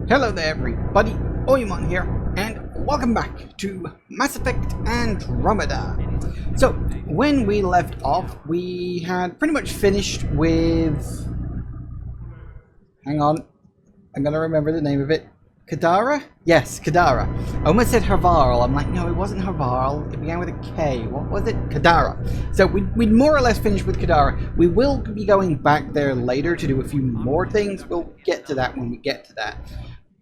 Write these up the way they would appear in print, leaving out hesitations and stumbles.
Hello there everybody, Oymon here, and welcome back to Mass Effect Andromeda. So, when we left off, we had pretty much finished with... Hang on, I'm gonna remember the name of it. Kadara? Yes, Kadara. I almost said Harvarl. I'm like, no, it wasn't Harvarl. It began with a K. What was it? Kadara. So we'd more or less finished with Kadara. We will be going back there later to do a few more things. We'll get to that when we get to that.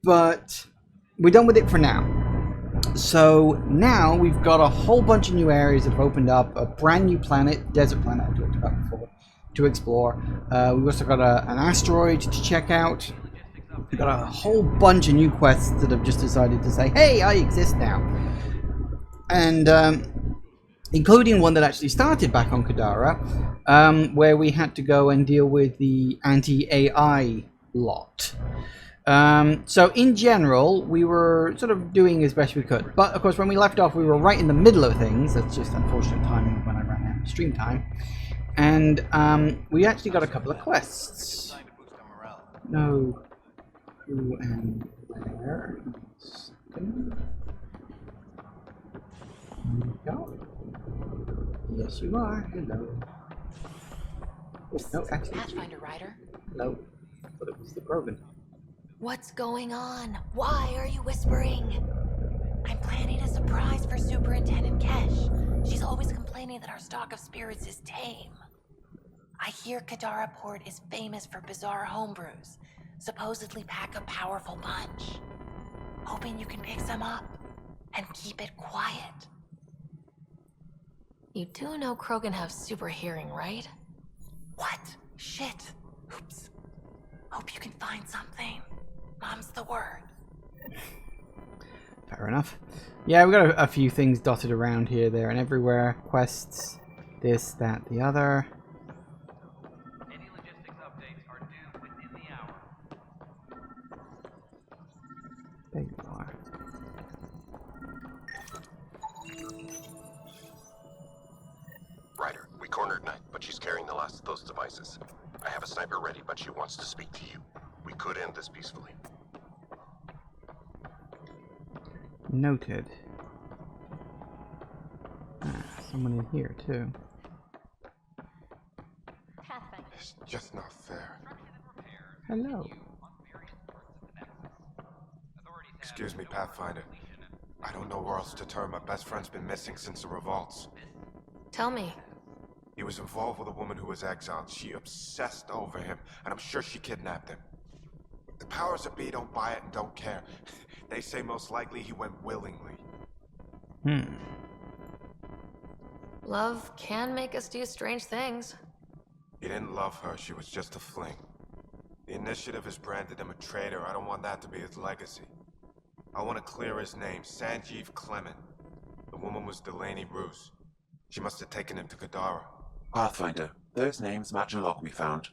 But we're done with it for now. So now we've got a whole bunch of new areas that have opened up. A brand new planet, desert planet I talked about before, to explore. We've also got an asteroid to check out. We've got a whole bunch of new quests that have just decided to say, hey, I exist now. And including one that actually started back on Kadara, where we had to go and deal with the anti-AI lot. So in general, we were sort of doing as best we could. But of course, when we left off, we were right in the middle of things. That's just unfortunate timing when I ran out of stream time. And we actually got a couple of quests. No. Who and where? There you go. Yes, you are. Hello. Oh, no, actually. Pathfinder Rider. Hello. But it was the Grogan. What's going on? Why are you whispering? I'm planning a surprise for Superintendent Kesh. She's always complaining that our stock of spirits is tame. I hear Kadara Port is famous for bizarre homebrews. Supposedly pack a powerful punch. Hoping you can pick some up and keep it quiet. You do know Krogan have super hearing, right? What? Shit. Oops. Hope you can find something. Mom's the word. Fair enough. Yeah, we've got a few things dotted around here, there, and everywhere. Quests, this, that, the other. Any logistics updates are due within the hour. There you are. Ryder, we cornered Knight, but she's carrying the last of those devices. I have a sniper ready, but she wants to speak to you. We could end this peacefully. Noted. Someone in here, too. It's just not fair. Hello. Excuse me, Pathfinder. I don't know where else to turn. My best friend's been missing since the revolts. Tell me. He was involved with a woman who was exiled. She obsessed over him, and I'm sure she kidnapped him. The powers that be don't buy it and don't care. They say most likely he went willingly. Love can make us do strange things. He didn't love her. She was just a fling. The Initiative has branded him a traitor. I don't want that to be his legacy. I want to clear his name, Sanjeev Clement. The woman was Delaney Roos. She must have taken him to Kadara. Pathfinder, those names match a log we found.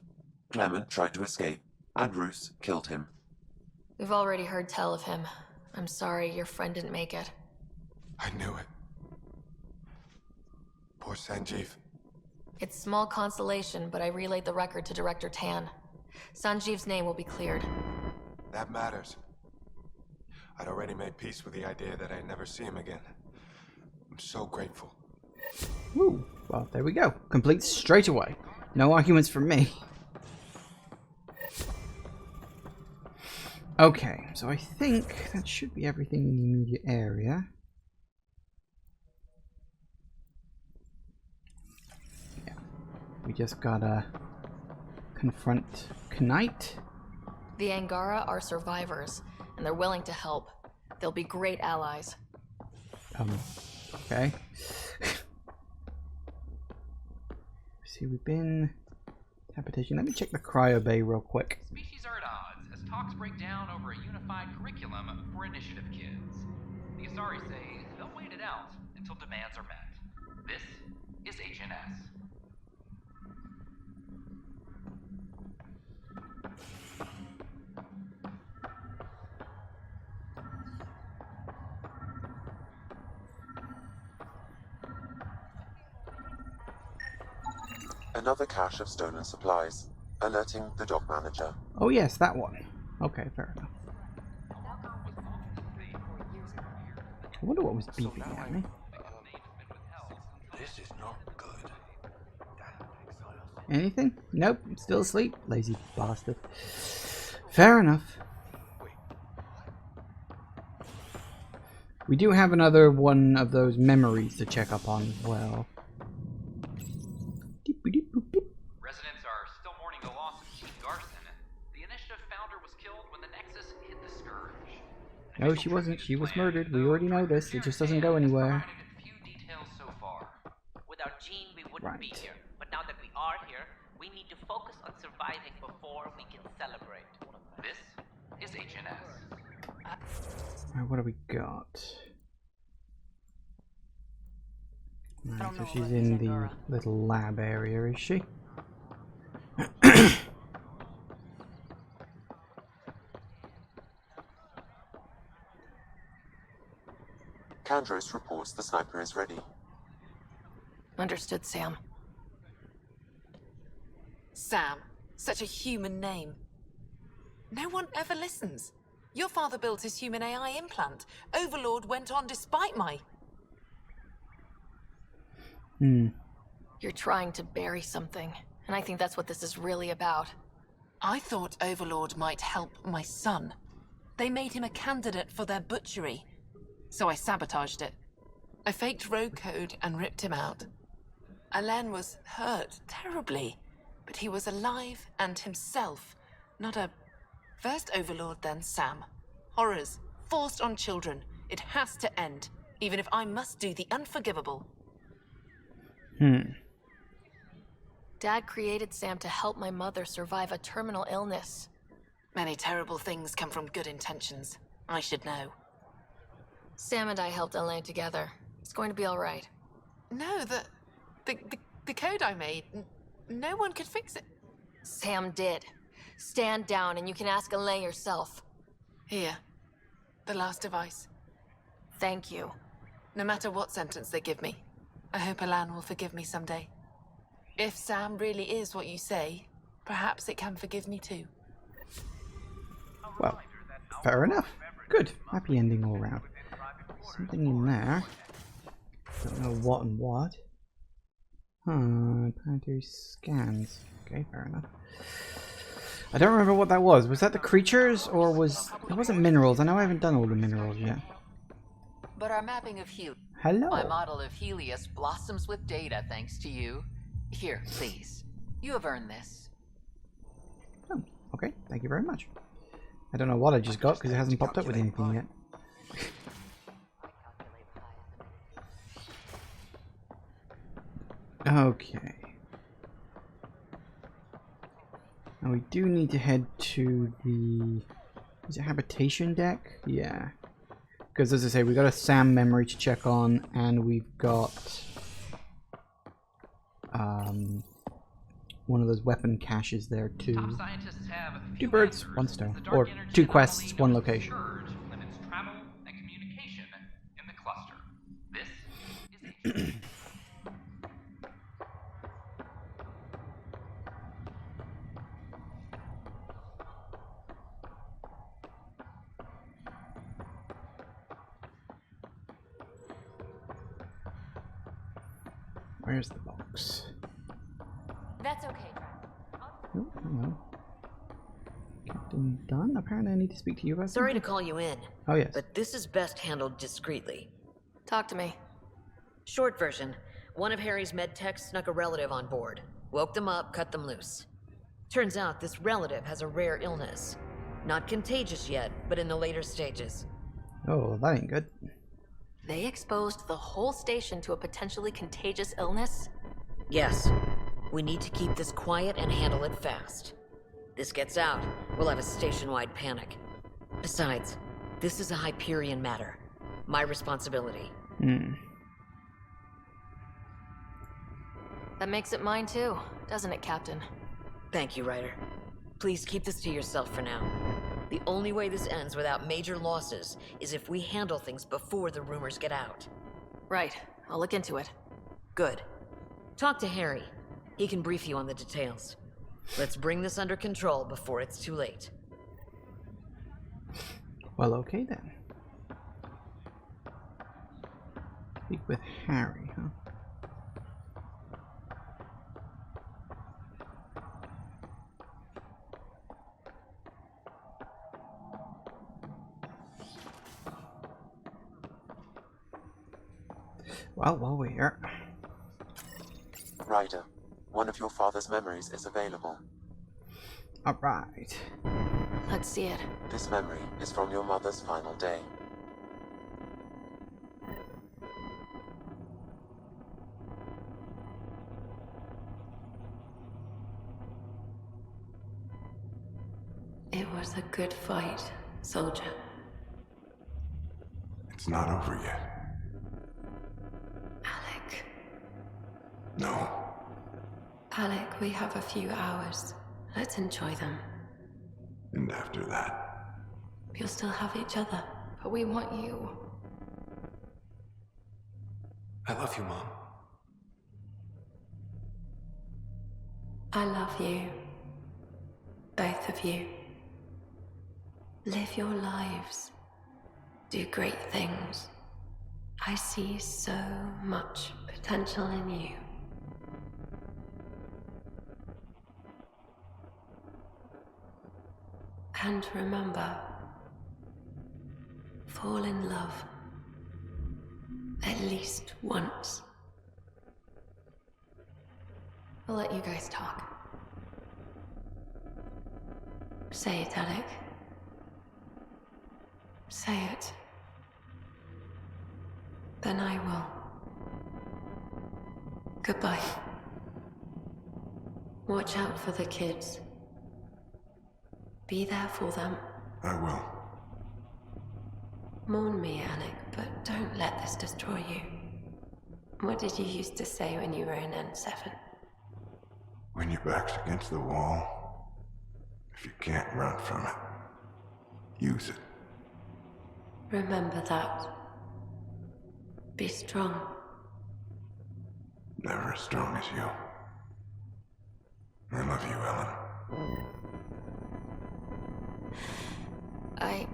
Clement tried to escape, and Roos killed him. We've already heard tell of him. I'm sorry your friend didn't make it. I knew it. Poor Sanjeev. It's small consolation, but I relayed the record to Director Tan. Sanjeev's name will be cleared. That matters. I'd already made peace with the idea that I'd never see him again. I'm so grateful. Woo. Well, there we go. Complete straight away. No arguments from me. Okay, so I think that should be everything in the immediate area. Yeah. We just gotta confront Knight. The Angara are survivors, and they're willing to help. They'll be great allies. Okay. See, we've been... Habitation. Let me check the cryo bay real quick. Species are at odds as talks break down over a unified curriculum for Initiative kids. The Asari say they'll wait it out until demands are met. This is HNS. Another cache of stolen supplies, alerting the dock manager. Oh yes, that one. Okay, fair enough. I wonder what was beeping at me. This is not good. Anything? Nope, still asleep. Lazy bastard. Fair enough. We do have another one of those memories to check up on as well. Residents are still mourning the loss of Chief Garson. The initiative founder was killed when the Nexus hit the Scourge. No, she wasn't. She was murdered. We already know this. It just doesn't go anywhere. Few details so far. Without Jean, we wouldn't be Right. here. But now that we are here, we need to focus on surviving before we can celebrate. This is HNS. Alright, what do we got? Right, so she's in the little lab area, is she? Kandros reports the sniper is ready. Understood, Sam. Sam, such a human name. No one ever listens. Your father built his human AI implant. Overlord went on despite my... You're trying to bury something, and I think that's what this is really about. I thought Overlord might help my son. They made him a candidate for their butchery. So I sabotaged it. I faked rogue code and ripped him out. Alain was hurt terribly, but he was alive and himself, not a... First Overlord, then Sam. Horrors, forced on children. It has to end, even if I must do the unforgivable. Dad created Sam to help my mother survive a terminal illness. Many terrible things come from good intentions. I should know. Sam and I helped Elaine together. It's going to be all right. No, the code I made, no one could fix it. Sam did. Stand down and you can ask Elaine yourself. Here, the last device. Thank you. No matter what sentence they give me, I hope Alain will forgive me someday. If Sam really is what you say, perhaps it can forgive me too. Well, fair enough. Good. Happy ending all round. Something in there. Don't know what and what. Planetary scans. Okay, fair enough. I don't remember what that was. Was that the creatures or was... It wasn't minerals. I know I haven't done all the minerals yet. But our mapping of Hello. my model of Helios blossoms with data thanks to you. Here, please. You have earned this. Oh, okay. Thank you very much. I don't know what I just got because it hasn't popped up with anything yet. Okay. Now we do need to head to the... Is it habitation deck? Yeah. Because as I say, we got a SAM memory to check on, and we've got one of those weapon caches there too. Top scientists have Two birds, one stone. Or two quests, one location. Limits travel and communication in the cluster. This is Where's the box? That's okay. Oh, hello. Captain Dunn? Apparently I need to speak to you about Sorry to something. call you in, Oh, yes. but this is best handled discreetly. Talk to me. Short version, one of Harry's med techs snuck a relative on board. Woke them up, cut them loose. Turns out this relative has a rare illness. Not contagious yet, but in the later stages. Oh, that ain't good. They exposed the whole station to a potentially contagious illness? Yes. We need to keep this quiet and handle it fast. This gets out, we'll have a station-wide panic. Besides, this is a Hyperion matter. My responsibility. That makes it mine too, doesn't it, Captain? Thank you, Ryder. Please keep this to yourself for now. The only way this ends without major losses is if we handle things before the rumors get out. Right. I'll look into it. Good. Talk to Harry. He can brief you on the details. Let's bring this under control before it's too late. Well, okay then. Speak with Harry, huh? Well, while we're here. Ryder, one of your father's memories is available. Alright. Let's see it. This memory is from your mother's final day. It was a good fight, soldier. It's not over yet. Alec. No. Alec, we have a few hours. Let's enjoy them. And after that? We'll still have each other. But we want you. I love you, Mom. I love you. Both of you. Live your lives. Do great things. I see so much potential in you. And remember, fall in love. At least once. We'll let you guys talk. Say it, Alec. Say it. Then I will. Goodbye. Watch out for the kids. Be there for them. I will. Mourn me, Alec, but don't let this destroy you. What did you used to say when you were in N7? When your back's against the wall, if you can't run from it, use it. Remember that. Be strong. Never as strong as you. I love you, Ellen. I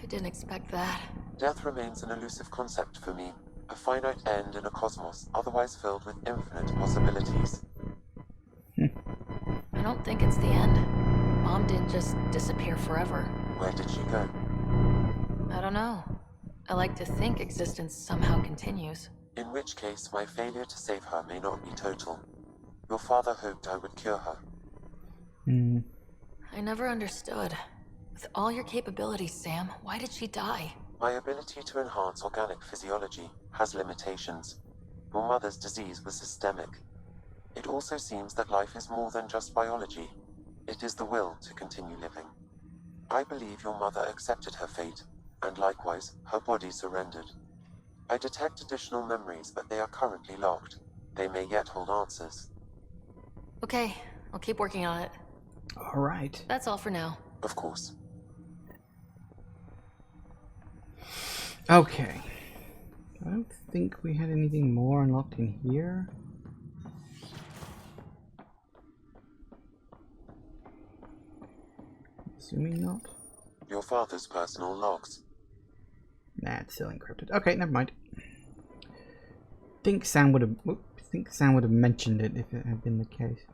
didn't expect that. Death remains an elusive concept for me. A finite end in a cosmos otherwise filled with infinite possibilities. I don't think it's the end. Mom didn't just disappear forever. Where did she go? I don't know. I like to think existence somehow continues. In which case, my failure to save her may not be total. Your father hoped I would cure her. I never understood. With all your capabilities, Sam, why did she die? My ability to enhance organic physiology has limitations. Your mother's disease was systemic. It also seems that life is more than just biology. It is the will to continue living. I believe your mother accepted her fate, and likewise, her body surrendered. I detect additional memories, but they are currently locked. They may yet hold answers. Okay, I'll keep working on it. Alright. That's all for now. Of course. Okay. I don't think we had anything more unlocked in here. Assuming not. Your father's personal logs. Nah, it's still encrypted. Okay, never mind. Think Sam would have mentioned it if it had been the case.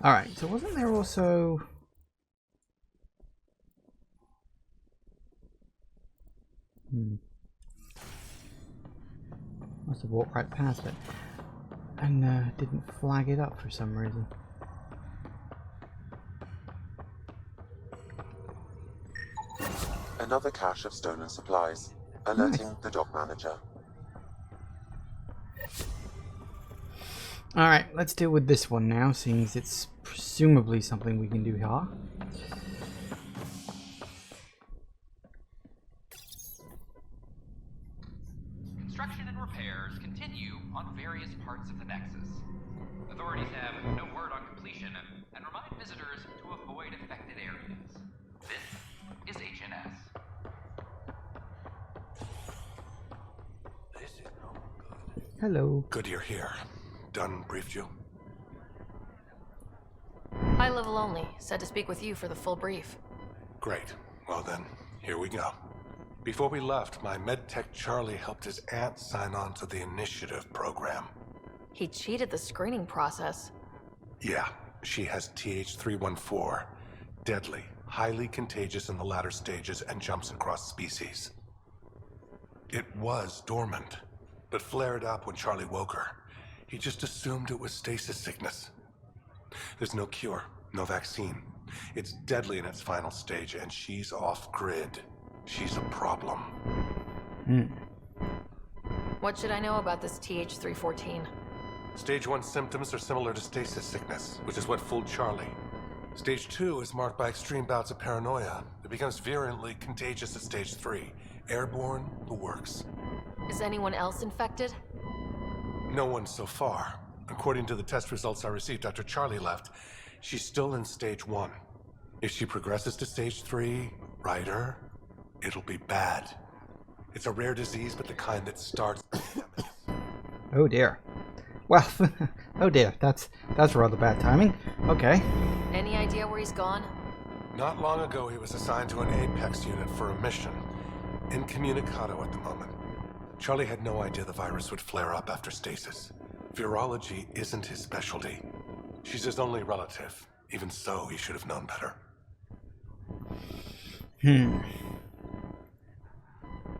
Alright, so wasn't there also... Must have walked right past it. And didn't flag it up for some reason. Another cache of stolen supplies, alerting the dock manager. Alright, let's deal with this one now, seeing as it's presumably something we can do here. Construction and repairs continue on various parts of the Nexus. Authorities have no word on completion and remind visitors to avoid affected areas. This is HNS. This is not good. Hello. Good you're here. Dunn briefed you? High level only. Said to speak with you for the full brief. Great. Well then, here we go. Before we left, my medtech Charlie helped his aunt sign on to the initiative program. He cheated the screening process. Yeah, she has TH314. Deadly, highly contagious in the latter stages, and jumps across species. It was dormant, but flared up when Charlie woke her. He just assumed it was stasis sickness. There's no cure, no vaccine. It's deadly in its final stage, and she's off-grid. She's a problem. What should I know about this TH314? Stage 1 symptoms are similar to stasis sickness, which is what fooled Charlie. Stage 2 is marked by extreme bouts of paranoia. It becomes virulently contagious at Stage 3. Airborne, the works. Is anyone else infected? No one so far. According to the test results I received after Charlie left, she's still in Stage 1. If she progresses to Stage 3, Ryder, it'll be bad. It's a rare disease, but the kind that starts... Oh dear. Well, oh dear, that's rather bad timing. Okay. Any idea where he's gone? Not long ago, he was assigned to an Apex unit for a mission. Incommunicado at the moment. Charlie had no idea the virus would flare up after stasis. Virology isn't his specialty. She's his only relative. Even so, he should have known better.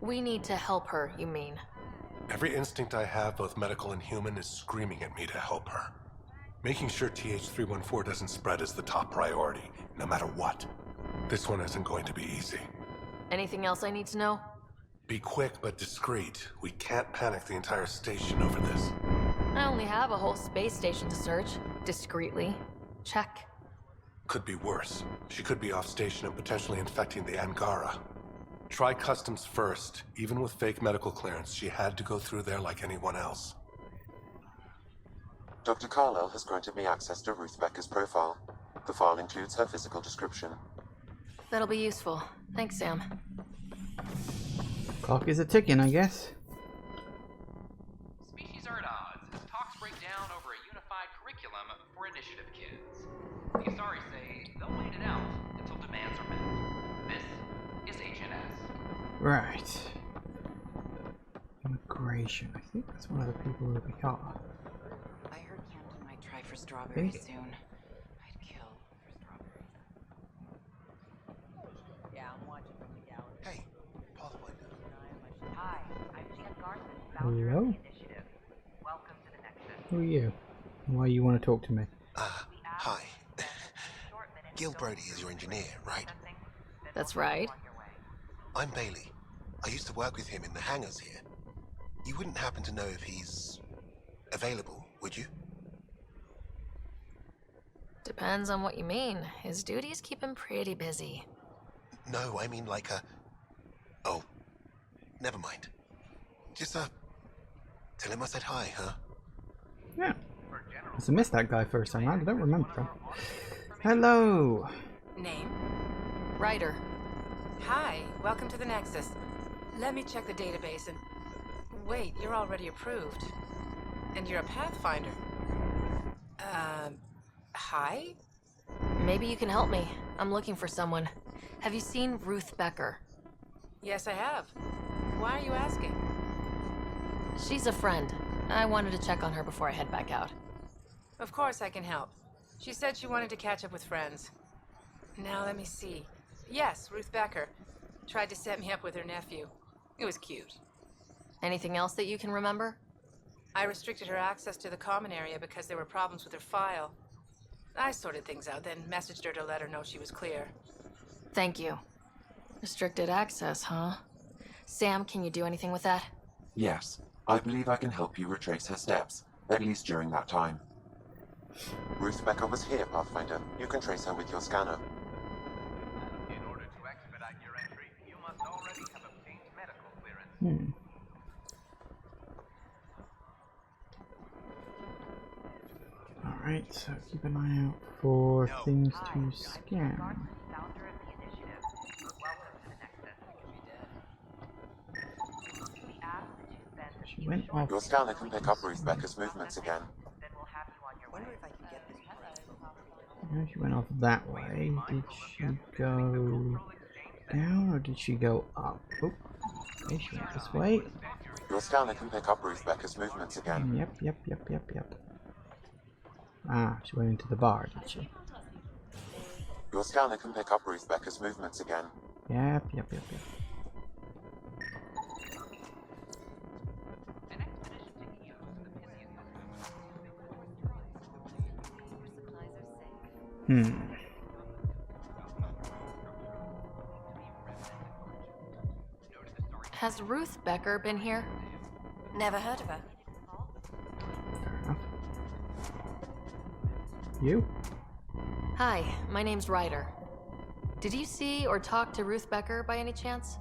We need to help her, you mean? Every instinct I have, both medical and human, is screaming at me to help her. Making sure TH314 doesn't spread is the top priority, no matter what. This one isn't going to be easy. Anything else I need to know? Be quick but discreet. We can't panic the entire station over this. I only have a whole space station to search. Discreetly. Check. Could be worse. She could be off station and potentially infecting the Angara. Try customs first. Even with fake medical clearance, she had to go through there like anyone else. Dr. Carlyle has granted me access to Ruth Becker's profile. The file includes her physical description. That'll be useful. Thanks, Sam. Clock is a ticking, I guess. Species are at odds as talks break down over a unified curriculum for initiative kids. The Asari say they'll wait it out until demands are met. This is HNS. Right. Immigration. I think that's one of the people that we are. I heard Camden might try for strawberry Hey. soon. I'd kill for strawberries. Yeah, I'm watching from the gallery. Hey, Pathfinder. Hi, I'm Jan Garson, founder Hello? of the initiative. Welcome to the Nexus. Who are you? Why you want to talk to me? Hi. Gil Brody is your engineer, right? That's right. I'm Bailey. I used to work with him in the hangars here. You wouldn't happen to know if he's available, would you? Depends on what you mean. His duties keep him pretty busy. No, I mean like a... Oh, never mind. Just, tell him I said hi, huh? Yeah. I must have missed that guy first time around. I don't remember him. Hello. Name? Ryder. Hi, welcome to the Nexus. Let me check the database and... Wait, you're already approved. And you're a Pathfinder. Hi? Maybe you can help me. I'm looking for someone. Have you seen Ruth Becker? Yes, I have. Why are you asking? She's a friend. I wanted to check on her before I head back out. Of course I can help. She said she wanted to catch up with friends. Now let me see. Yes, Ruth Becker. Tried to set me up with her nephew. It was cute. Anything else that you can remember? I restricted her access to the common area because there were problems with her file. I sorted things out, then messaged her to let her know she was clear. Thank you. Restricted access, huh? Sam, can you do anything with that? Yes, I believe I can help you retrace her steps, at least during that time. Ruth Becker was here, Pathfinder. You can trace her with your scanner. In order to expedite your entry, you must already have obtained medical clearance. Alright, so keep an eye out for things to scan. Founder of the initiative. Welcome to the Nexus. We ask that you spend a She few went short off. Your scanner can pick up Ruth Becker's movements again. then we'll have you on your way. Wonder if I can get this Yeah, she went off that way. Did she go down or did she go up? Oh, Okay, she went this way. Your scanner can pick up Ruth Becker's movements again. Yep. Ah, she went into the bar, did she? Your scanner can pick up Ruth Becker's movements again. Yep. Has Ruth Becker been here? Never heard of her. Fair enough. You? Hi, my name's Ryder. Did you see or talk to Ruth Becker by any chance?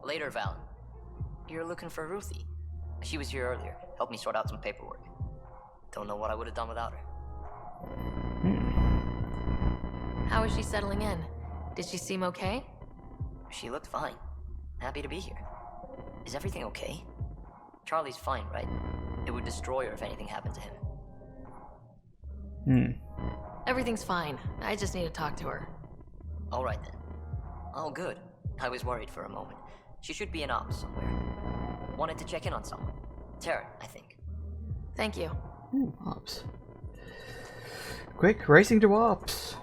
Later, Valen. You're looking for Ruthie. She was here earlier. Helped me sort out some paperwork. Don't know what I would have done without her. How is she settling in? Did she seem okay? She looked fine. Happy to be here. Is everything okay? Charlie's fine, right? It would destroy her if anything happened to him. Everything's fine. I just need to talk to her. All right then. Oh, good. I was worried for a moment. She should be in ops somewhere. Wanted to check in on someone. Taryn, I think. Thank you. Ooh, ops. Quick, racing to ops.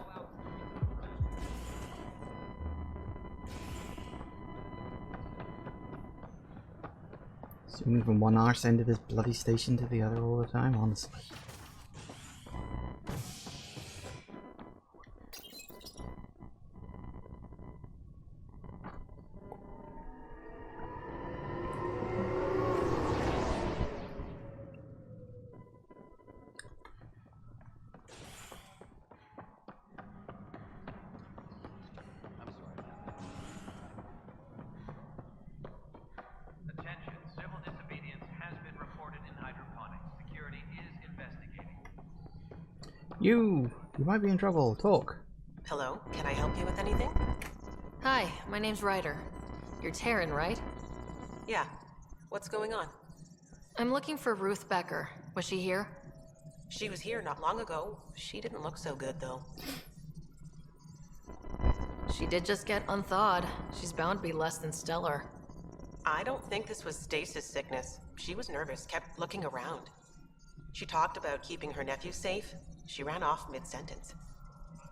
Zooming from one arse end of this bloody station to the other all the time, honestly. Attention, civil disobedience has been reported in hydroponics. Security is investigating. You might be in trouble. Talk. Hello, can I help you with anything? Hi, my name's Ryder. You're Taryn, right? Yeah. What's going on? I'm looking for Ruth Becker. Was she here? She was here not long ago. She didn't look so good, though. She did just get unthawed. She's bound to be less than stellar. I don't think this was stasis sickness. She was nervous, kept looking around. She talked about keeping her nephew safe. She ran off mid-sentence.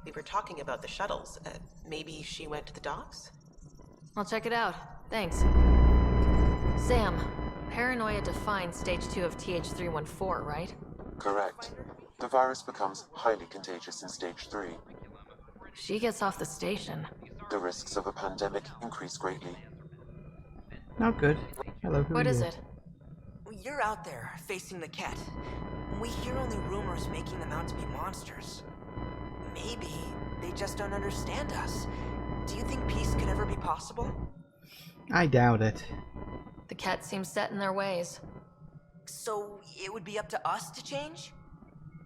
We were talking about the shuttles. Maybe she went to the docks? I'll check it out. Thanks. Sam, paranoia defines stage 2 of TH314, right? Correct. The virus becomes highly contagious in stage 3. If she gets off the station. The risks of a pandemic increase greatly. Not good. Hello, who What are is you? it? You're out there, facing the cat. We hear only rumors making them out to be monsters. Maybe they just don't understand us. Do you think peace could ever be possible? I doubt it. The cat seems set in their ways. So it would be up to us to change?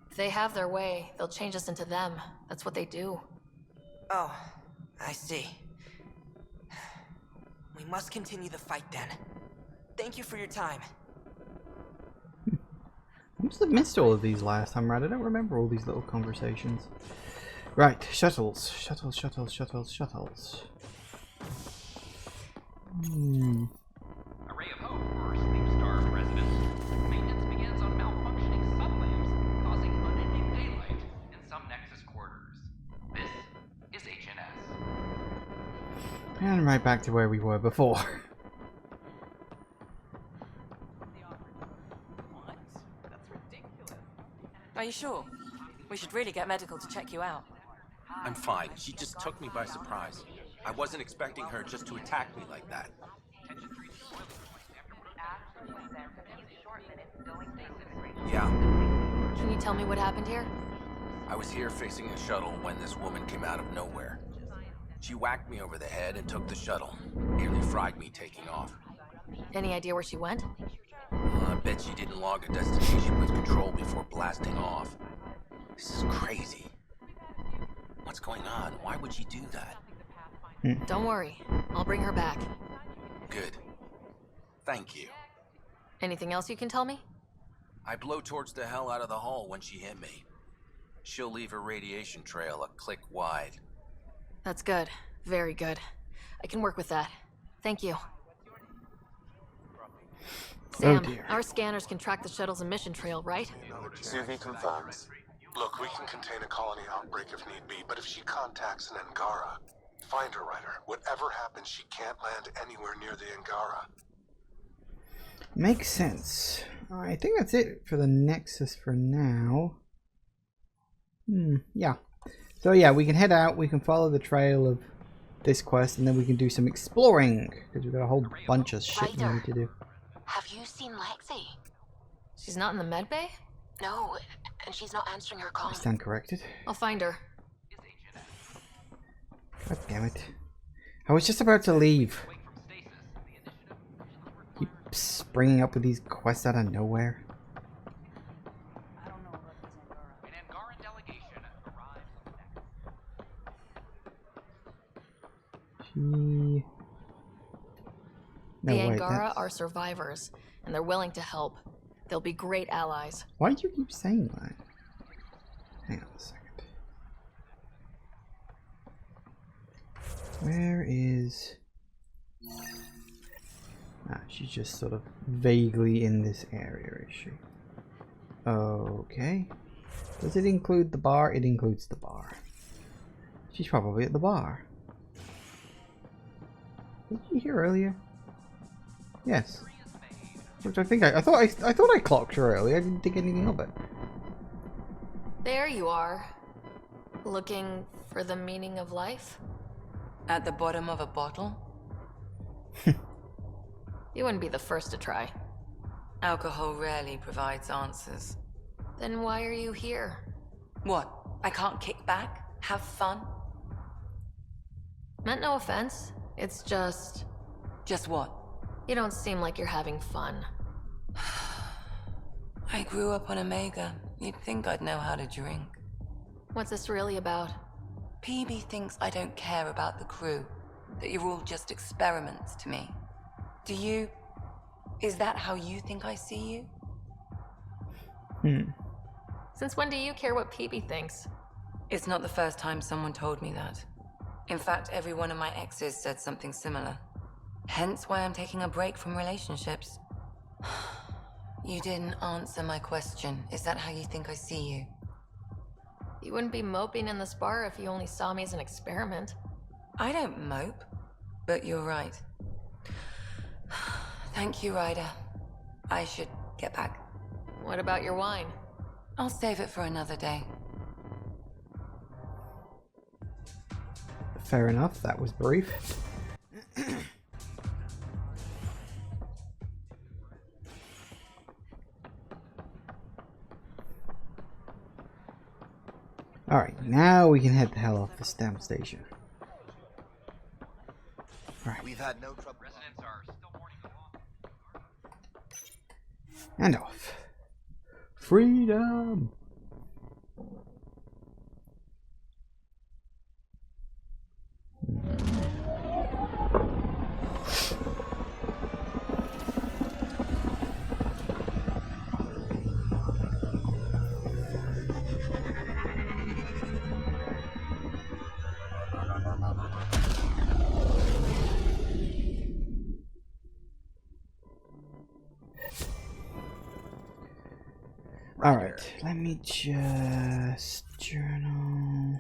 If they have their way, they'll change us into them. That's what they do. Oh, I see. We must continue the fight then. Thank you for your time. I must have missed all of these last time, right? I don't remember all these little conversations. Right, shuttles. Shuttles. Array of hope for Sleep Star residents. Maintenance begins on malfunctioning sun lamps, causing unending daylight in some Nexus quarters. This is HNS. And right back to where we were before. Are you sure? We should really get medical to check you out. I'm fine. She just took me by surprise. I wasn't expecting her just to attack me like that. Yeah. Can you tell me what happened here? I was here fixing a shuttle when this woman came out of nowhere. She whacked me over the head and took the shuttle. Nearly fried me taking off. Any idea where she went? I bet she didn't log a destination with control before blasting off. This is crazy. What's going on? Why would she do that? Don't worry. I'll bring her back. Good. Thank you. Anything else you can tell me? I blow towards the hell out of the hull when she hit me. She'll leave her radiation trail a click wide. That's good. Very good. I can work with that. Thank you. Sam, dear. our scanners can track the shuttle's emission trail, right? Suvi confirms. Look, we can contain a colony outbreak if need be, but if she contacts an Angara, find her, Ryder. Whatever happens, she can't land anywhere near the Angara. Makes sense. I think that's it for the Nexus for now. Yeah. So yeah, we can head out, we can follow the trail of this quest, and then we can do some exploring, because we've got a whole bunch of shit we need to do. Have you seen Lexi? She's not in the med bay? No, and she's not answering her I call. stand corrected. I'll find her. God damn it. I was just about to leave. Keep springing up with these quests out of nowhere. No, The wait, Angara that's... are survivors, and they're willing to help. They'll be great allies. Why do you keep saying that? Hang on a second. Where is... Ah, she's just sort of vaguely in this area, is she? Okay. Does it include the bar? It includes the bar. She's probably at the bar. Did you hear earlier? Yes. Which I think I thought I clocked her earlier. I didn't think anything of it. There you are. Looking for the meaning of life? At the bottom of a bottle? You wouldn't be the first to try. Alcohol rarely provides answers. Then why are you here? What? I can't kick back? Have fun? Meant no offense. It's just... Just what? You don't seem like you're having fun. I grew up on Omega. You'd think I'd know how to drink. What's this really about? PB thinks I don't care about the crew. That you're all just experiments to me. Do you... Is that how you think I see you? Since when do you care what PB thinks? It's not the first time someone told me that. In fact, every one of my exes said something similar. Hence why I'm taking a break from relationships. You didn't answer my question. Is that how you think I see you? You wouldn't be moping in this bar if you only saw me as an experiment. I don't mope, but you're right. Thank you, Ryder. I should get back. What about your wine? I'll save it for another day. Fair enough, that was brief. Alright, now we can head the hell off this damn station. Alright. We've had no trouble. Residents are still mourning the loss. And off. Freedom! Alright, let me just journal.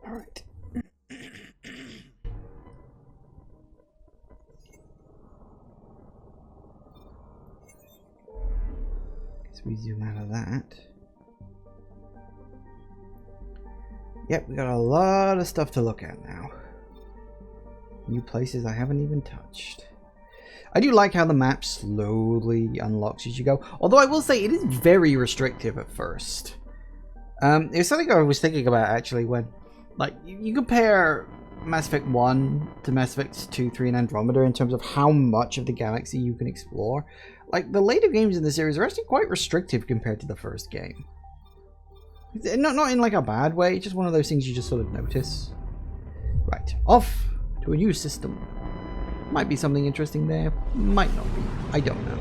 Alright. Guess we zoom out of that. Yep, we got a lot of stuff to look at now. New places I haven't even touched. I do like how the map slowly unlocks as you go. Although I will say it is very restrictive at first. It's something I was thinking about actually when, like, you compare Mass Effect 1 to Mass Effect 2, 3, and Andromeda in terms of how much of the galaxy you can explore. Like, the later games in the series are actually quite restrictive compared to the first game. Not in like a bad way, just one of those things you just sort of notice. Right, off to a new system. Might be something interesting there, might not be. I don't know.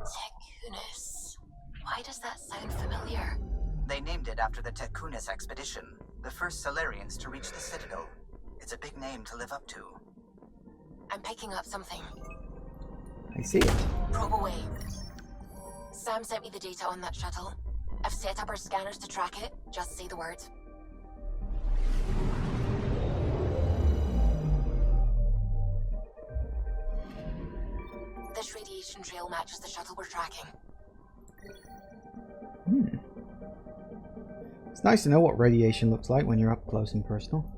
Tekunis. Why does that sound familiar? They named it after the Tekunis expedition, the first Solarians to reach the Citadel. It's a big name to live up to. I'm picking up something. I see it. Probe away. Sam sent me the data on that shuttle. I've set up our scanners to track it. Just say the word. This radiation trail matches the shuttle we're tracking. It's nice to know what radiation looks like when you're up close and personal.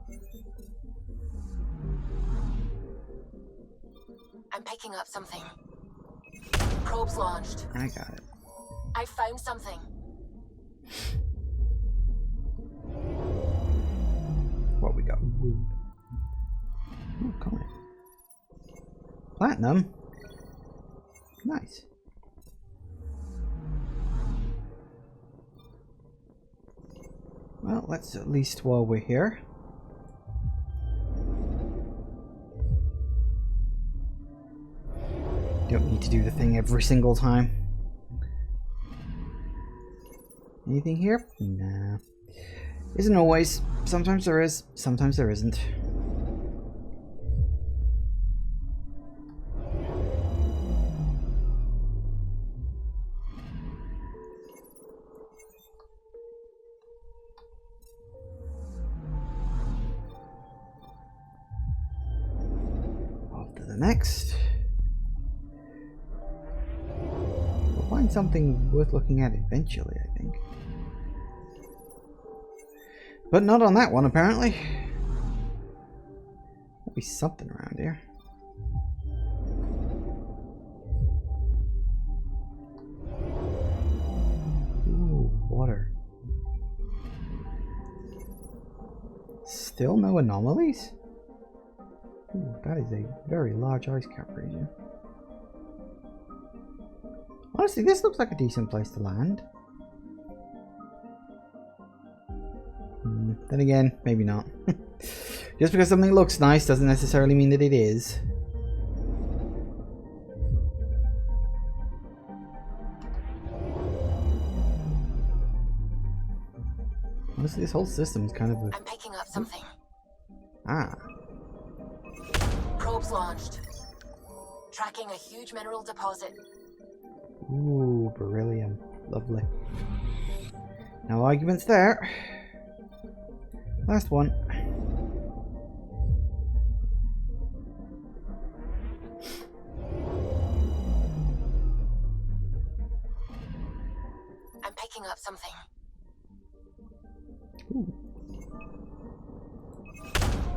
I'm picking up something. Probe's launched. I got it. I found something. What we got? Ooh, come on. Platinum. Nice. Well, let's at least while we're here. Don't need to do the thing every single time. Anything here? Nah. Isn't always. Sometimes there is, sometimes there isn't. Off to the next. We'll find something worth looking at eventually, I think. But not on that one, apparently. There'll be something around here. Ooh, water. Still no anomalies? Ooh, that is a very large ice cap region. Honestly, this looks like a decent place to land. Then again, maybe not. Just because something looks nice doesn't necessarily mean that it is. Honestly, this whole system is kind of a... I'm picking up something. Ah. Probe's launched. Tracking a huge mineral deposit. Ooh, beryllium. Lovely. No arguments there. Last one. I'm picking up something. Ooh.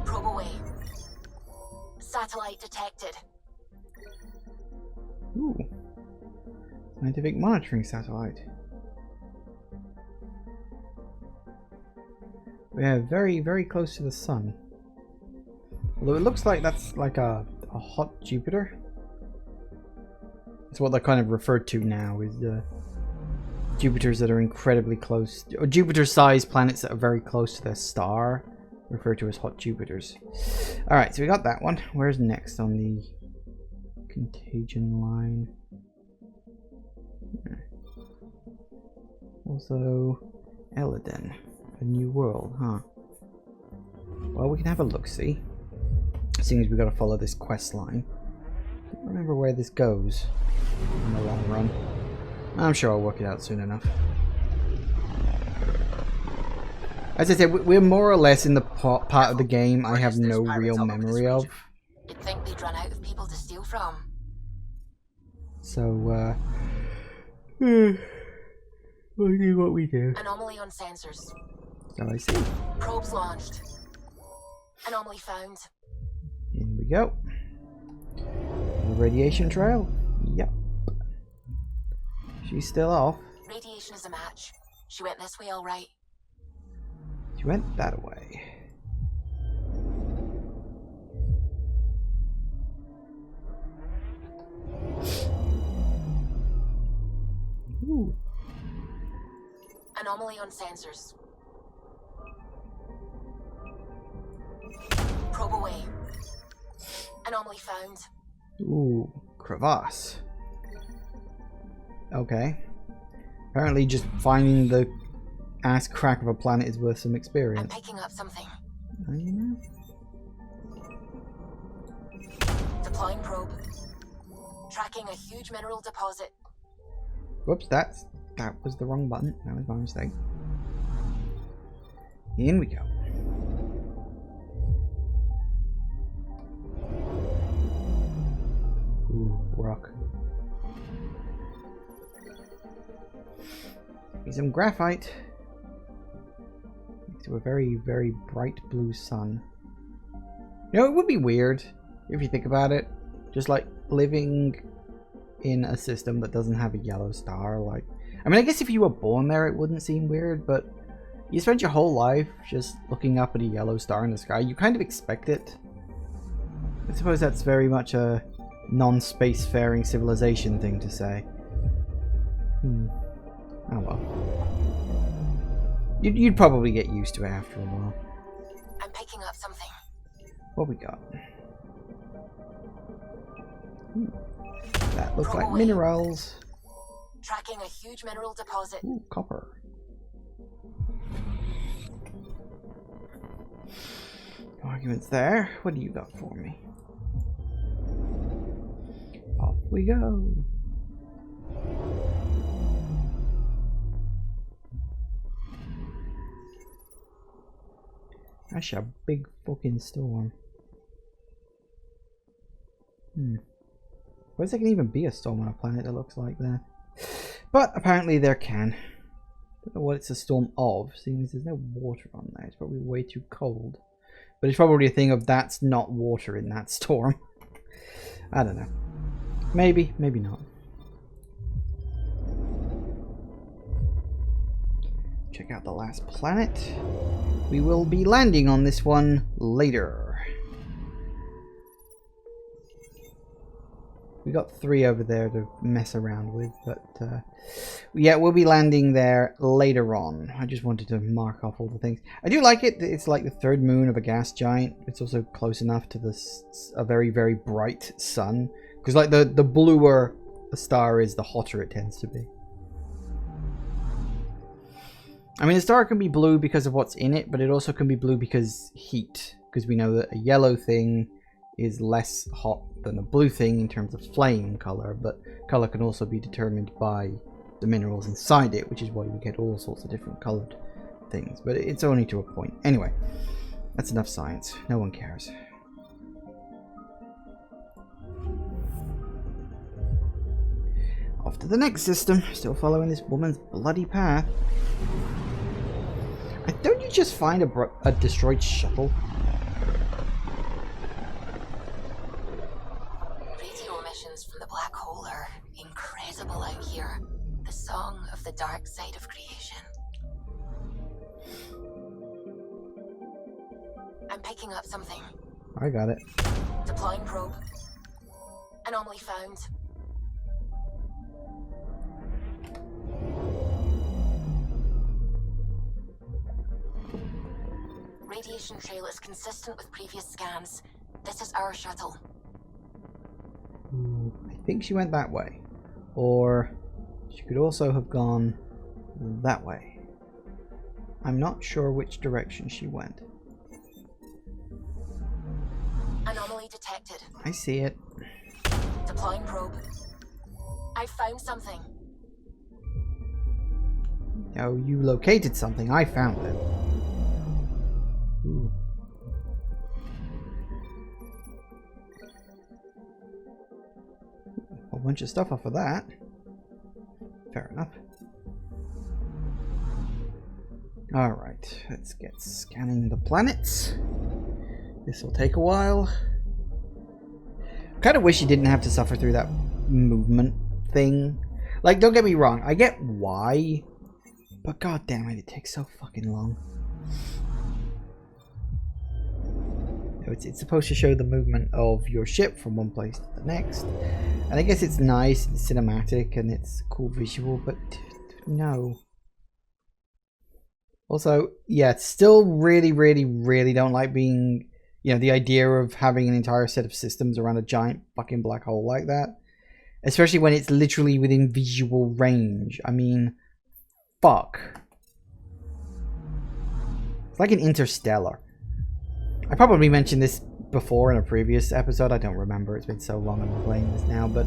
Probe away. Satellite detected. Ooh. Scientific monitoring satellite. We are very, very close to the sun. Although it looks like that's like a hot Jupiter. That's what they're kind of referred to now, is Jupiters that are incredibly close, or Jupiter-sized planets that are very close to their star, referred to as hot Jupiters. Alright, so we got that one. Where's next on the contagion line? Also, Eladin. A new world, huh? Well, we can have a look-see. Seeing as we've got to follow this quest line. I don't remember where this goes in the long run. I'm sure I'll work it out soon enough. As I said, we're more or less in the part of the game I have no real memory of. You'd think they'd run out of people to steal from. So, we'll do what we do. Anomaly on sensors. So I see. Probes launched. Anomaly found. In we go. The radiation trail? Yep. She's still off. Radiation is a match. She went this way all right. She went that way. Anomaly on sensors. Probe away. Anomaly found. Ooh, crevasse. Okay. Apparently just finding the ass crack of a planet is worth some experience. I'm picking up something. Oh, you know? Deploying probe. Tracking a huge mineral deposit. Whoops, that was the wrong button. That was my mistake. In we go. Ooh, rock. Need some graphite. Next to a very, very bright blue sun. You know, it would be weird if you think about it. Just like living in a system that doesn't have a yellow star. Like, I mean, I guess if you were born there, it wouldn't seem weird, but you spend your whole life just looking up at a yellow star in the sky. You kind of expect it. I suppose that's very much a non-spacefaring civilization thing to say. Oh well. You'd probably get used to it after a while. I'm picking up something. What we got? That looks like minerals. Tracking a huge mineral deposit. Ooh, copper. No arguments there. What do you got for me? Off we go. That's a big fucking storm. Where's there can even be a storm on a planet that looks like that? But apparently there can. Don't know what it's a storm of, seeing as there's no water on there. It's probably way too cold. But it's probably a thing of that's not water in that storm. I don't know. Maybe, maybe not. Check out the last planet. We will be landing on this one later. We got 3 over there to mess around with, but yeah, we'll be landing there later on. I just wanted to mark off all the things. I do like it. It's like the 3rd moon of a gas giant. It's also close enough to a very, very bright sun. Because like the bluer the star is, the hotter it tends to be. I mean, a star can be blue because of what's in it, but it also can be blue because heat. Because we know that a yellow thing is less hot than a blue thing in terms of flame color, but color can also be determined by the minerals inside it, which is why you get all sorts of different colored things. But it's only to a point. Anyway, that's enough science. No one cares. Off to the next system. Still following this woman's bloody path. Don't you just find a destroyed shuttle? Radio emissions from the black hole are incredible out here. The song of the dark side of creation. I'm picking up something. I got it. Deploying probe. Anomaly found. Radiation trail is consistent with previous scans. This is our shuttle. I think she went that way. Or she could also have gone that way. I'm not sure which direction she went. Anomaly detected. I see it. Deploying probe. I found something. Oh, you located something. I found it. Ooh. A whole bunch of stuff off of that. Fair enough. Alright, let's get scanning the planets. This will take a while. Kind of wish you didn't have to suffer through that movement thing. Like, don't get me wrong, I get why, but god damn it, it takes so fucking long. It's supposed to show the movement of your ship from one place to the next. And I guess it's nice, it's cinematic, and it's cool visual, but no. Also, yeah, still really, really, really don't like being, you know, the idea of having an entire set of systems around a giant fucking black hole like that. Especially when it's literally within visual range. I mean, fuck. It's like an Interstellar. I probably mentioned this before in a previous episode. I don't remember. It's been so long I've been playing this now. But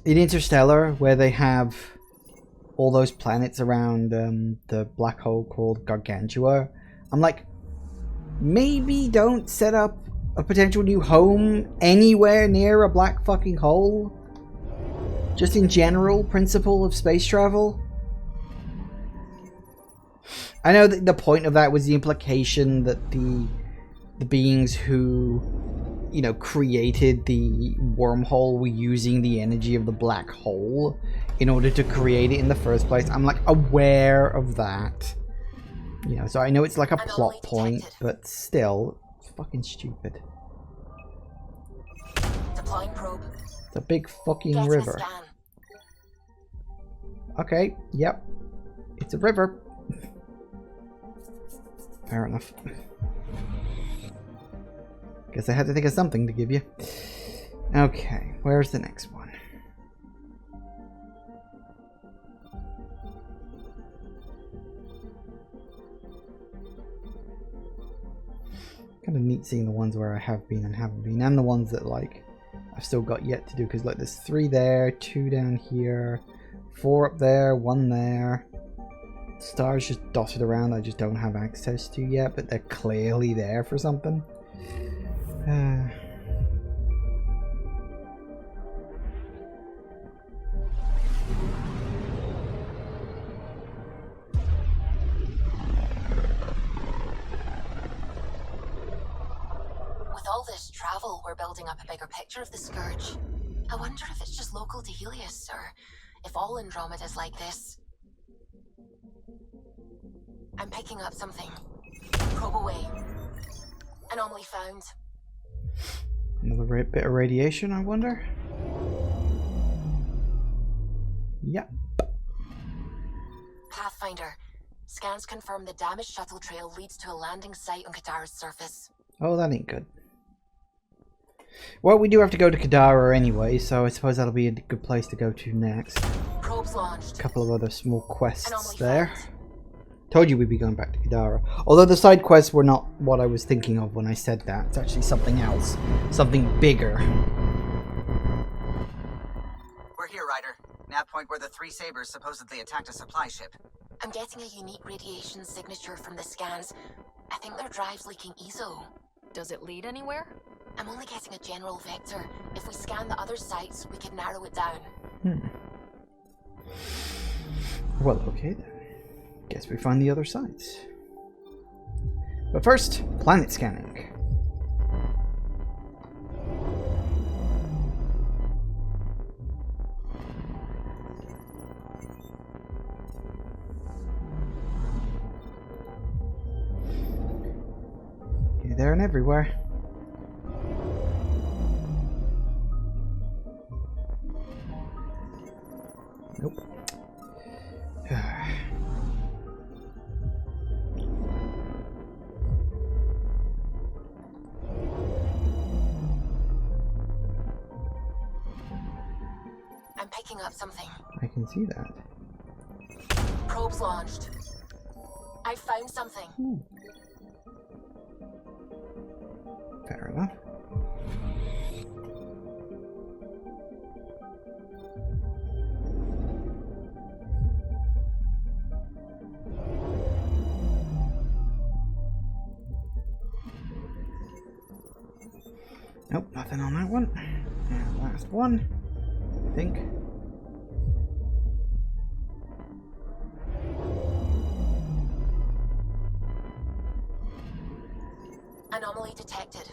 in Interstellar, where they have all those planets around the black hole called Gargantua, I'm like, maybe don't set up a potential new home anywhere near a black fucking hole. Just in general principle of space travel. I know that the point of that was the implication that the beings who, you know, created the wormhole were using the energy of the black hole in order to create it in the first place. I'm like aware of that. You know, so I know it's like a plot point, but still, it's fucking stupid. Deploying probe. It's a big fucking river. Okay, yep. It's a river. Fair enough. Guess I had to think of something to give you. Okay, where's the next one? Kind of neat seeing the ones where I have been and haven't been, and the ones that like I've still got yet to do, because like there's 3 there, 2 down here, 4 up there, 1 there. Stars just dotted around I just don't have access to yet, but they're clearly there for something. With all this travel, we're building up a bigger picture of the Scourge. I wonder if it's just local to Helios, or if all Andromeda's like this. I'm picking up something. Probe away. Anomaly found. Another bit of radiation, I wonder? Yep. Pathfinder. Scans confirm the damaged shuttle trail leads to a landing site on Kadara's surface. Oh, that ain't good. Well, we do have to go to Kadara anyway, so I suppose that'll be a good place to go to next. Probes launched. A couple of other small quests there. Told you we'd be going back to Kadara. Although the side quests were not what I was thinking of when I said that. It's actually something else. Something bigger. We're here, Ryder. Nav point where the 3 Sabers supposedly attacked a supply ship. I'm getting a unique radiation signature from the scans. I think their drive's leaking ESO. Does it lead anywhere? I'm only getting a general vector. If we scan the other sites, we could narrow it down. Well, okay then. Guess we find the other sites. But first, planet scanning. Okay, there and everywhere. Nope. I'm picking up something. I can see that. Probes launched. I found something. Fair enough. Nope, nothing on that one. And last one, I think. Anomaly detected.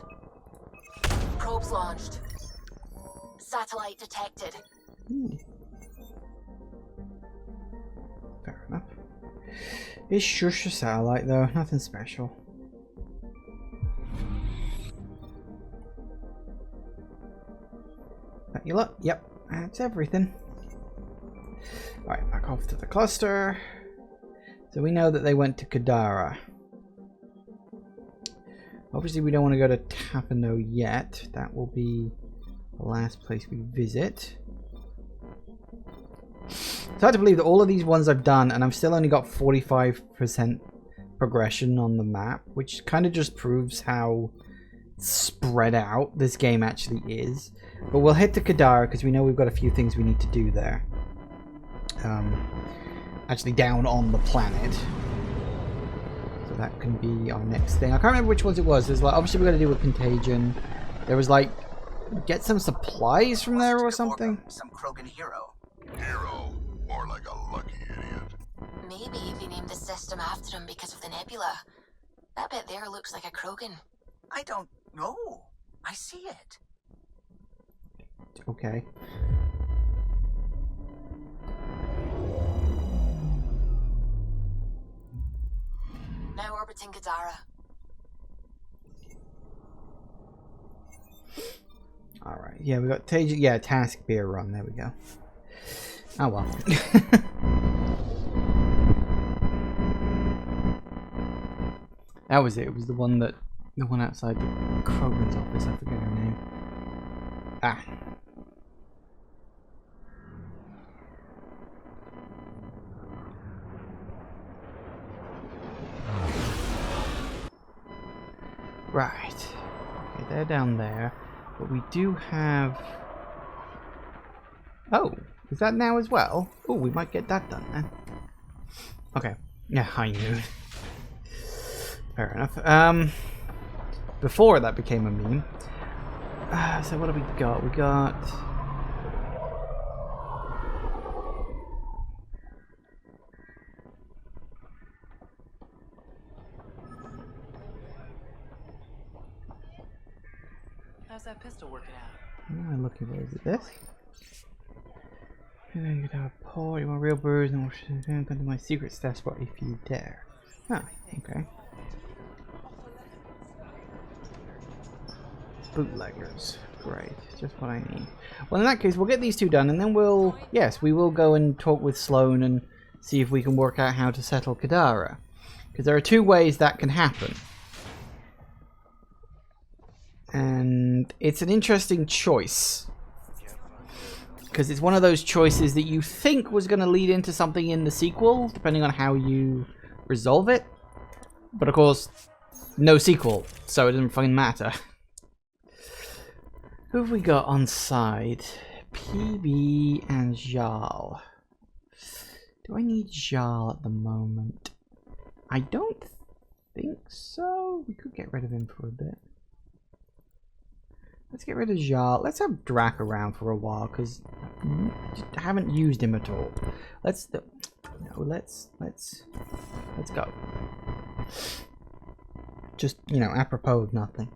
Probes launched. Satellite detected. Fair enough. It's just a satellite though, nothing special. That you look? Yep, that's everything. Alright, back off to the cluster. So we know that they went to Kadara. Obviously, we don't want to go to Tapano yet. That will be the last place we visit. It's hard to believe that all of these ones I've done, and I've still only got 45% progression on the map, which kind of just proves how spread out this game actually is. But we'll head to Kadara because we know we've got a few things we need to do there. Actually down on the planet. So that can be our next thing. I can't remember which ones it was. There's like, obviously we got to do with Contagion. There was like, get some supplies from there or something. Some Krogan hero. Hero? More like a lucky idiot. Maybe they named the system after him because of the nebula. That bit there looks like a Krogan. I don't know. I see it. Okay. Now orbiting Kadara. Alright, yeah, we got task beer run. There we go. Oh well. That was it. It was the one outside the Krogan's office. I forget her name. Ah. Right. Okay, they're down there. But we do have... Oh, is that now as well? Oh, we might get that done then. Okay. Yeah, I knew. Fair enough. Before that became a meme. So what have we got? We got... How's that pistol working out? I'm looking for, is it this? And then you got a paw, you want real birds, and we'll come to my secret stash spot if you dare. Oh, okay. Bootleggers. Great. Just what I need. Well, in that case, we'll get these two done, and then we'll... Yes, we will go and talk with Sloane and see if we can work out how to settle Kadara. Because there are two ways that can happen. And it's an interesting choice. Because it's one of those choices that you think was going to lead into something in the sequel, depending on how you resolve it. But of course, no sequel, so it doesn't fucking matter. Who have we got on side? PB and Jal. Do I need Jal at the moment? I don't think so. We could get rid of him for a bit. Let's get rid of Jal. Let's have Drac around for a while, because I haven't used him at all. Let's go. Just, you know, apropos of nothing.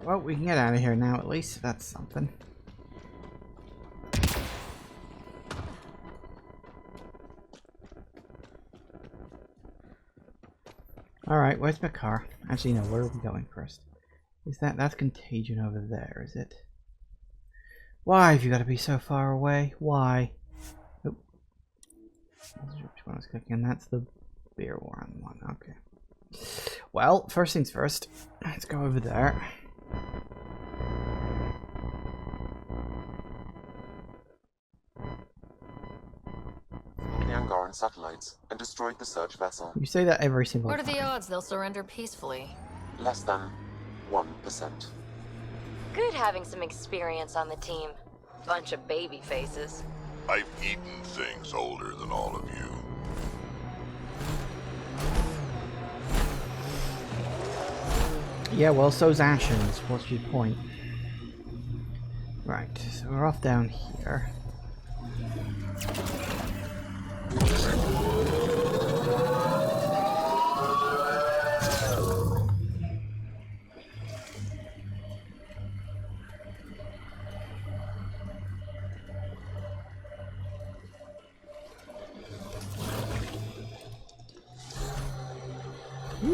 Well, we can get out of here now, at least. That's something. Alright, where's my car? Actually, no, where are we going first? Is that's Contagion over there, is it? Why have you got to be so far away? Why? Oh. Which one I was clicking? That's the beer one. Okay. Well, first things first. Let's go over there. The Angaran satellites and destroyed the search vessel. You say that every single time. What are the odds they'll surrender peacefully? Less than 1%. Good having some experience on the team. Bunch of baby faces. I've eaten things older than all of you. Yeah, well, so's Ashen's. What's your point? Right, so we're off down here. Why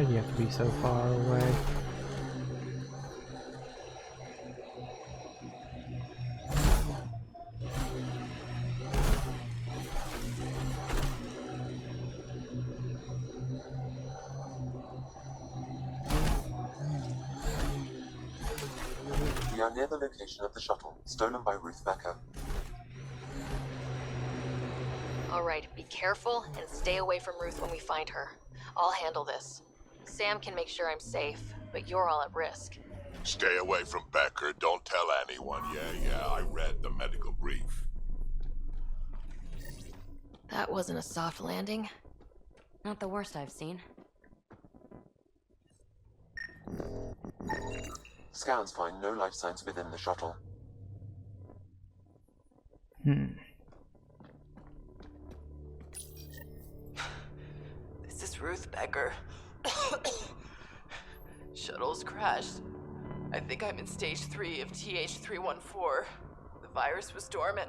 do you have to be so far away? We are near the location of the shuttle, stolen by Ruth Becker. Alright, be careful and stay away from Ruth when we find her. I'll handle this. Sam can make sure I'm safe, but you're all at risk. Stay away from Becker. Don't tell anyone. Yeah, I read the medical brief. That wasn't a soft landing. Not the worst I've seen. Scans find no life signs within the shuttle. This is Ruth Becker. Shuttle's crashed. I think I'm in stage 3 of TH314. The virus was dormant.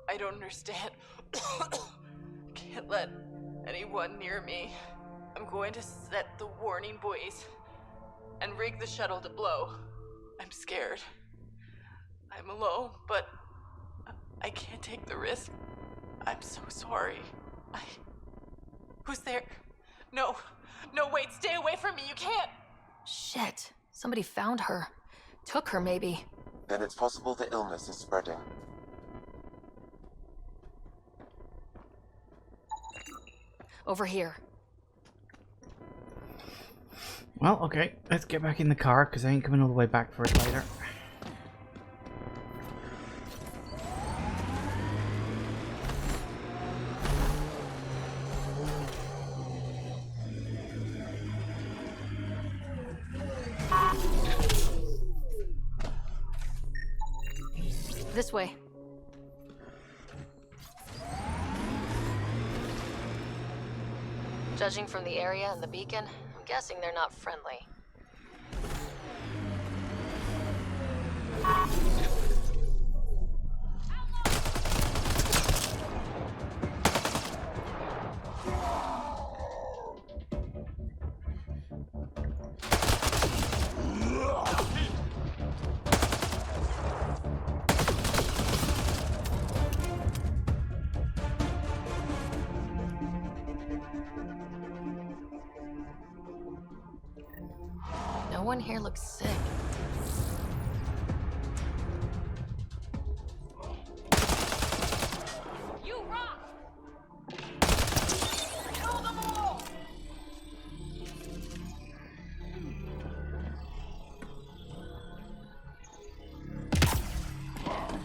I don't understand. Can't let anyone near me. I'm going to set the warning buoys and rig the shuttle to blow. I'm scared. I'm alone, but I can't take the risk. I'm so sorry. Who's there? No, wait, stay away from me, you can't! Shit, somebody found her. Took her, maybe. Then it's possible the illness is spreading. Over here. Well, okay, let's get back in the car, because I ain't coming all the way back for it later. This way. Judging from the area and the beacon, I'm guessing they're not friendly. No one here looks sick. You rock! Kill them all!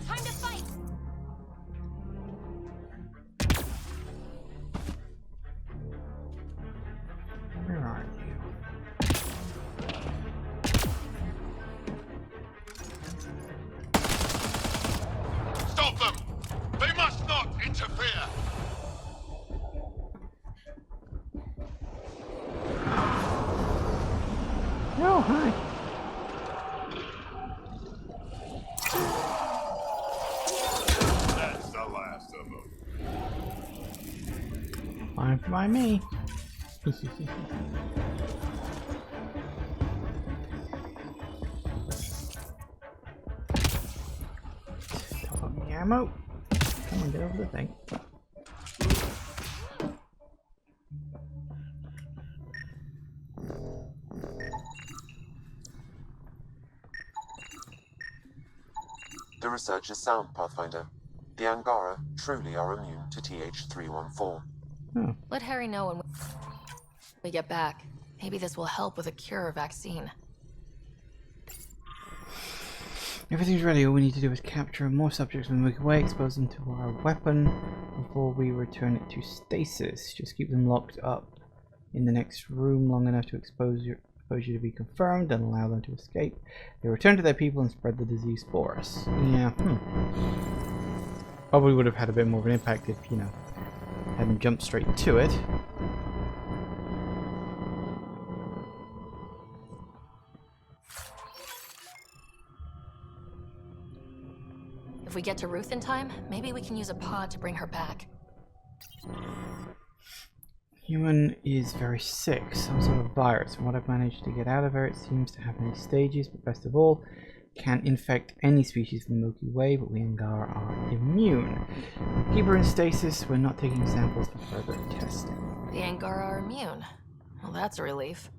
Time to fight! Where are you? Stop them! They must not interfere! No, hi. That's the last of them. Fine by me. Top up the ammo. Come on, get over the thing. The research is sound, Pathfinder. The Angara truly are immune to TH314. Let Harry know when we get back. Maybe this will help with a cure or vaccine. Everything's ready. All we need to do is capture more subjects and move away, expose them to our weapon before we return it to stasis. Just keep them locked up in the next room long enough to expose you to be confirmed and allow them to escape. They return to their people and spread the disease for us. Yeah, Probably would have had a bit more of an impact if, you know, hadn't jumped straight to it. If we get to Ruth in time, maybe we can use a pod to bring her back. Human is very sick, some sort of virus. From what I've managed to get out of her, it seems to have many stages, but best of all, can infect any species in the Milky Way, but we Angara are immune. Keep her in stasis, we're not taking samples for further testing. The Angara are immune. Well, that's a relief.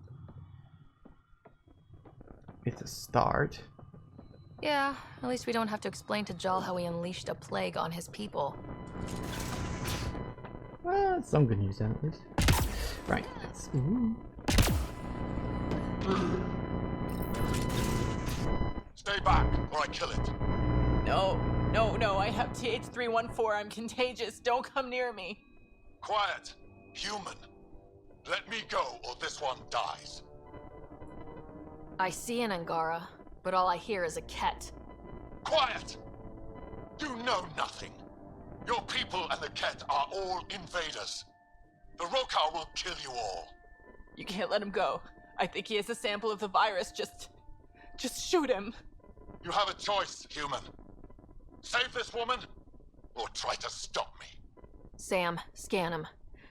It's a start. Yeah, at least we don't have to explain to Jal how he unleashed a plague on his people. Well, some good news then, at least. Right, let's... Stay back, or I kill it. No, no, no, I have TH314. I'm contagious. Don't come near me. Quiet. Human. Let me go, or this one dies. I see an Angara, but all I hear is a Ket. Quiet! You know nothing. Your people and the Ket are all invaders. The Rokar will kill you all. You can't let him go. I think he has a sample of the virus. Just shoot him. You have a choice, human. Save this woman, or try to stop me. Sam, scan him.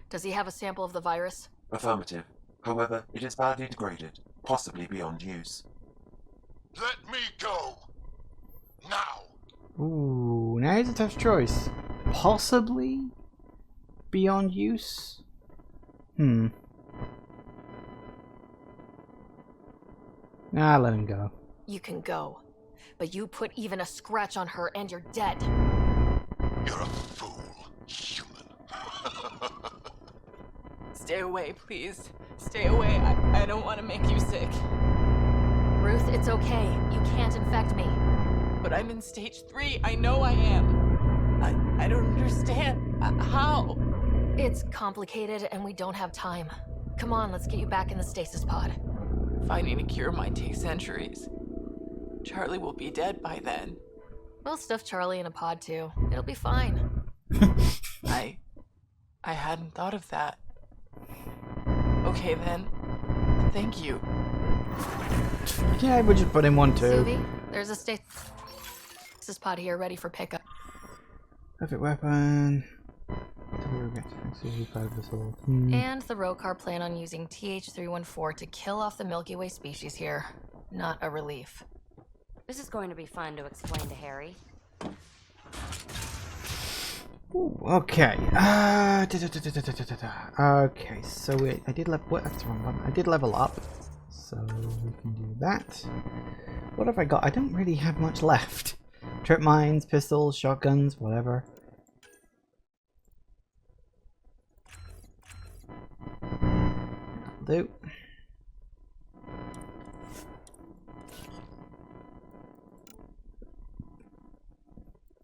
Does he have a sample of the virus? Affirmative. However, it is badly degraded, possibly beyond use. Let me go. Now. Ooh, now here's a tough choice. Possibly beyond use? Nah, let him go. You can go. But you put even a scratch on her and you're dead. You're a fool, human. Stay away, please. Stay away. I don't want to make you sick. Ruth, it's okay. You can't infect me. But I'm in stage 3. I know I am. I don't understand. How? It's complicated and we don't have time. Come on, let's get you back in the stasis pod. Finding a cure might take centuries. Charlie will be dead by then. We'll stuff Charlie in a pod too. It'll be fine. I hadn't thought of that. Okay then. Thank you. Yeah, we'll just put in one too. Suvi, there's a stasis pod here ready for pickup. Perfect weapon. And the Rokar plan on using TH314 to kill off the Milky Way species here. Not a relief. This is going to be fun to explain to Harry. Ooh, okay. Okay, so I did level. What? That's the wrong one. I did level up, so we can do that. What have I got? I don't really have much left. Trip mines, pistols, shotguns, whatever. Do.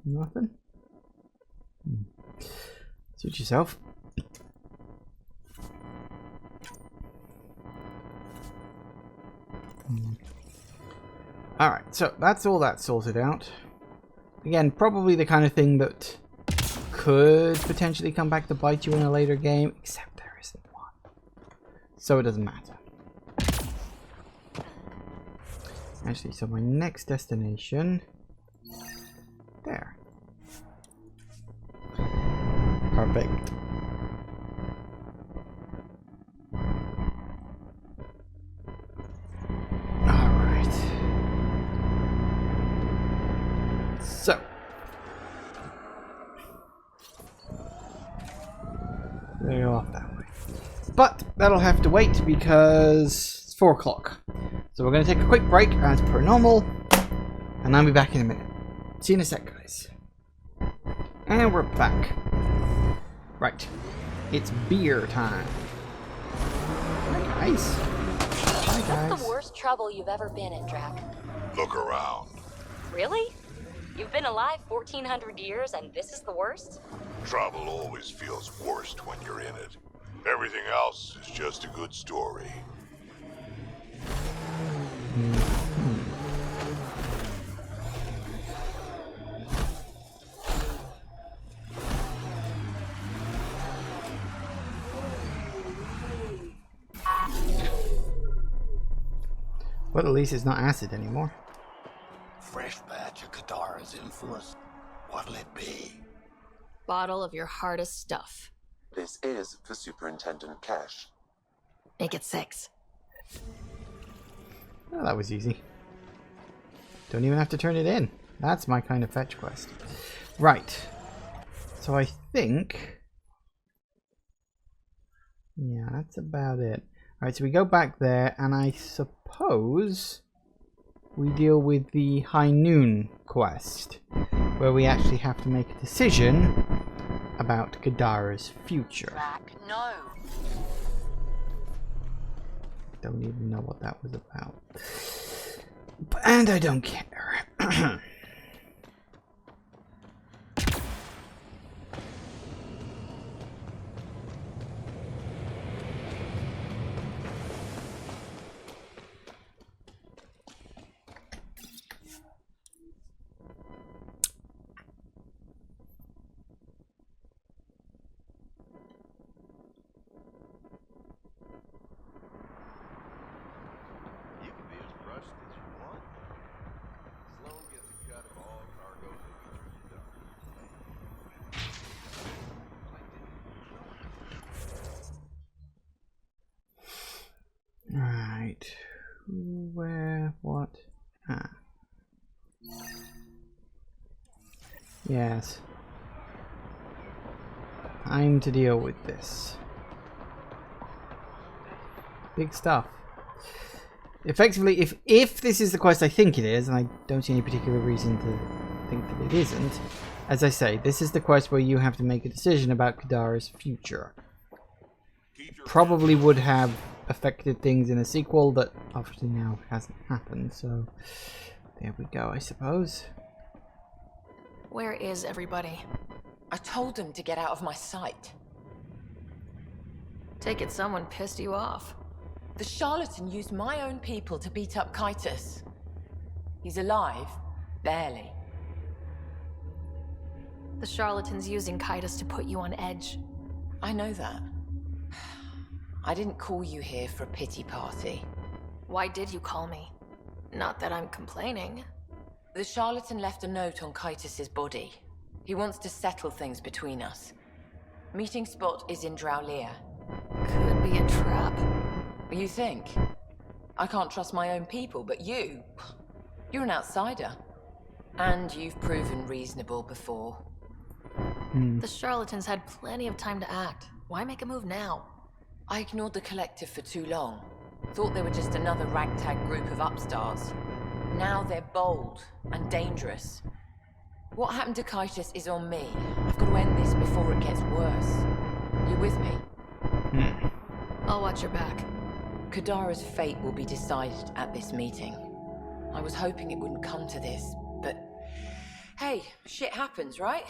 Nothing. Suit yourself. Alright, so that's all that sorted out. Again, probably the kind of thing that could potentially come back to bite you in a later game, except there isn't one. So it doesn't matter. Actually, so my next destination... There. Perfect. Alright. So. They go off that way. But that'll have to wait because it's 4 o'clock. So we're going to take a quick break as per normal. And I'll be back in a minute. See you in a sec, guys. And we're back. Right. It's beer time. Hi, guys. Hi, guys. What's the worst trouble you've ever been in, Drac? Look around. Really? You've been alive 1,400 years and this is the worst? Trouble always feels worst when you're in it. Everything else is just a good story. But at least it's not acid anymore. Fresh batch of Kadara's influence. What'll it be? Bottle of your hardest stuff. This is for Superintendent Cash. Make it 6. Well, that was easy. Don't even have to turn it in. That's my kind of fetch quest. Right. So I think... yeah, that's about it. Alright, so we go back there, and I suppose we deal with the High Noon quest, where we actually have to make a decision about Kadara's future. No. Don't even know what that was about. And I don't care. Right. Where? What? Ah. Yes. Time to deal with this. Big stuff. Effectively, if this is the quest I think it is, and I don't see any particular reason to think that it isn't, as I say, this is the quest where you have to make a decision about Kadara's future. Probably would have affected things in a sequel that obviously now hasn't happened, so there we go, I suppose. Where is everybody? I told them to get out of my sight. Take it someone pissed you off. The charlatan used my own people to beat up Kaitis. He's alive, barely. The charlatan's using Kaitis to put you on edge. I know that. I didn't call you here for a pity party. Why did you call me? Not that I'm complaining. The charlatan left a note on Kaitis' body. He wants to settle things between us. Meeting spot is in Drowlear. Could be a trap. You think? I can't trust my own people, but you're an outsider. And you've proven reasonable before. The charlatans had plenty of time to act. Why make a move now? I ignored the collective for too long. Thought they were just another ragtag group of upstarts. Now they're bold and dangerous. What happened to Kaitis is on me. I've got to end this before it gets worse. You with me? I'll watch your back. Kadara's fate will be decided at this meeting. I was hoping it wouldn't come to this, but hey, shit happens, right?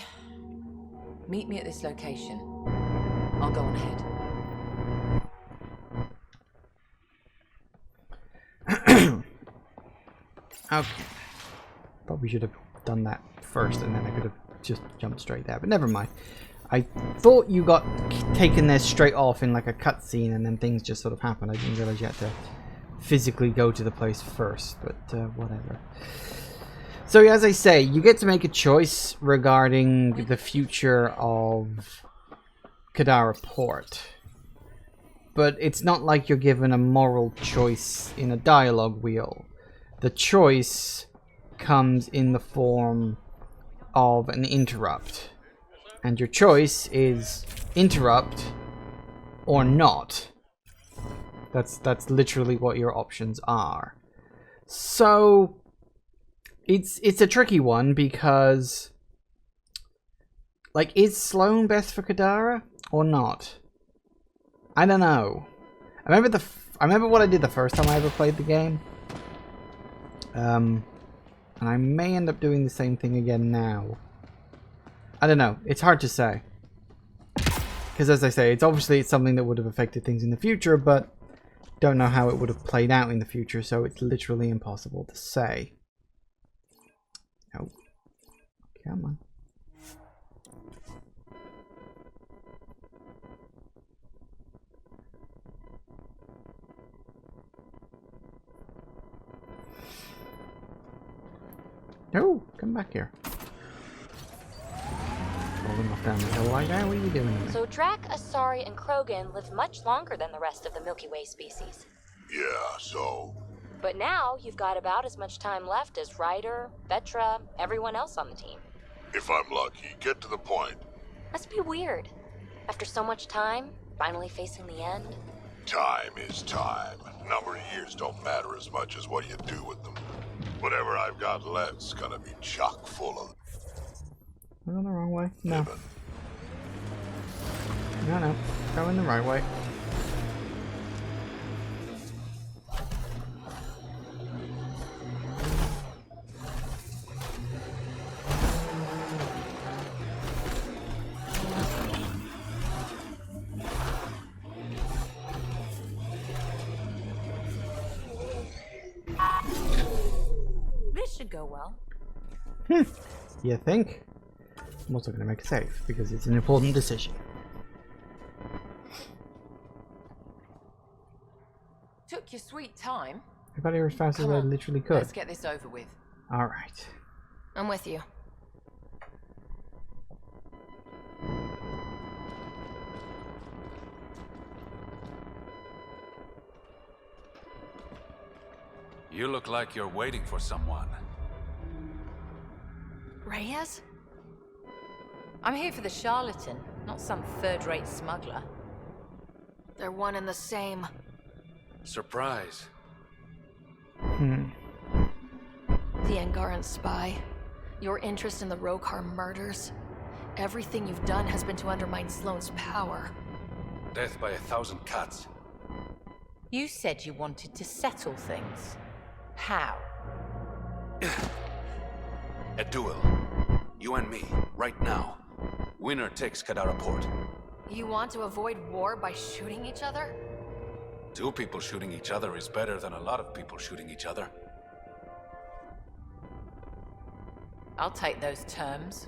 Meet me at this location. I'll go on ahead. Okay. Probably should have done that first, and then I could have just jumped straight there, but never mind. I thought you got taken there straight off in like a cutscene, and then things just sort of happened. I didn't realize you had to physically go to the place first, but whatever. So as I say, you get to make a choice regarding the future of Kadara Port. But it's not like you're given a moral choice in a dialogue wheel. The choice comes in the form of an interrupt. And your choice is interrupt or not. That's literally what your options are. So it's a tricky one because, like, is Sloane best for Kadara or not? I don't know. I remember what I did the first time I ever played the game. And I may end up doing the same thing again now. I don't know. It's hard to say. Because as I say, it's something that would have affected things in the future, but don't know how it would have played out in the future, so it's literally impossible to say. Oh. Come on. Oh, come back here. Rolling off down the hill like that? What are you doing? So Drac, Asari, and Krogan live much longer than the rest of the Milky Way species. Yeah, so... But now you've got about as much time left as Ryder, Vetra, everyone else on the team. If I'm lucky, get to the point. Must be weird. After so much time, finally facing the end. Time is time. Number of years don't matter as much as what you do with them. Whatever I've got left's gonna be chock full of... Am I going the wrong way? No. No. Going the right way. This should go well. You think? I'm also going to make a save because it's an important decision. Took your sweet time. I got here as fast as Come I on, literally could. Let's get this over with. Alright. I'm with you. You look like you're waiting for someone. Reyes? I'm here for the charlatan, not some third-rate smuggler. They're one and the same. Surprise. The Angaran spy. Your interest in the Rokar murders. Everything you've done has been to undermine Sloane's power. Death by 1,000 cuts. You said you wanted to settle things. How? A duel. You and me, right now. Winner takes Kadara Port. You want to avoid war by shooting each other? 2 people shooting each other is better than a lot of people shooting each other. I'll take those terms.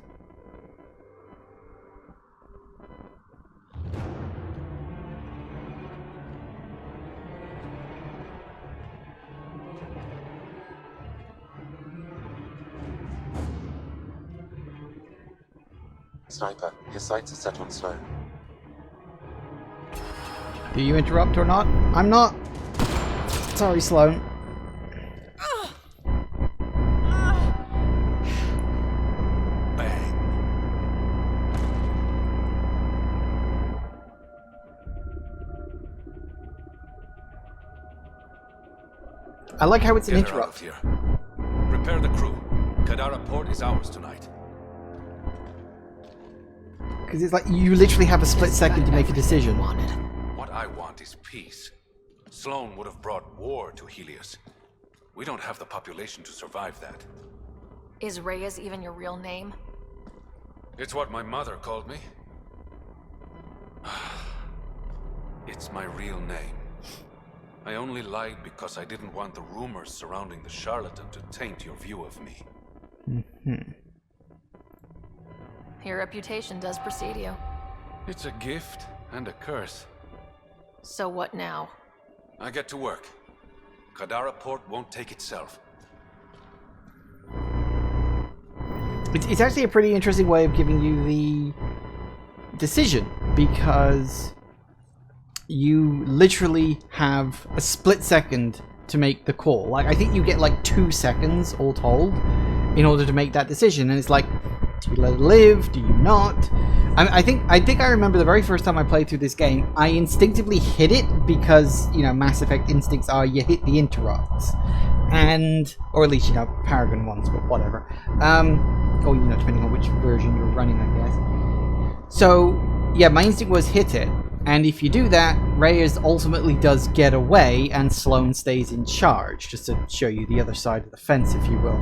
Sniper, your sights are set on Sloane. Do you interrupt or not? I'm not. Sorry, Sloane. I like how it's an interrupt. Here. Prepare the crew. Kadara Port is ours tonight. Because it's like you literally have a split second to make a decision. What I want is peace. Sloane would have brought war to Helios. We don't have the population to survive that. Is Reyes even your real name? It's what my mother called me. It's my real name. I only lied because I didn't want the rumors surrounding the charlatan to taint your view of me. Your reputation does precede you. It's a gift and a curse. So what now? I get to work. Kadara Port won't take itself. It's actually a pretty interesting way of giving you the decision, because you literally have a split second to make the call. Like, I think you get like 2 seconds all told in order to make that decision, and it's like, do you let it live? Do you not? I think I remember the very first time I played through this game, I instinctively hit it because, you know, Mass Effect instincts are you hit the interrupts, and or at least, you know, Paragon ones, but whatever. Or, you know, depending on which version you're running, I guess. So yeah, my instinct was hit it, and if you do that, Reyes ultimately does get away, and Sloane stays in charge, just to show you the other side of the fence, if you will.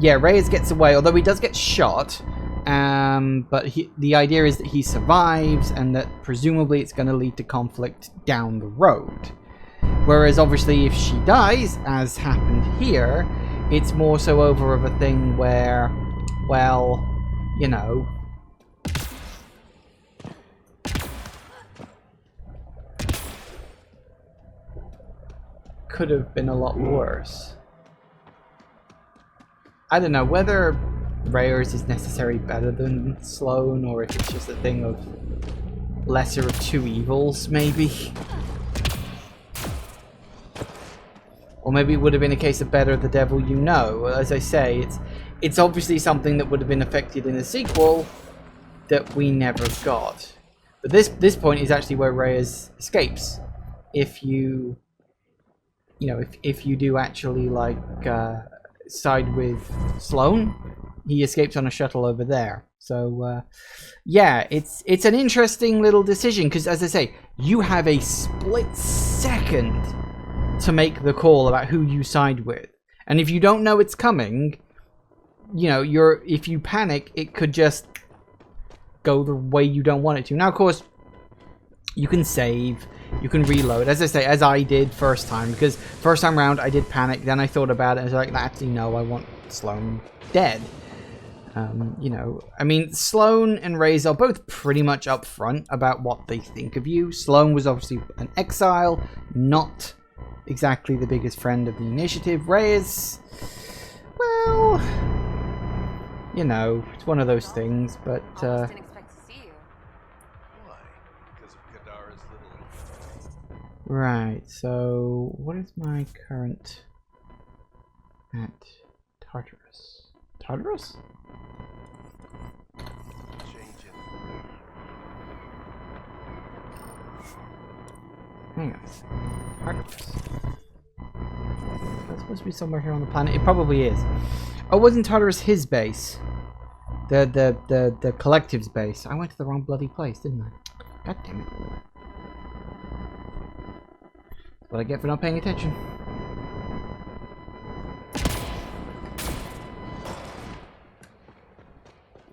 Yeah, Reyes gets away, although he does get shot. But the idea is that he survives, and that presumably it's going to lead to conflict down the road. Whereas obviously if she dies, as happened here, it's more so over of a thing where, well, you know, could have been a lot worse. I don't know whether Reyes is necessarily better than Sloane, or if it's just a thing of lesser of two evils, maybe. Or maybe it would have been a case of better the devil you know. Well, as I say, it's obviously something that would have been affected in a sequel that we never got. But this point is actually where Reyes escapes. If you know, if you do actually like side with Sloane, he escapes on a shuttle over there. So yeah, it's an interesting little decision because, as I say, you have a split second to make the call about who you side with, and if you don't know it's coming, you know, if you panic, it could just go the way you don't want it to. Now, of course, you can save, you can reload, as I say, as I did first time, because first time round I did panic, then I thought about it, and I was like, actually no, I want Sloane dead. You know, I mean, Sloane and Reyes are both pretty much upfront about what they think of you. Sloane was obviously an exile, not exactly the biggest friend of the initiative. Reyes, well, you know, it's one of those things, but right, so what is my current at Tartarus? Tartarus? Hang on. Tartarus. That's supposed to be somewhere here on the planet. It probably is. Oh, wasn't Tartarus his base? The collective's base. I went to the wrong bloody place, didn't I? God damn it. That's what I get for not paying attention.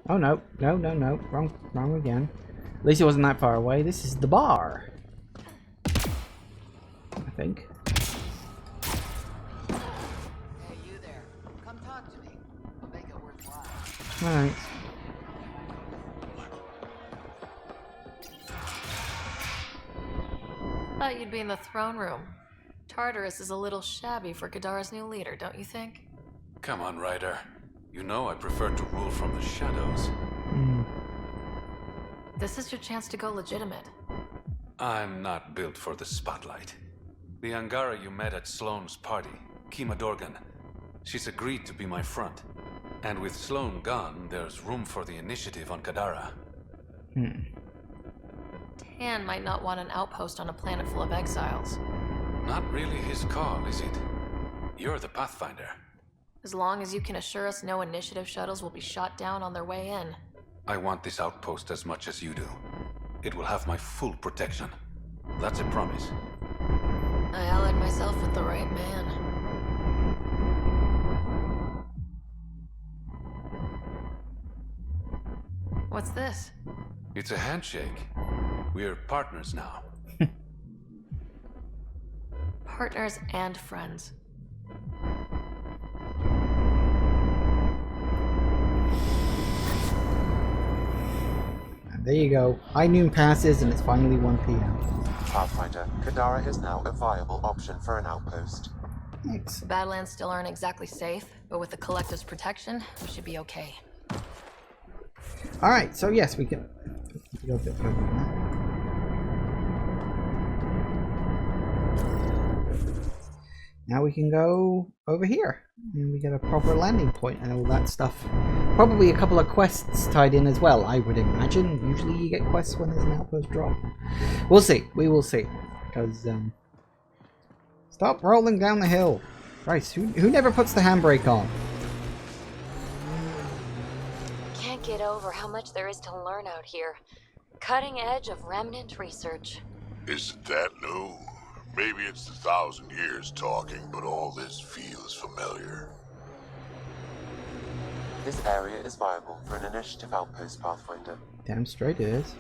Oh no, no, no, no. Wrong again. At least it wasn't that far away. This is the bar. I think. Hey, you there. Come talk to me. I'll make it worthwhile. Alright. Thought you'd be in the throne room. Tartarus is a little shabby for Kadara's new leader, don't you think? Come on, Ryder. You know I prefer to rule from the shadows. This is your chance to go legitimate. I'm not built for the spotlight. The Angara you met at Sloane's party, Kima Dorgan, she's agreed to be my front. And with Sloane gone, there's room for the initiative on Kadara. Tan might not want an outpost on a planet full of exiles. Not really his call, is it? You're the Pathfinder. As long as you can assure us no initiative shuttles will be shot down on their way in. I want this outpost as much as you do. It will have my full protection. That's a promise. I allied myself with the right man. What's this? It's a handshake. We're partners now. Partners and friends. And there you go. High noon passes and it's finally 1 p.m. Pathfinder, Kadara is now a viable option for an outpost. Thanks. The Badlands still aren't exactly safe, but with the Collective's protection, we should be okay. Alright, so yes, we can go a bit further than that. Now we can go over here, and we get a proper landing point and all that stuff. Probably a couple of quests tied in as well, I would imagine. Usually you get quests when there's an outpost drop. We'll see. We will see. Because, stop rolling down the hill. Christ, who never puts the handbrake on? Can't get over how much there is to learn out here. Cutting edge of remnant research. Isn't that new? Maybe it's 1,000 years talking, but all this feels familiar. This area is viable for an initiative outpost, Pathfinder. Damn straight it is.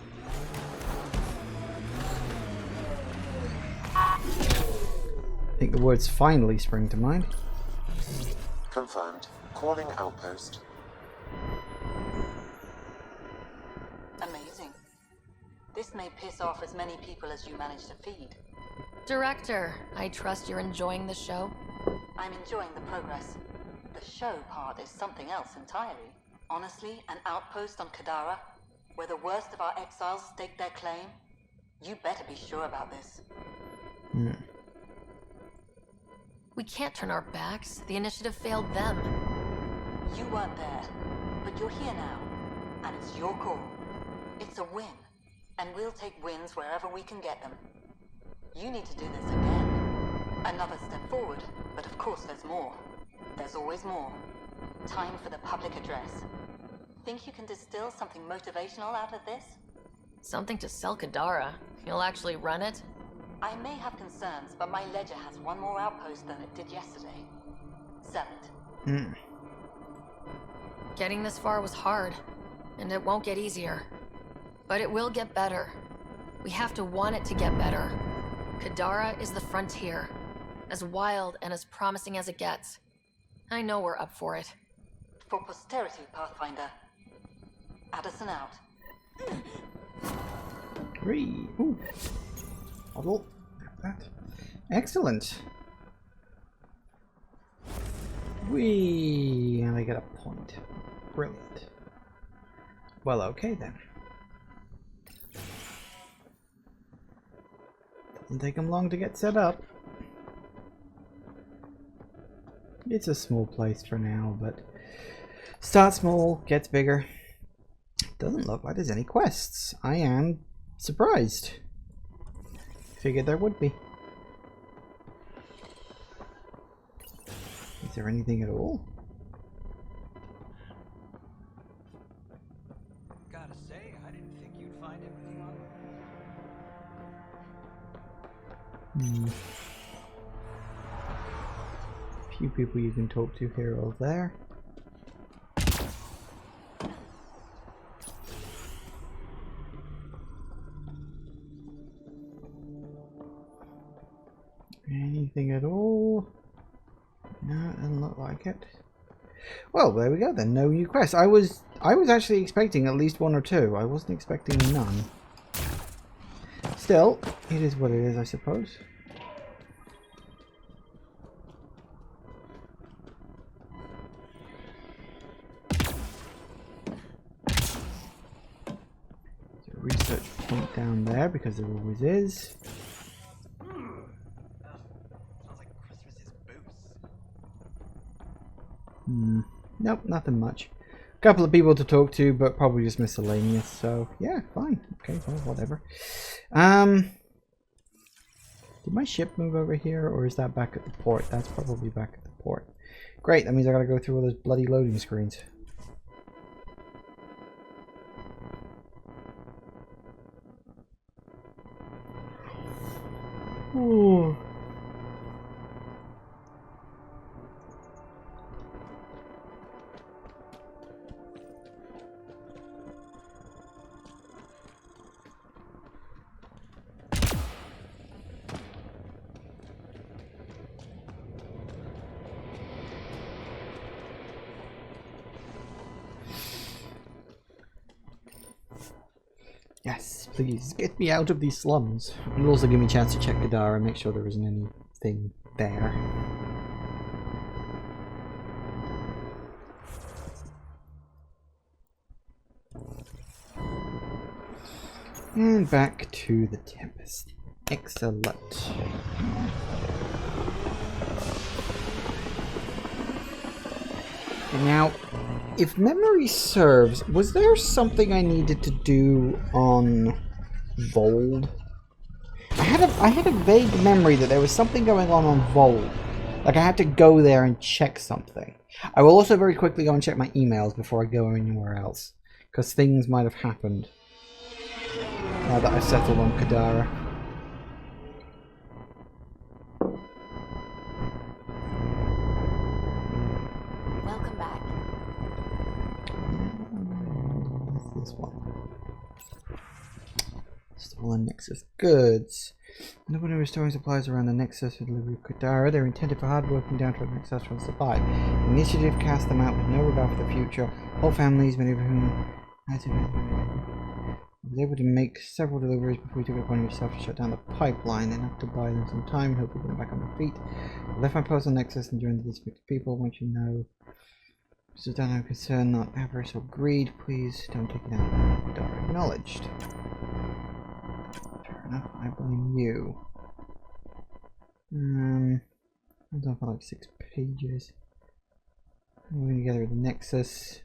I think the words finally spring to mind. Confirmed. Calling outpost. Amazing. This may piss off as many people as you manage to feed. Director, I trust you're enjoying the show? I'm enjoying the progress. The show part is something else entirely. Honestly, an outpost on Kadara, where the worst of our exiles stake their claim? You better be sure about this. We can't turn our backs. The initiative failed them. You weren't there, but you're here now, and it's your call. It's a win, and we'll take wins wherever we can get them. You need to do this again. Another step forward, but of course there's more. There's always more. Time for the public address. Think you can distill something motivational out of this? Something to sell Kadara. You'll actually run it? I may have concerns, but my ledger has one more outpost than it did yesterday. Sell it. Getting this far was hard, and it won't get easier. But it will get better. We have to want it to get better. Kadara is the frontier, as wild and as promising as it gets. I know we're up for it. For posterity, Pathfinder. Addison out. 3. Ooh. Model. That. Excellent. And I get a point. Brilliant. Well, okay then. Doesn't take them long to get set up. It's a small place for now, but starts small, gets bigger. Doesn't look like there's any quests. I am surprised. Figured there would be. Is there anything at all? Gotta say, I didn't think you'd find everything on. Few people you can talk to here or there. Anything at all? No, it doesn't look like it. Well, there we go then. No new quests. I was actually expecting at least 1 or 2. I wasn't expecting none. Still, it is what it is, I suppose. There's a research point down there because there always is. Nope, nothing much. A couple of people to talk to, but probably just miscellaneous. So yeah, fine. Okay, well, whatever. Did my ship move over here, or is that back at the port? That's probably back at the port. Great, that means I gotta go through all those bloody loading screens. Ooh. Yes, please get me out of these slums. It'll also give me a chance to check Kadara and make sure there isn't anything there. And back to the Tempest. Excellent. Now, if memory serves, was there something I needed to do on Vold? I had a vague memory that there was something going on Vold. Like I had to go there and check something. I will also very quickly go and check my emails before I go anywhere else, because things might have happened now that I've settled on Kadara. This one. Stolen Nexus goods. Nobody restoring supplies around the Nexus for delivery of Kadara. They're intended for hard-working down-to-earth Nexus supply. The initiative cast them out with no regard for the future. Whole families, many of whom I was able to make several deliveries before we took it upon yourself to shut down the pipeline, enough to buy them some time, hope we get them back on their feet. I left my post on Nexus and joined the district of people. Once you know So don't have concern, not avarice or greed. Please don't take it out. Kadara acknowledged. Fair enough, I blame you. Hold on for like 6 pages. Moving together with the Nexus.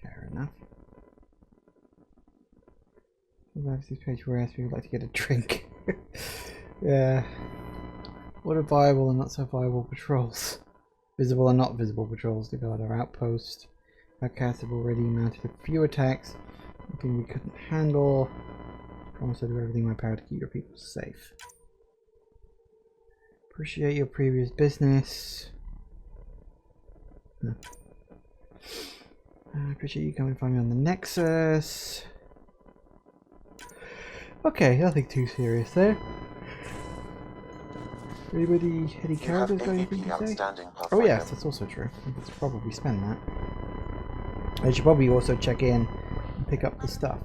Fair enough. Last page where I asked if you'd like to get a drink. Yeah. What are viable and not so viable patrols? Visible and not visible patrols to guard our outpost. Our cats have already mounted a few attacks. Something we couldn't handle. Promise to do everything in my power to keep your people safe. Appreciate your previous business. I appreciate you coming to find me on the Nexus. Okay, nothing too serious there. Anybody, any characters got anything to say? Oh yes, that's also true. Let's probably spend that. I should probably also check in and pick up the stuff.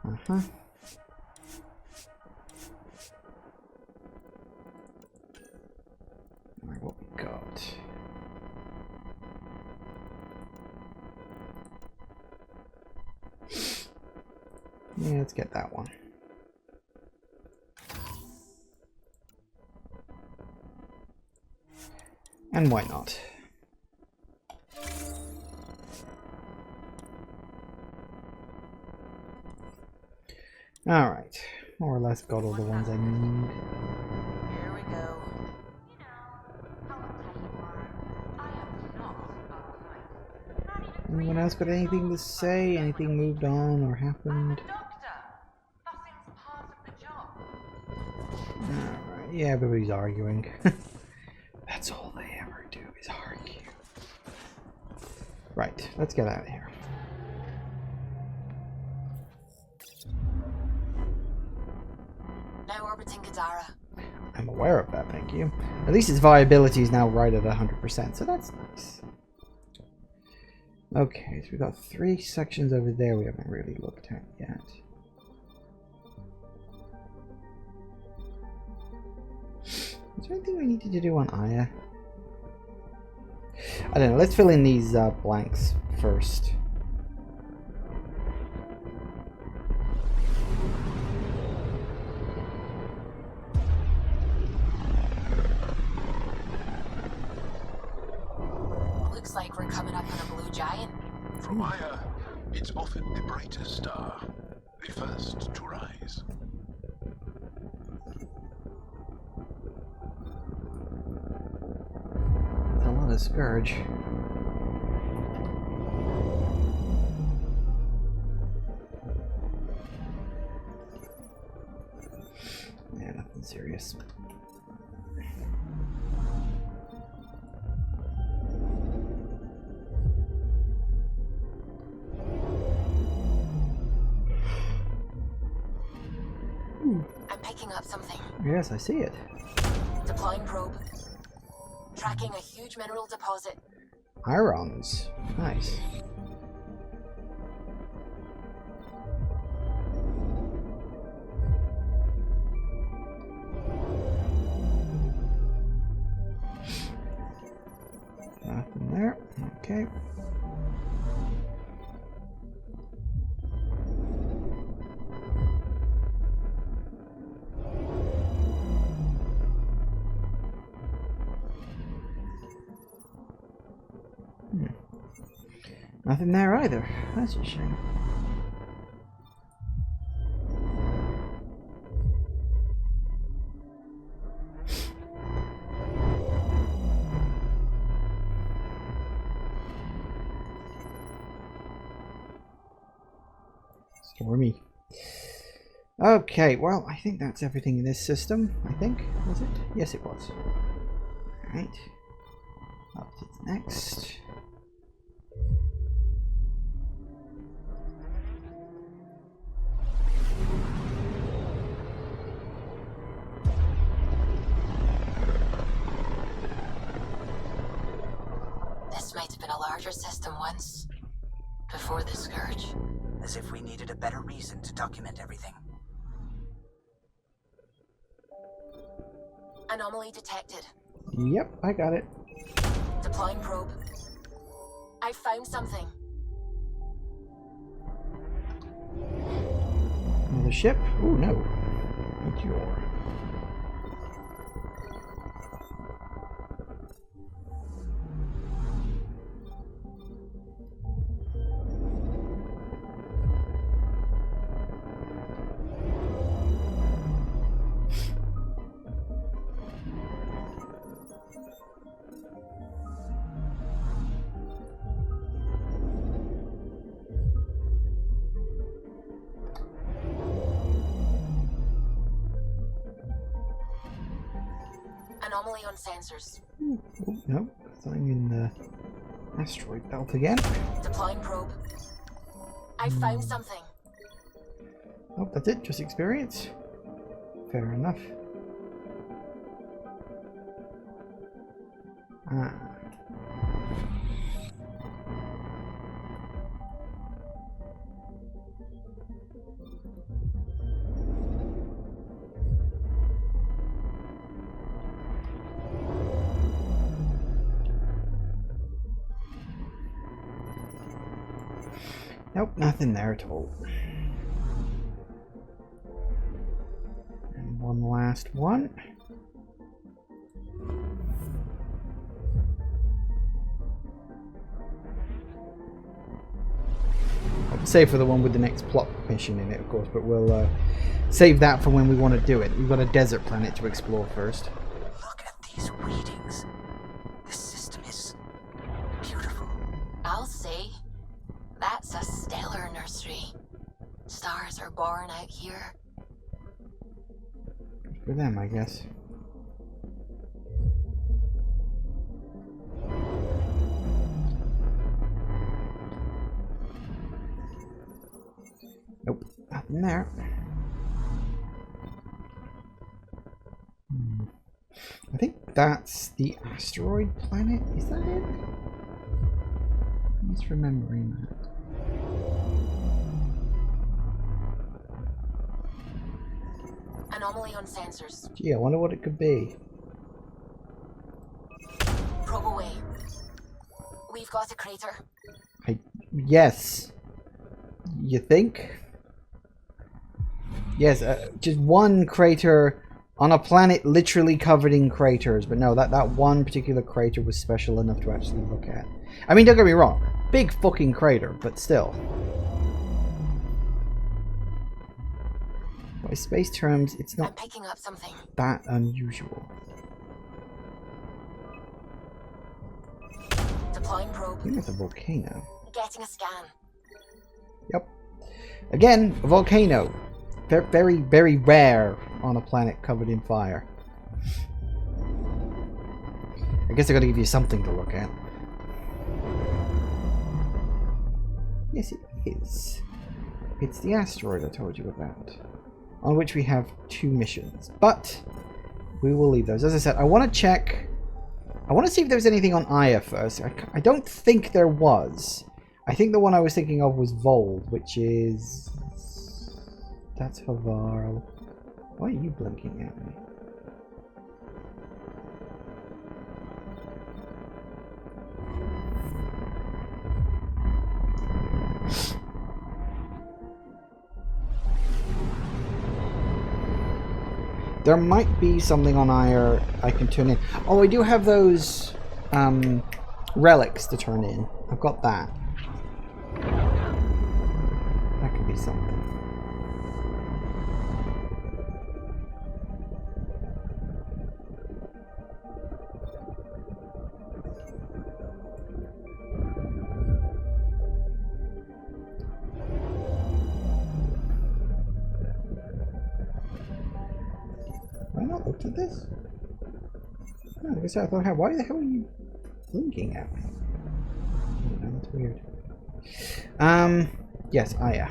Uh-huh. Alright, what we got? Yeah, let's get that one. And why not? Alright, more or less got all the ones I need. Here we go. Anyone else got anything to say? Anything moved on or happened? Alright, yeah, everybody's arguing. That's all they ever do is argue. Right, let's get out of here. Now orbiting Kadara. I'm aware of that, thank you. At least its viability is now right at 100%, so that's nice. Okay, so we've got 3 sections over there we haven't really looked at yet. Is there anything we needed to do on Aya? I don't know, let's fill in these blanks first. Looks like we're coming up on a blue giant. From Aya, it's often the brightest star, the first to rise. It's a lot of Scourge. Yeah, nothing serious. I'm picking up something. Yes, I see it. Deploying probe. Tracking a huge mineral deposit. Irons. Nice. Nothing there. Okay. Nothing there either. That's a shame. Stormy. Okay, well, I think that's everything in this system. I think, was it? Yes, it was. Alright. Up to the next. This might have been a larger system once. Before the Scourge. as if we needed a better reason to document everything. Anomaly detected. Yep, I got it. Deploying probe. I found something. Another ship? Oh no. Not your. Anomaly on sensors. Oh, no. Something in the asteroid belt again. Deploying probe. I found something. Oh, that's it. Just experience. Fair enough. Ah. Nope, nothing there at all. And one last one. I'll save for the one with the next plot mission in it, of course, but we'll save that for when we want to do it. We've got a desert planet to explore first. Look at these readings. This system is beautiful. I'll say, that's a stellar nursery. Stars are born out here. For them, I guess. Nope, nothing there. I think that's the asteroid planet. Is that it? I'm just remembering that. Anomaly on sensors. Gee, I wonder what it could be. Probe away. We've got a crater. Yes. You think? Yes, just one crater on a planet literally covered in craters. But no, that one particular crater was special enough to actually look at. I mean, don't get me wrong. Big fucking crater, but still. By space terms, it's not I'm picking up something. that unusual. Deploying probe. I think it's a volcano. Getting a scan. Yep. Again, a volcano. Very, very rare on a planet covered in fire. I guess I gotta give you something to look at. Yes, it is. It's the asteroid I told you about, on which we have 2 missions. But we will leave those. As I said, I want to check. I want to see if there's anything on Aya first. I don't think there was. I think the one I was thinking of was Vold, which is... That's Havar. Why are you blinking at me? There might be something on Aya I can turn in. Oh, I do have those relics to turn in. I've got that. That could be something. Have I not looked at this? No, I guess I thought, why the hell are you blinking at me? I don't know, that's weird. Yes, Aya.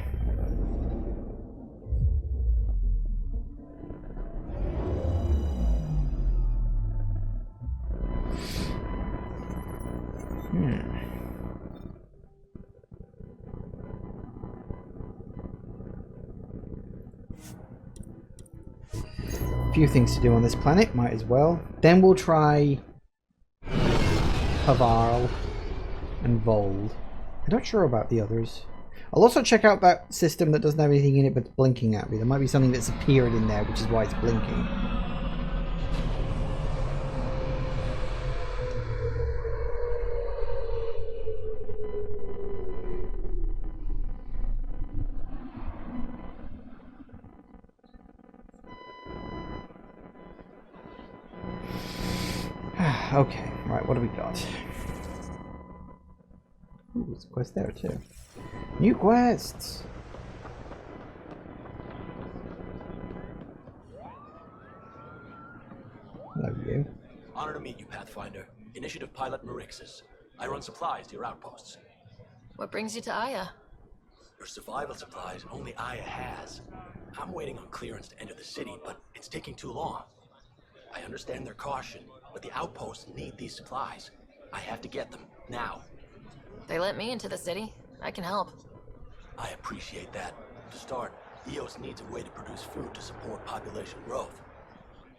few things to do on this planet, might as well. Then we'll try Havarl and Vold. I'm not sure about the others. I'll also check out that system that doesn't have anything in it but blinking at me. There might be something that's appeared in there, which is why it's blinking. Okay, right, what do we got? Ooh, there's a quest there too. New quests! Hello, you. Honor to meet you, Pathfinder. Initiative Pilot Marixus. I run supplies to your outposts. What brings you to Aya? Your survival supplies only Aya has. I'm waiting on clearance to enter the city, but it's taking too long. I understand their caution, but the outposts need these supplies. I have to get them, now. They let me into the city. I can help. I appreciate that. To start, EOS needs a way to produce food to support population growth.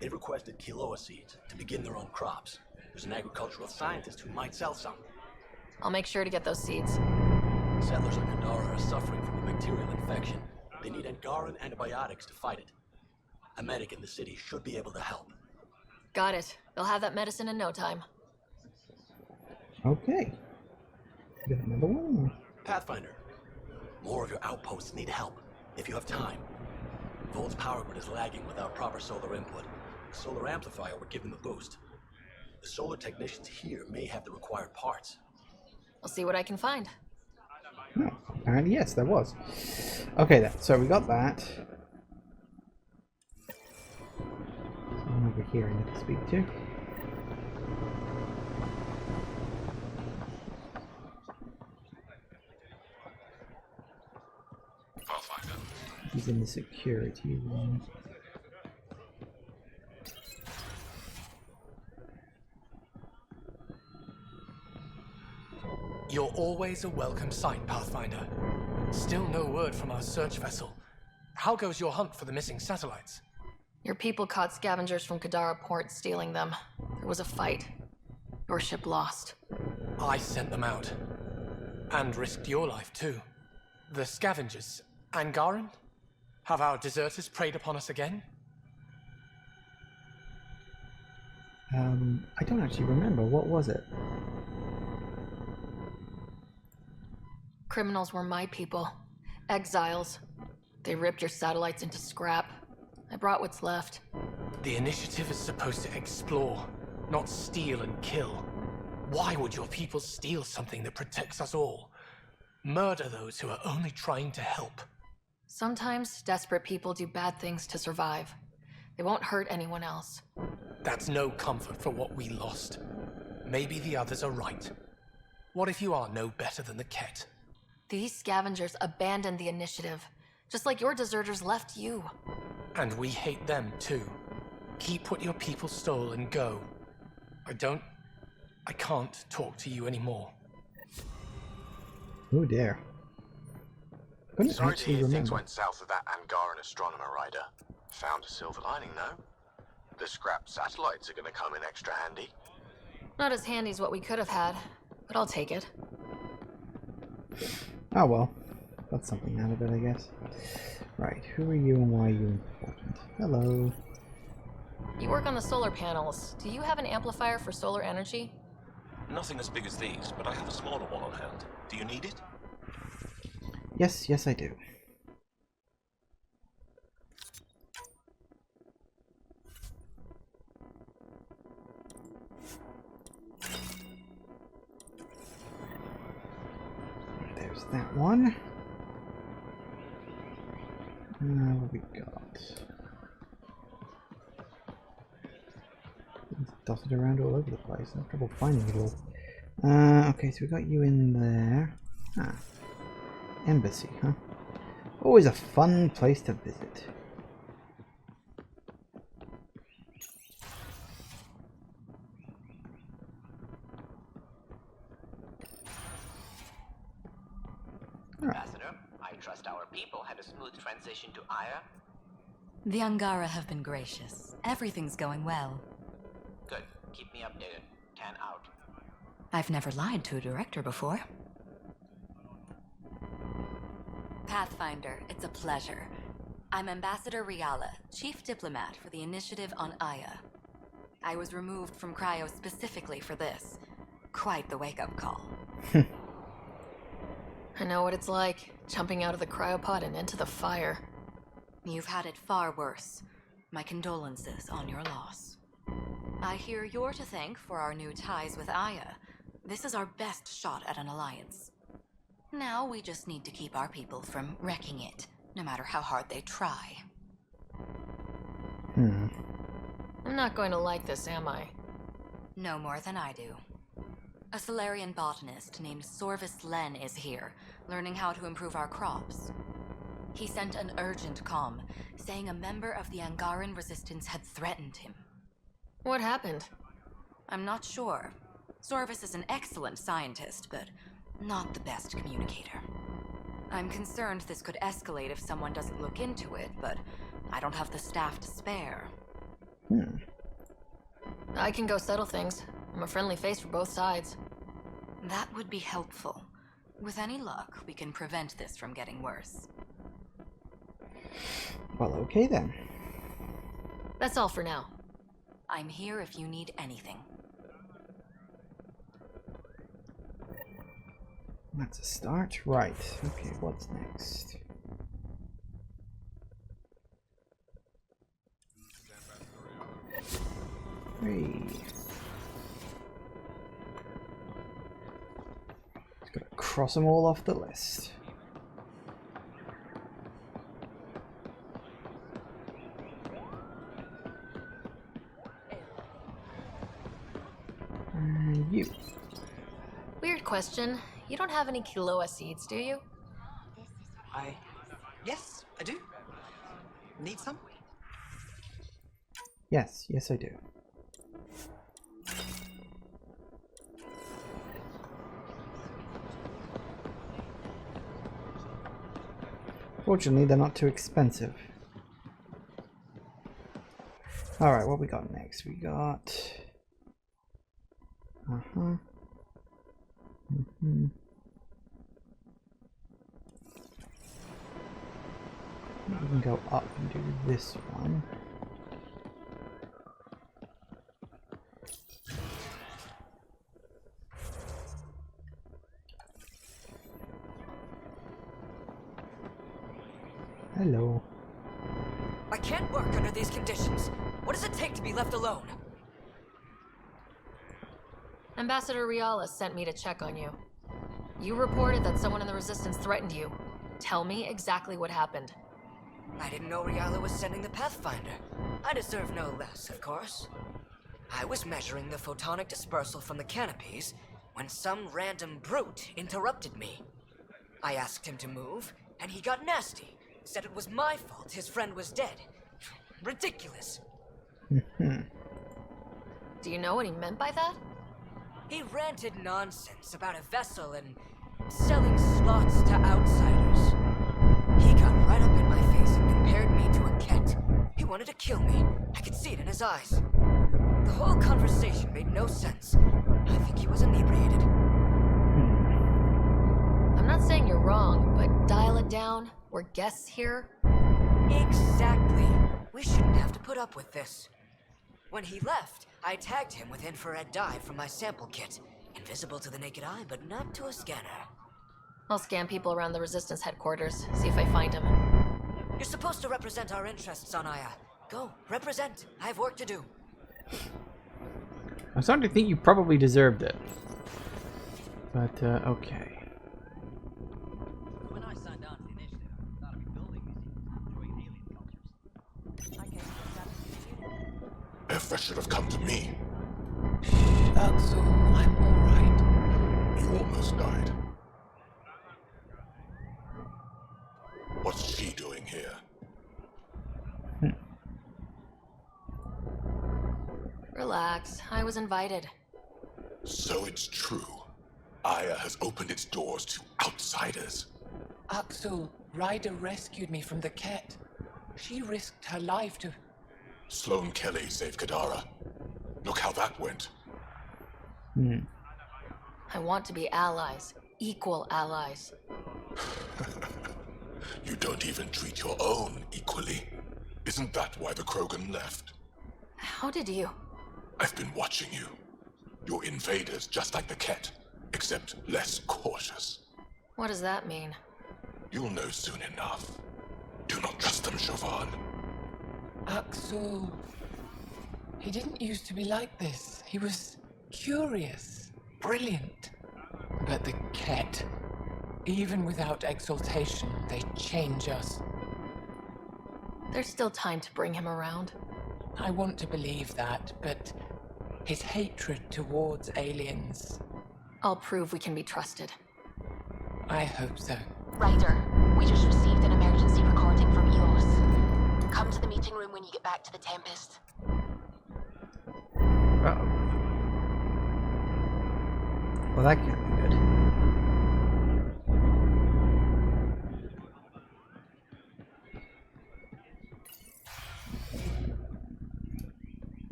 They've requested Kiloa seeds to begin their own crops. There's an agricultural scientist who might sell some. I'll make sure to get those seeds. Settlers on Kadara are suffering from a bacterial infection. They need Angaran antibiotics to fight it. A medic in the city should be able to help. Got it. They'll have that medicine in no time. Okay. Got another one. Pathfinder, more of your outposts need help, if you have time. Vold's power grid is lagging without proper solar input. The solar amplifier would give them a boost. The solar technicians here may have the required parts. I'll see what I can find. Oh, apparently yes, there was. Okay then, so we got that. Someone over here I need to speak to. He's in the security room. You're always a welcome sight, Pathfinder. Still no word from our search vessel. How goes your hunt for the missing satellites? Your people caught scavengers from Kadara port stealing them. There was a fight. Your ship lost. I sent them out. And risked your life, too. The scavengers, Angaran? Have our deserters preyed upon us again? I don't actually remember. What was it? Criminals were my people. Exiles. They ripped your satellites into scrap. I brought what's left. The initiative is supposed to explore, not steal and kill. Why would your people steal something that protects us all? Murder those who are only trying to help. Sometimes desperate people do bad things to survive. They won't hurt anyone else. That's no comfort for what we lost. Maybe the others are right. What if you are no better than the Ket? These scavengers abandoned the initiative, just like your deserters left you. And we hate them too. Keep what your people stole and go. I can't talk to you anymore. Oh dear. I couldn't Sorry to actually hear things remember. went south of that Angaran astronomer rider. Found a silver lining though. The scrap satellites are gonna come in extra handy. Not as handy as what we could have had, but I'll take it. Oh well. Got something out of it, I guess. Right, who are you and why are you important? Hello. You work on the solar panels. Do you have an amplifier for solar energy? Nothing as big as these, but I have a smaller one on hand. Do you need it? Yes, I do. There's that one. What we got? It's dotted around all over the place. I have trouble finding it all. Okay, so we got you in there. Ah. Embassy, huh? Always a fun place to visit. Ambassador, I trust our people had a smooth transition to Aya. The Angara have been gracious. Everything's going well. Good. Keep me updated. 10 out. I've never lied to a director before. Pathfinder, it's a pleasure. I'm Ambassador Riala, Chief Diplomat for the Initiative on Aya. I was removed from Cryo specifically for this. Quite the wake-up call. I know what it's like, jumping out of the cryopod and into the fire. You've had it far worse. My condolences on your loss. I hear you're to thank for our new ties with Aya. This is our best shot at an alliance. Now we just need to keep our people from wrecking it, no matter how hard they try. I'm not going to like this, am I? No more than I do. A Solarian botanist named Sorvis Len is here, learning how to improve our crops. He sent an urgent comm, saying a member of the Angaran resistance had threatened him. What happened? I'm not sure. Sorvis is an excellent scientist, but not the best communicator. I'm concerned this could escalate if someone doesn't look into it, but I don't have the staff to spare. I can go settle things. I'm a friendly face for both sides. That would be helpful. With any luck, we can prevent this from getting worse. Well, okay then. That's all for now. I'm here if you need anything. That's a start. Right. Okay, what's next? Hey. Just gotta cross them all off the list. And you. Weird question. You don't have any Kiloa seeds, do you? Yes, I do. Need some? Yes, I do. Fortunately, they're not too expensive. Alright, what we got next? We got... We can go up and do this one. Hello. I can't work under these conditions. What does it take to be left alone? Ambassador Riala sent me to check on you. You reported that someone in the Resistance threatened you. Tell me exactly what happened. I didn't know Riala was sending the Pathfinder. I deserve no less, of course. I was measuring the photonic dispersal from the canopies when some random brute interrupted me. I asked him to move, and he got nasty. Said it was my fault his friend was dead. Ridiculous. Do you know what he meant by that? He ranted nonsense about a vessel and selling slots to outsiders. He got right up in my face and compared me to a cat. He wanted to kill me. I could see it in his eyes. The whole conversation made no sense. I think he was inebriated. I'm not saying you're wrong, but dial it down. We're guests here. Exactly. We shouldn't have to put up with this. When he left, I tagged him with infrared dye from my sample kit. Invisible to the naked eye, but not to a scanner. I'll scan people around the Resistance headquarters, see if I find him. You're supposed to represent our interests on Aya. Go, represent. I have work to do. I'm starting to think you probably deserved it. But, okay. When I signed on to the initiative, I thought I'd be building museums, enjoying alien cultures. If that should have come to me. Axel, I'm alright. You almost died. What's she doing here? Relax, I was invited. So it's true. Aya has opened its doors to outsiders. Axel, Ryder rescued me from the cat. She risked her life to... Sloane Kelly saved Kadara. Look how that went. I want to be allies. Equal allies. You don't even treat your own equally. Isn't that why the Krogan left? How did you... I've been watching you. You're invaders just like the Ket, except less cautious. What does that mean? You'll know soon enough. Do not trust them, Chauvin. Axel... He didn't used to be like this. He was curious, brilliant. But the Ket, even without exaltation, they change us. There's still time to bring him around. I want to believe that, but his hatred towards aliens... I'll prove we can be trusted. I hope so. Ryder, we just received an emergency recording from EOS. Come to the meeting room when you get back to the Tempest. Uh-oh. Well, that can't be good.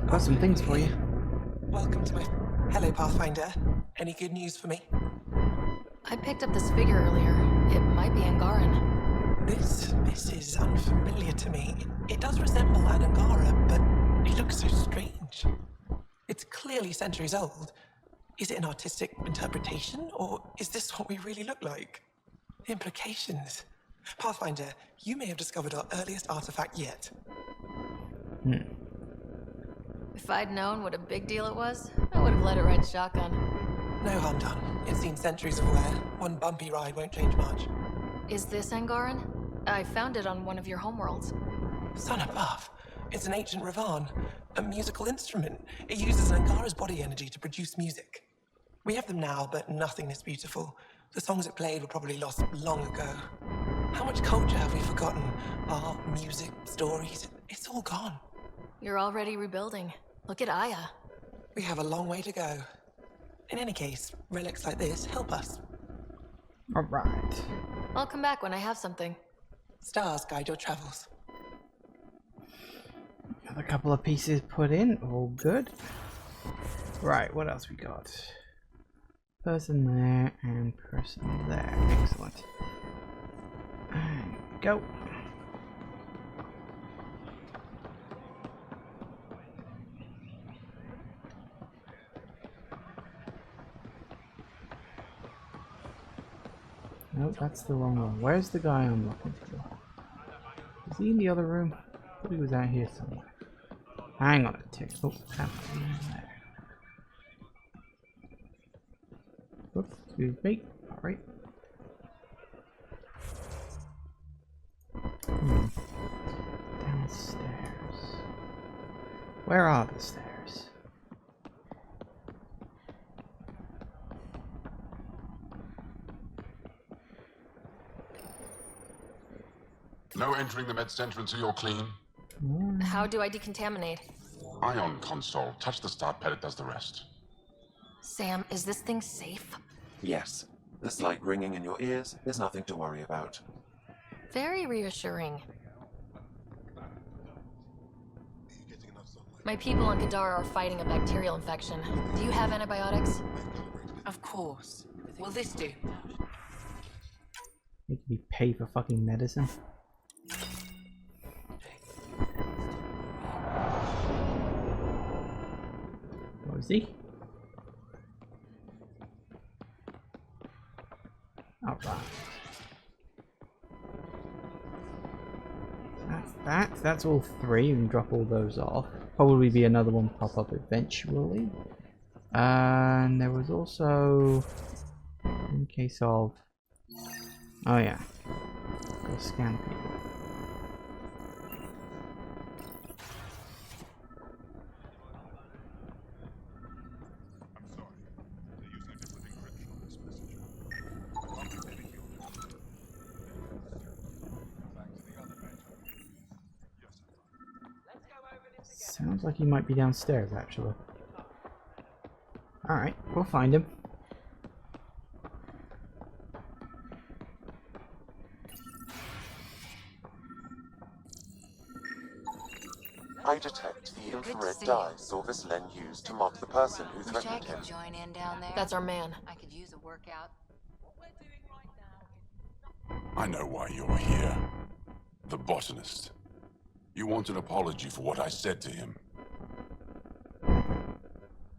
Got some things for you. Welcome to my... Hello, Pathfinder. Any good news for me? I picked up this figure earlier. It might be Angaran. This is unfamiliar to me. It does resemble an Angara, but it looks so strange. It's clearly centuries old. Is it an artistic interpretation, or is this what we really look like? Implications. Pathfinder, you may have discovered our earliest artifact yet. If I'd known what a big deal it was, I would have let it ride shotgun. No harm done. It's seen centuries of wear. One bumpy ride won't change much. Is this Angaran? I found it on one of your homeworlds. Son above. It's an ancient Ravan, a musical instrument. It uses Angara's body energy to produce music. We have them now, but nothing is beautiful. The songs it played were probably lost long ago. How much culture have we forgotten? Art, music, stories, it's all gone. You're already rebuilding. Look at Aya. We have a long way to go. In any case, relics like this help us. Alright. I'll come back when I have something. Stars guide your travels. Got a couple of pieces put in, all good. Right, what else we got? Person there and person there. Excellent. And go. Nope, that's the wrong one. Where's the guy I'm looking for? Is he in the other room? I thought he was out here somewhere. Hang on a tick. Oh, that one there. Whoops, excuse me. Alright. Downstairs. Where are the stairs? No entering the med center until you're clean. How do I decontaminate? Ion console. Touch the start pad, it does the rest. Sam, is this thing safe? Yes. The slight ringing in your ears is nothing to worry about. Very reassuring. My people on Kadara are fighting a bacterial infection. Do you have antibiotics? Of course. Will this do? Make me pay for fucking medicine. What is he? Alright. That's all three. You can drop all those off. Probably be another one pop up eventually. And there was also, in case of, oh yeah, go scan people. Sounds like he might be downstairs, actually. Alright, we'll find him. I detect the infrared dye Sorvis Len used to mark the person who threatened him. Join in down there. That's our man. I could use a workout. I know why you're here. The botanist. You want an apology for what I said to him.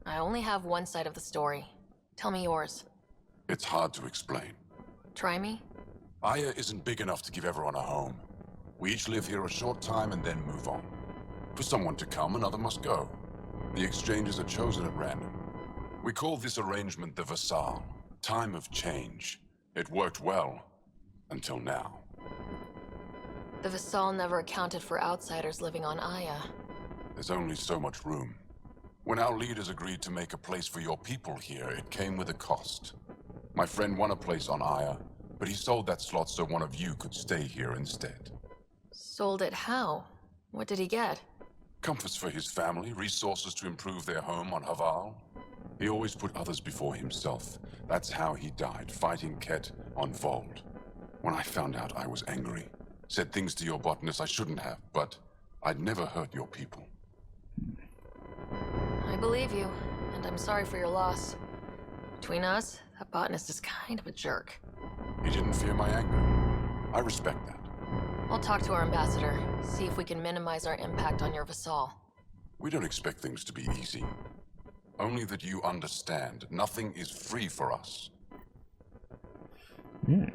I only have one side of the story. Tell me yours. It's hard to explain. Try me? Aya isn't big enough to give everyone a home. We each live here a short time and then move on. For someone to come, another must go. The exchanges are chosen at random. We call this arrangement the Vassal. Time of change. It worked well. Until now. The Vassal never accounted for outsiders living on Aya. There's only so much room. When our leaders agreed to make a place for your people here, it came with a cost. My friend won a place on Aya, but he sold that slot so one of you could stay here instead. Sold it how? What did he get? Comforts for his family, resources to improve their home on Haval. He always put others before himself. That's how he died, fighting Ket on Vold. When I found out, I was angry. Said things to your botanist I shouldn't have, but I'd never hurt your people. I believe you, and I'm sorry for your loss. Between us, that botanist is kind of a jerk. He didn't fear my anger. I respect that. I'll talk to our ambassador, see if we can minimize our impact on your Vassal. We don't expect things to be easy. Only that you understand, nothing is free for us. Hmm.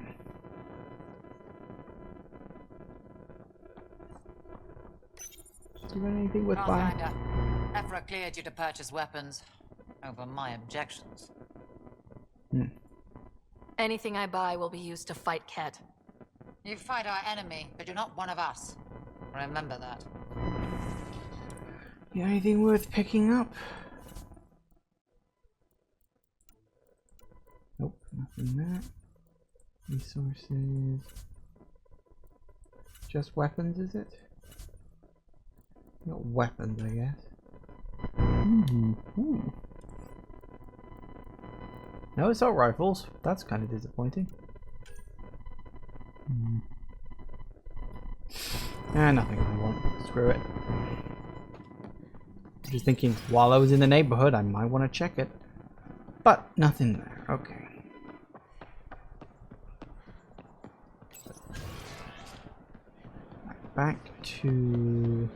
Do you have anything with buying? Pathfinder, Ephra cleared you to purchase weapons over my objections. Anything I buy will be used to fight Ket. You fight our enemy, but you're not one of us. Remember that. Yeah, anything worth picking up? Nope, nothing there. Resources. Just weapons, is it? Not weapons, I guess. No assault rifles. That's kind of disappointing. Nothing I want. Screw it. Just thinking, while I was in the neighborhood, I might want to check it. But nothing there. Okay. Back to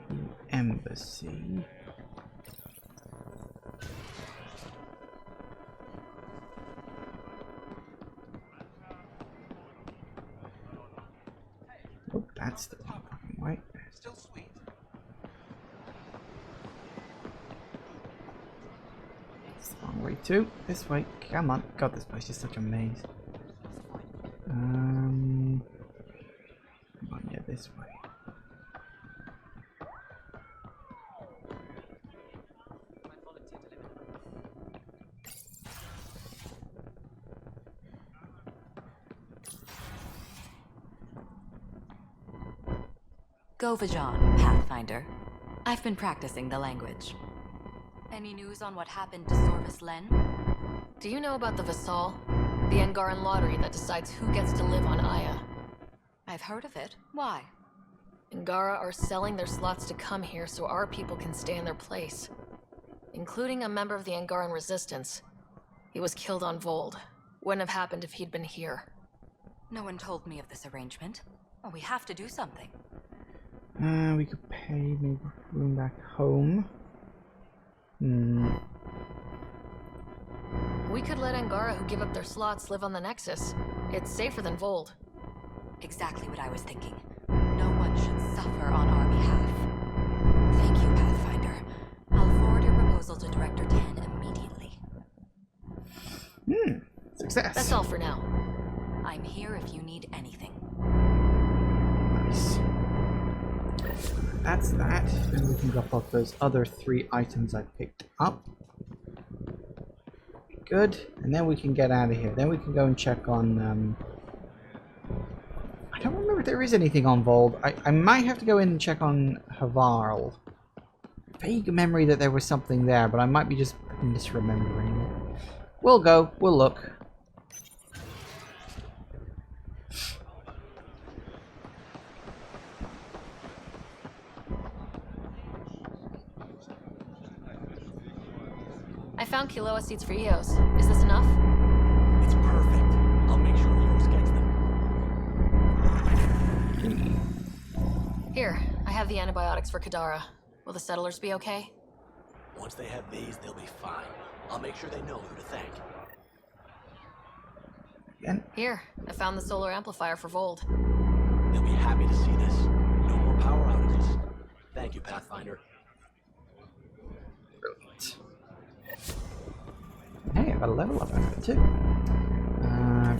the embassy. Oh, that's the wrong fucking way. Still sweet. It's the wrong way too. This way. Come on. God, this place is such a maze. Come on, yeah, this way. Govajon, Pathfinder. I've been practicing the language. Any news on what happened to Sorvis Len? Do you know about the Vassal? The Angaran lottery that decides who gets to live on Aya. I've heard of it. Why? Angara are selling their slots to come here so our people can stay in their place. Including a member of the Angaran resistance. He was killed on Vold. Wouldn't have happened if he'd been here. No one told me of this arrangement. Well, we have to do something. We could pay maybe room back home. We could let Angara who give up their slots live on the Nexus. It's safer than Vold. Exactly what I was thinking. No one should suffer on our behalf. Thank you, Pathfinder. I'll forward your proposal to Director 10 immediately. Success. That's all for now. I'm here if you need anything. Nice. That's that. And we can drop off those other 3 items I picked up. Good. And then we can get out of here. Then we can go and check on... I don't remember if there is anything on Vold. I might have to go in and check on Havarl. Vague memory that there was something there, but I might be just misremembering it. We'll go. We'll look. found Kiloa seeds for Eos. Is this enough? It's perfect. I'll make sure Eos gets them. Here, I have the antibiotics for Kadara. Will the settlers be okay? Once they have these, they'll be fine. I'll make sure they know who to thank. Here, I found the solar amplifier for Vold. They'll be happy to see this. No more power outages. Thank you, Pathfinder. Brilliant. Hey, I got a level up on it too.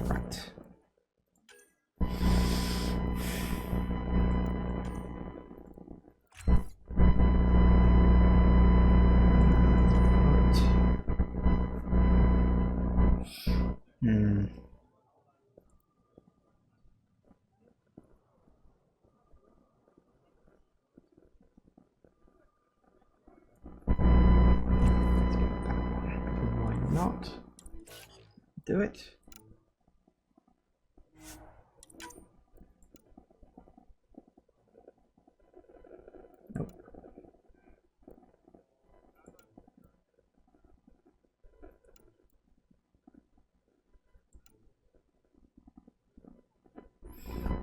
Right. Why not do it? Nope.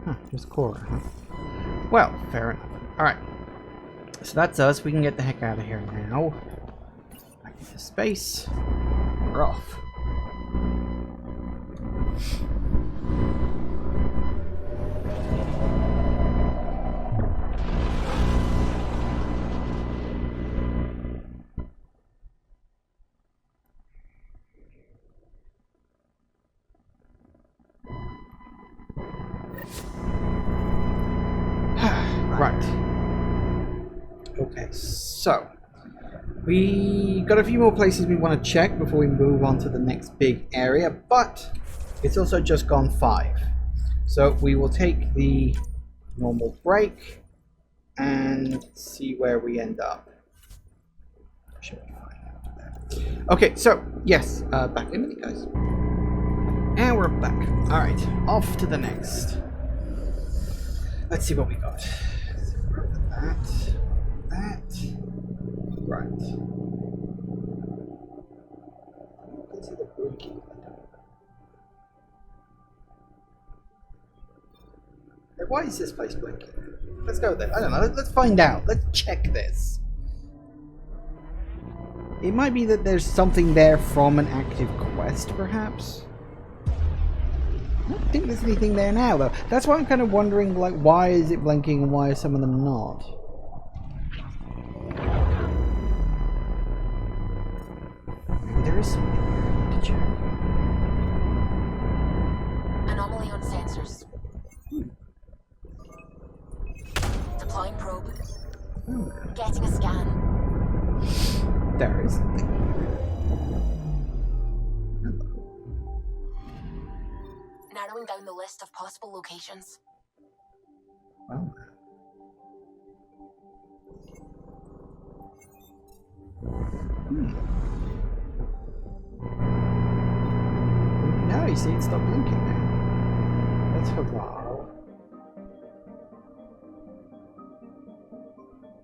Huh, just core, huh? Well, fair enough. Alright. So that's us. We can get the heck out of here now. Back into space. We're off. Right. Okay, so we got a few more places we want to check before we move on to the next big area, but it's also just gone 5. So we will take the normal break and see where we end up. Should be fine after that. Okay, so yes, back in a minute, guys. And we're back. Alright, off to the next. Let's see what we got. That. Right. You can see the blinking. Why is this place blinking? Let's go there. I don't know. Let's find out. Let's check this. It might be that there's something there from an active quest, perhaps. I don't think there's anything there now, though. That's why I'm kind of wondering, like, why is it blinking and why are some of them not? Maybe there is something there to check. Anomaly on sensors. Deploying probe. Getting a scan. There is something. Narrowing down the list of possible locations. Well. Now you see it stop blinking now. That's Haval.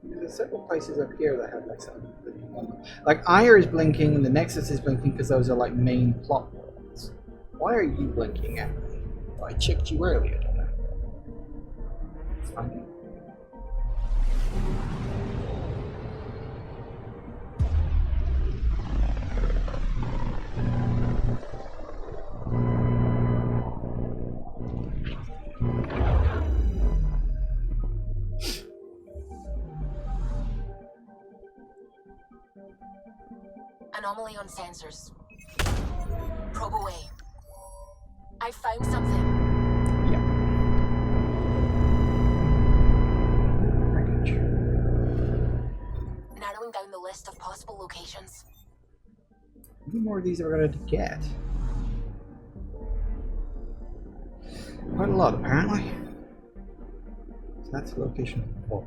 There's several places up here that have like something blinking on them. Like Ire is blinking and the Nexus is blinking because those are like main plot points. Why are you blinking at me? Well, I checked you earlier, don't I? It's fine. Anomaly on sensors. Probe away. I found something. Yeah. Package. Narrowing down the list of possible locations. How many more of these are we going to get? Quite a lot, apparently. So that's the location 4.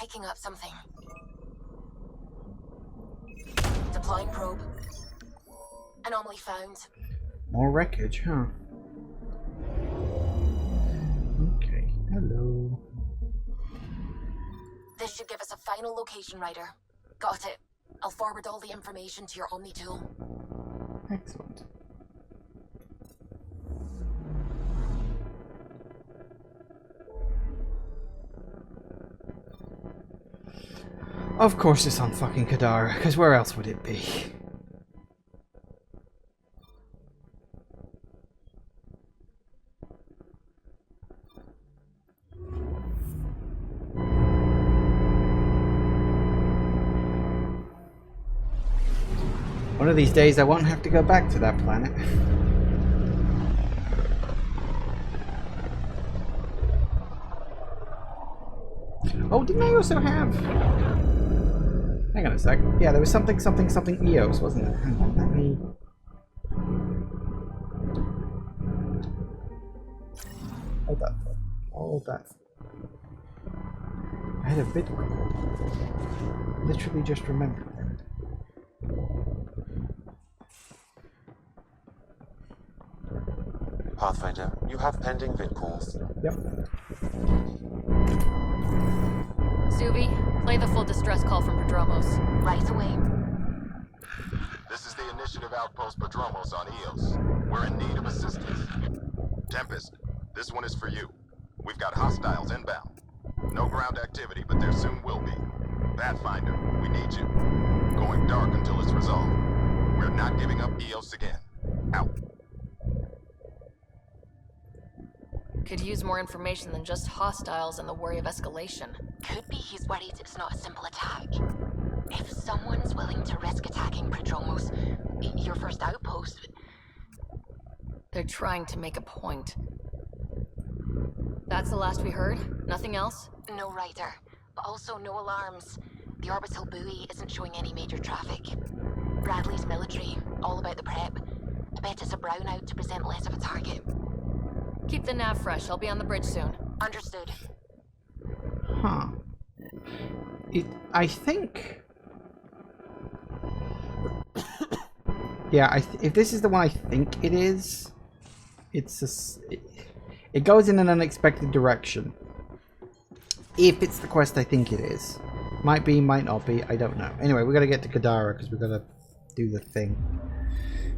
picking up something. Deploying probe. Anomaly found. More wreckage, huh? Okay, hello. This should give us a final location, Ryder. Got it. I'll forward all the information to your Omni tool. Excellent. Of course it's on fucking Kadara, because where else would it be? One of these days I won't have to go back to that planet. Oh, didn't I also have... Hang on a sec. Yeah, there was something EOS, wasn't there? Hang on, let me... Hold that. Hold that. I had a bit... Literally just remembered that. Pathfinder, you have pending vid calls. Yep. Subi, play the full distress call from Prodromos. Right away. This is the Initiative Outpost Padromos on Eos. We're in need of assistance. Tempest, this one is for you. We've got hostiles inbound. No ground activity, but there soon will be. Pathfinder, we need you. Going dark until it's resolved. We're not giving up Eos again. Out. Could use more information than just hostiles and the worry of escalation. Could be he's worried it's not a simple attack. If someone's willing to risk attacking Prodromos, your first outpost... They're trying to make a point. That's the last we heard? Nothing else? No Ryder, but also no alarms. The orbital buoy isn't showing any major traffic. Bradley's military, all about the prep. I bet it's a brownout to present less of a target. Keep the nav fresh. I'll be on the bridge soon. Understood. Huh. I think... Yeah, if this is the one I think it is, it goes in an unexpected direction. If it's the quest I think it is. Might be, might not be, I don't know. Anyway, we gotta get to Kadara because we gotta do the thing.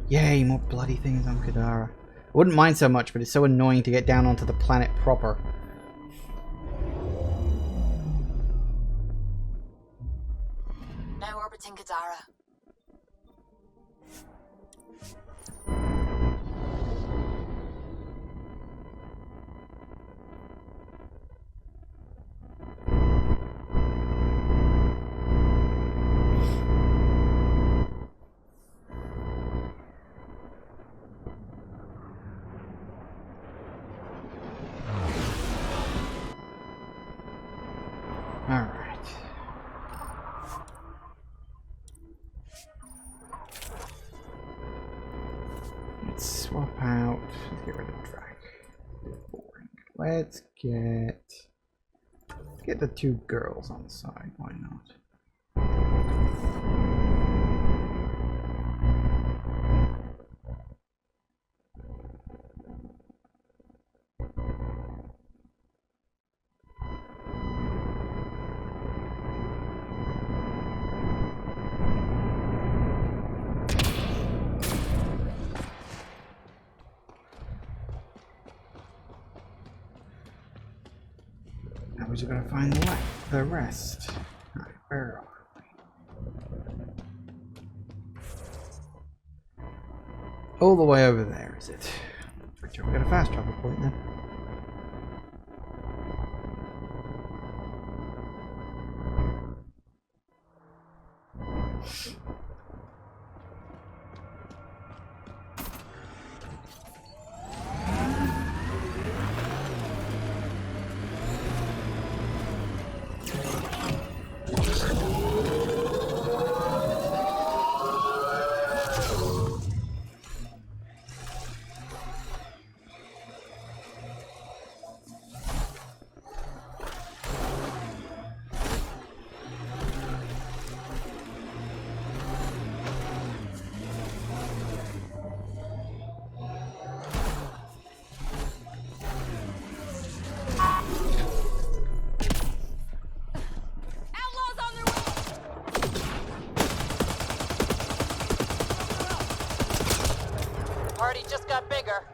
Yay, more bloody things on Kadara. I wouldn't mind so much, but it's so annoying to get down onto the planet proper. Now orbiting Kadara. Alright. Let's swap out. Let's get rid of track. Boring. Let's get the two girls on the side. Why not? Now we're gonna find the rest. Alright, where are we? All the way over there, is it? Pretty sure we got a fast travel point then. just got bigger.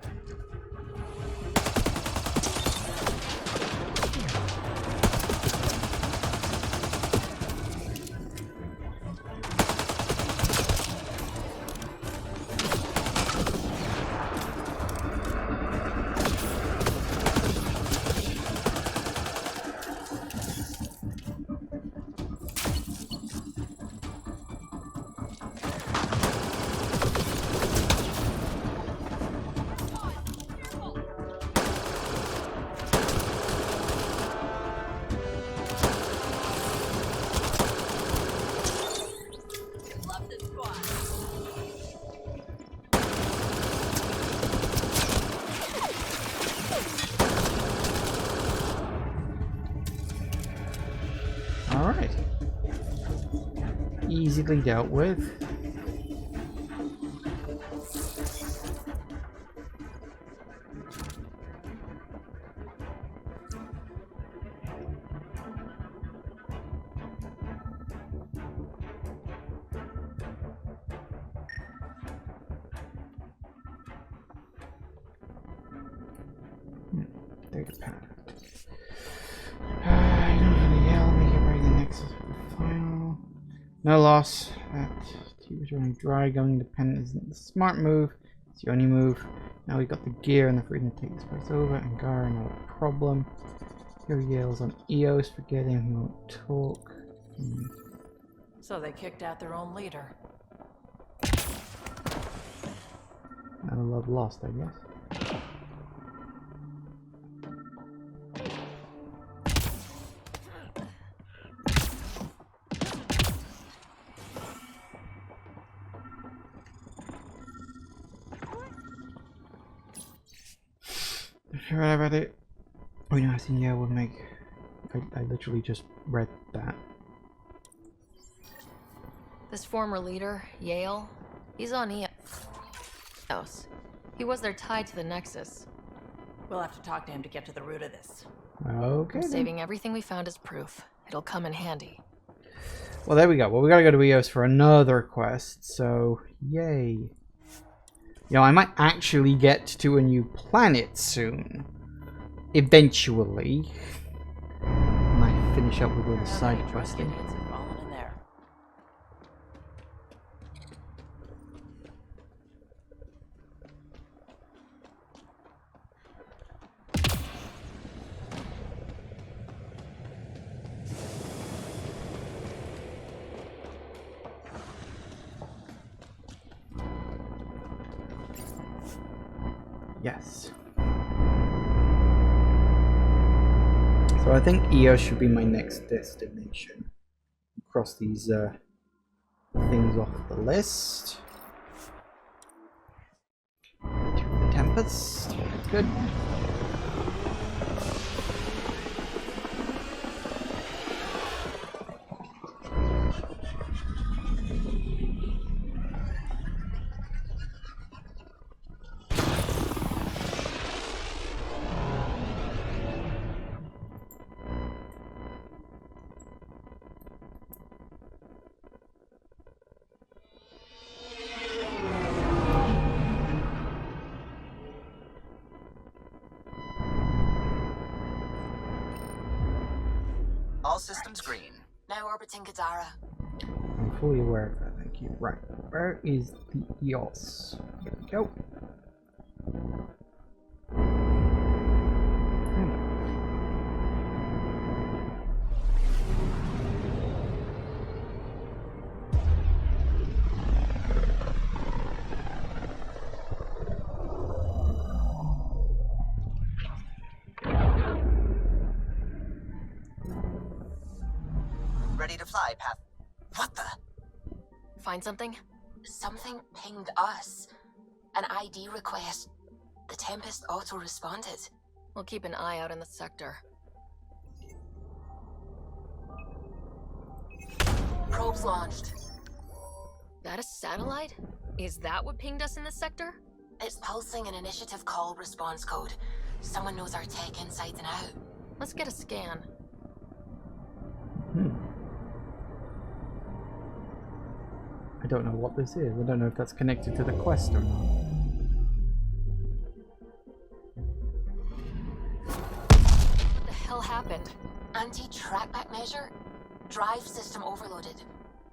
Alright. Easily dealt with. Data pad. No loss. That keeps running dry. Going independent isn't the smart move. It's the only move. Now we got the gear and the freedom to take this place over. Angara, not a problem. Here yells on Eos, forgetting he won't talk. So they kicked out their own leader. Not a love lost, I guess. I read it. Oh, you know, I think yeah, would make. I literally just read that. This former leader, Yale, he's on Eos. He was there tied to the Nexus. We'll have to talk to him to get to the root of this. Okay. I'm saving everything we found as proof. It'll come in handy. Well, there we go. Well, we gotta go to Eos for another quest, so yay. You know, I might actually get to a new planet soon. Eventually. When I finish up with all the side questing. Yes. So I think Eos should be my next destination. Cross these things off the list. To the Tempest. Good. All systems green. Now orbiting Kadara. I'm fully aware of that, thank you. Right, where is the Eos? Here we go. Ready to fly, Path. What the? Find something? Something pinged us. An ID request. The Tempest auto-responded. We'll keep an eye out in the sector. Probes launched. That a satellite? Is that what pinged us in the sector? It's pulsing an initiative call response code. Someone knows our tech inside and out. Let's get a scan. I don't know what this is. I don't know if that's connected to the quest or not. trackback measure? Drive system overloaded.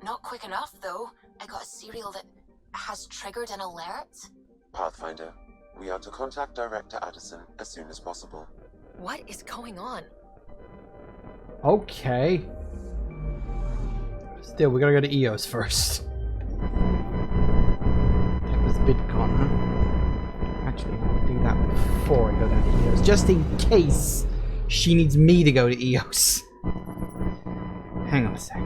Not quick enough, though. I got a serial that has triggered an alert. Pathfinder, we are to contact Director Addison as soon as possible. What is going on? Okay. Still, we gotta go to EOS first. That was VidCon, huh? Actually, I'll do that before I go down to EOS, just in case she needs me to go to EOS. Hang on a sec.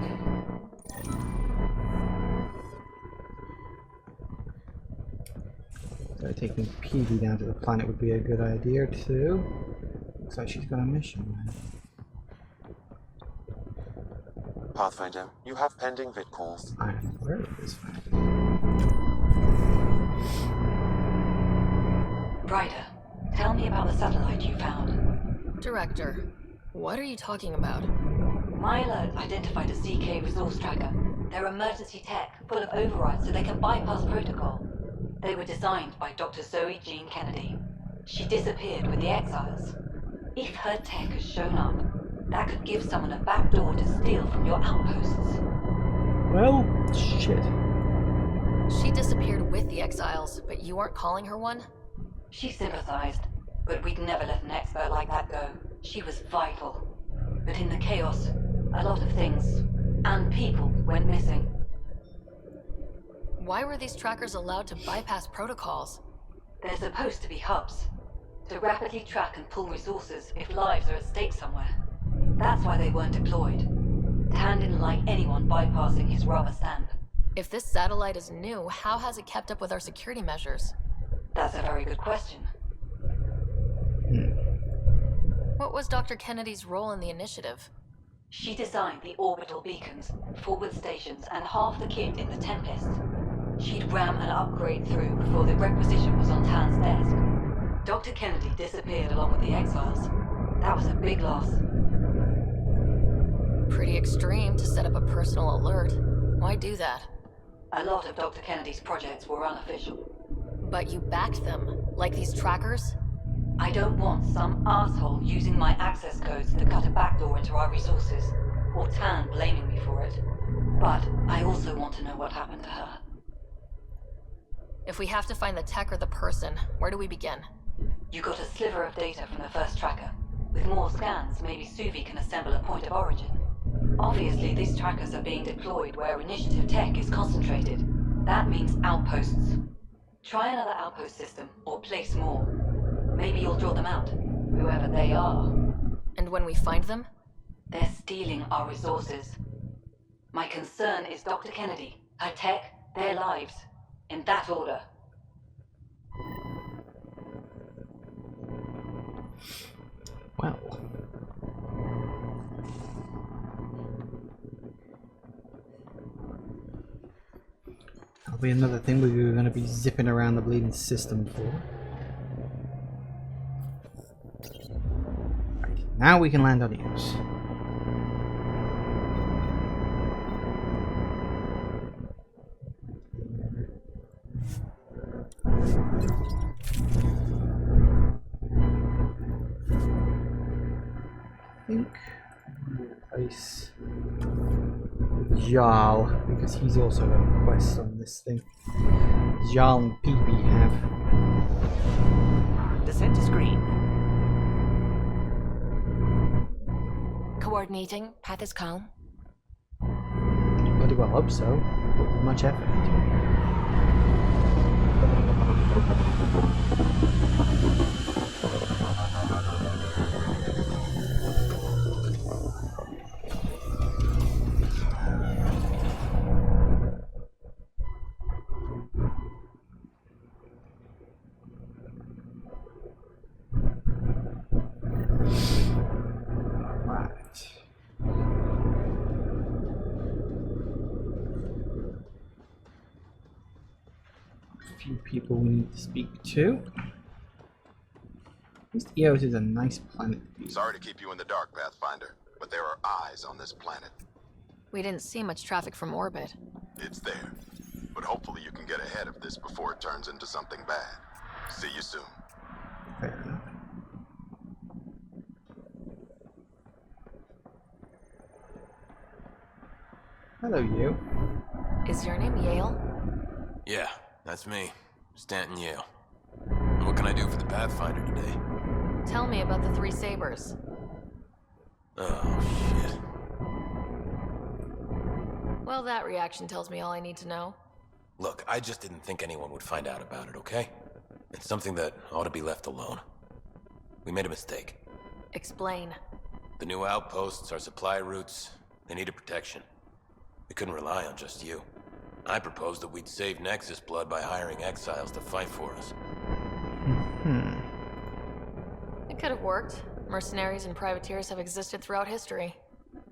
So taking Peavy down to the planet would be a good idea too. Looks like she's got a mission. Pathfinder, you have pending vid calls. I am aware of this fact. Ryder, tell me about the satellite you found. Director, what are you talking about? My alert identified a CK resource tracker. They're emergency tech, full of overrides so they can bypass protocol. They were designed by Dr. Zoe Jean Kennedy. She disappeared with the Exiles. If her tech has shown up, that could give someone a backdoor to steal from your outposts. Well, shit. She disappeared with the Exiles, but you aren't calling her one? She sympathized, but we'd never let an expert like that go. She was vital. But in the chaos, a lot of things, and people, went missing. Why were these trackers allowed to bypass protocols? They're supposed to be hubs, to rapidly track and pull resources if lives are at stake somewhere. That's why they weren't deployed. Tan didn't like anyone bypassing his rubber stamp. If this satellite is new, how has it kept up with our security measures? That's a very good question. What was Dr. Kennedy's role in the initiative? She designed the orbital beacons, forward stations, and half the kit in the Tempest. She'd ram an upgrade through before the requisition was on Tan's desk. Dr. Kennedy disappeared along with the Exiles. That was a big loss. Pretty extreme to set up a personal alert. Why do that? A lot of Dr. Kennedy's projects were unofficial. But you backed them, like these trackers? I don't want some asshole using my access codes to cut a backdoor into our resources, or Tan blaming me for it. But I also want to know what happened to her. If we have to find the tech or the person, where do we begin? You got a sliver of data from the first tracker. With more scans, maybe Suvi can assemble a point of origin. Obviously, these trackers are being deployed where initiative tech is concentrated. That means outposts. Try another outpost system, or place more. Maybe you'll draw them out, whoever they are. And when we find them? They're stealing our resources. My concern is Dr. Kennedy, her tech, their lives. In that order. Well. That'll be another thing we're going to be zipping around the bleeding system for. Right, now we can land on EOS. Replace Jarl, because he's also got a quest on this thing. Jarl and PB have. Descent is green. Coordinating. Path is calm. Bloody well hope so. Put much effort into it. Few people we need to speak to. At least Eos is a nice planet. Sorry to keep you in the dark, Pathfinder, but there are eyes on this planet. We didn't see much traffic from orbit. It's there. But hopefully you can get ahead of this before it turns into something bad. See you soon. Fair enough. Hello, you. Is your name Yale? Yeah, that's me. Stanton Yale. And what can I do for the Pathfinder today? Tell me about the 3 sabers. Oh, shit. Well, that reaction tells me all I need to know. Look, I just didn't think anyone would find out about it, okay? It's something that ought to be left alone. We made a mistake. Explain. The new outposts, our supply routes, they needed protection. We couldn't rely on just you. I proposed that we'd save Nexus blood by hiring exiles to fight for us. It could have worked. Mercenaries and privateers have existed throughout history.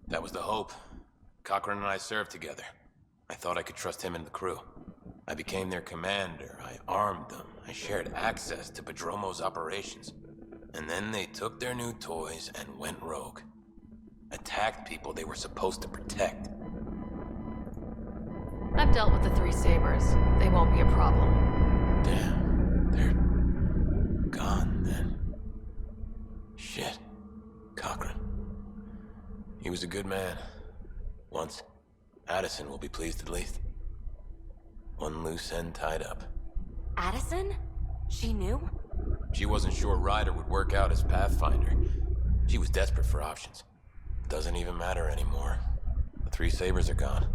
That was the hope. Cochran and I served together. I thought I could trust him and the crew. I became their commander. I armed them. I shared access to Padromo's operations. And then they took their new toys and went rogue. Attacked people they were supposed to protect. I've dealt with the 3 sabers. They won't be a problem. Damn, they're gone then. Shit. Cochran. He was a good man. Once. Addison will be pleased at least. One loose end tied up. Addison? She knew? She wasn't sure Ryder would work out as Pathfinder. She was desperate for options. Doesn't even matter anymore. The 3 sabers are gone.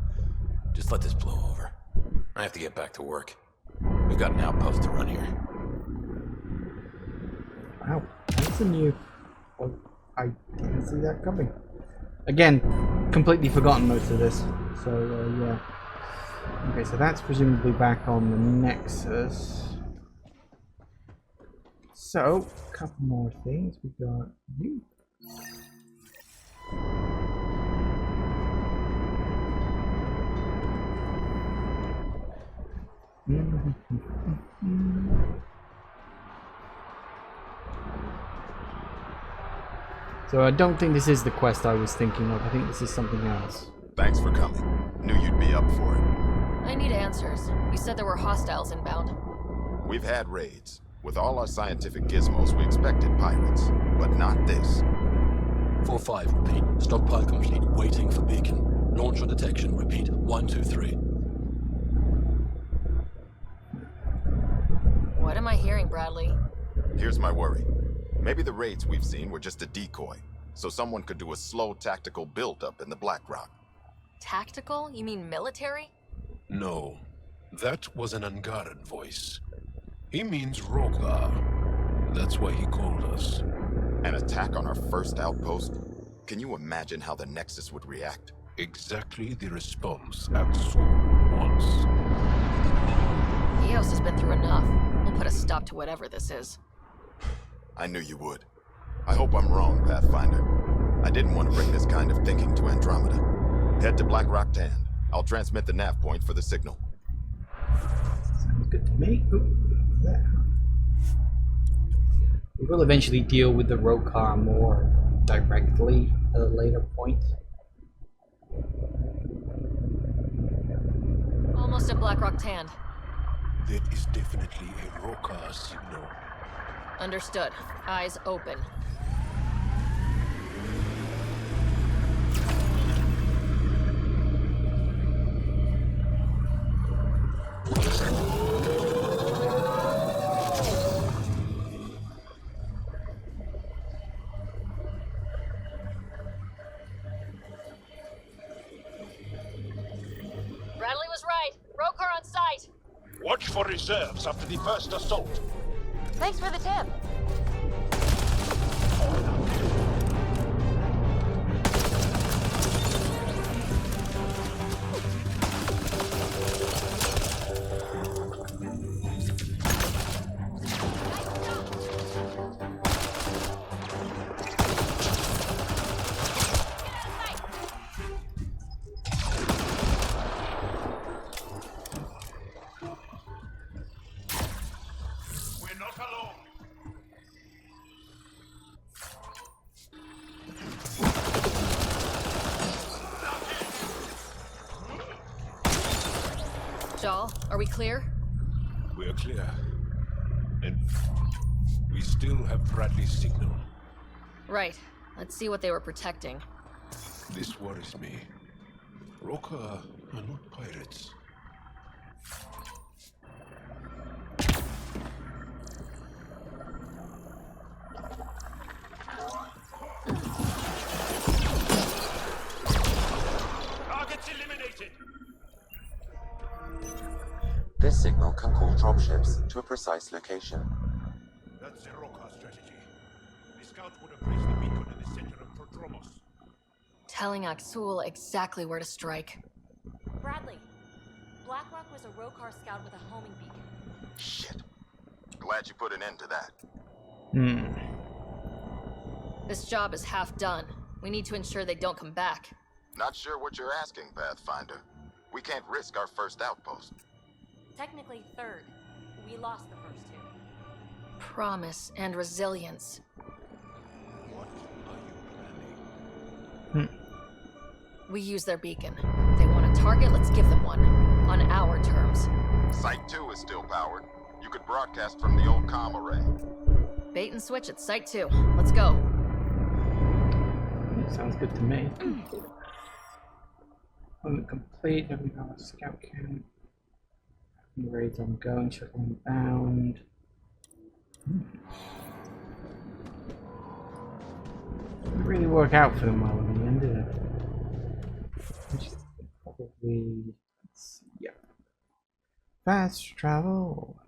Just let this blow over. I have to get back to work. We've got an outpost to run here. Wow, that's a new... Oh, I didn't see that coming. Again, completely forgotten most of this. So, yeah. Okay, so that's presumably back on the Nexus. So, a couple more things. We've got you. So I don't think this is the quest I was thinking of. I think this is something else. Thanks for coming. Knew you'd be up for it. I need answers. You said there were hostiles inbound. We've had raids. With all our scientific gizmos, we expected pirates. But not this. 4-5, repeat. Stockpile complete. Waiting for beacon. Launcher detection. Repeat. 1, 2, 3. What am I hearing, Bradley? Here's my worry. Maybe the raids we've seen were just a decoy, so someone could do a slow tactical build-up in the Black Rock. Tactical? You mean military? No. That was an Angaran voice. He means Rogar. That's why he called us. An attack on our first outpost? Can you imagine how the Nexus would react? Exactly the response Axel wants. Eos has been through enough. We'll put a stop to whatever this is. I knew you would. I hope I'm wrong, Pathfinder. I didn't want to bring this kind of thinking to Andromeda. Head to Black Rock Tand. I'll transmit the nav point for the signal. Sounds good to me. Ooh, yeah. We will eventually deal with the Rokar more directly at a later point. Almost at Blackrock Tand. That is definitely a Rogar signal. Understood. Eyes open. Bradley was right. Rokar on site. Watch for reserves after the first assault. Thanks for the tip. Jaal, are we clear? We're clear. And we still have Bradley's signal. Right. Let's see what they were protecting. This worries me. Roka are not pirates. Targets eliminated! This signal can call dropships to a precise location. That's the Roka strategy. The scout would have placed the beacon in the center of Prodromos. Telling Axul exactly where to strike. Bradley, Blackrock was a Rokar scout with a homing beacon. Shit. Glad you put an end to that. This job is half done. We need to ensure they don't come back. Not sure what you're asking, Pathfinder. We can't risk our first outpost. Technically third. We lost the first two. Promise and resilience. What are you planning? We use their beacon. They want a target, let's give them one. On our terms. Site 2 is still powered. You could broadcast from the old comm array. Bait and switch at Site 2. Let's go. Sounds good to me. Appointment complete. Having our scout count. Raids ongoing. Circling bound. Didn't really work out for them well in the end, did it? Which is probably. Let's see. Yeah. Fast travel.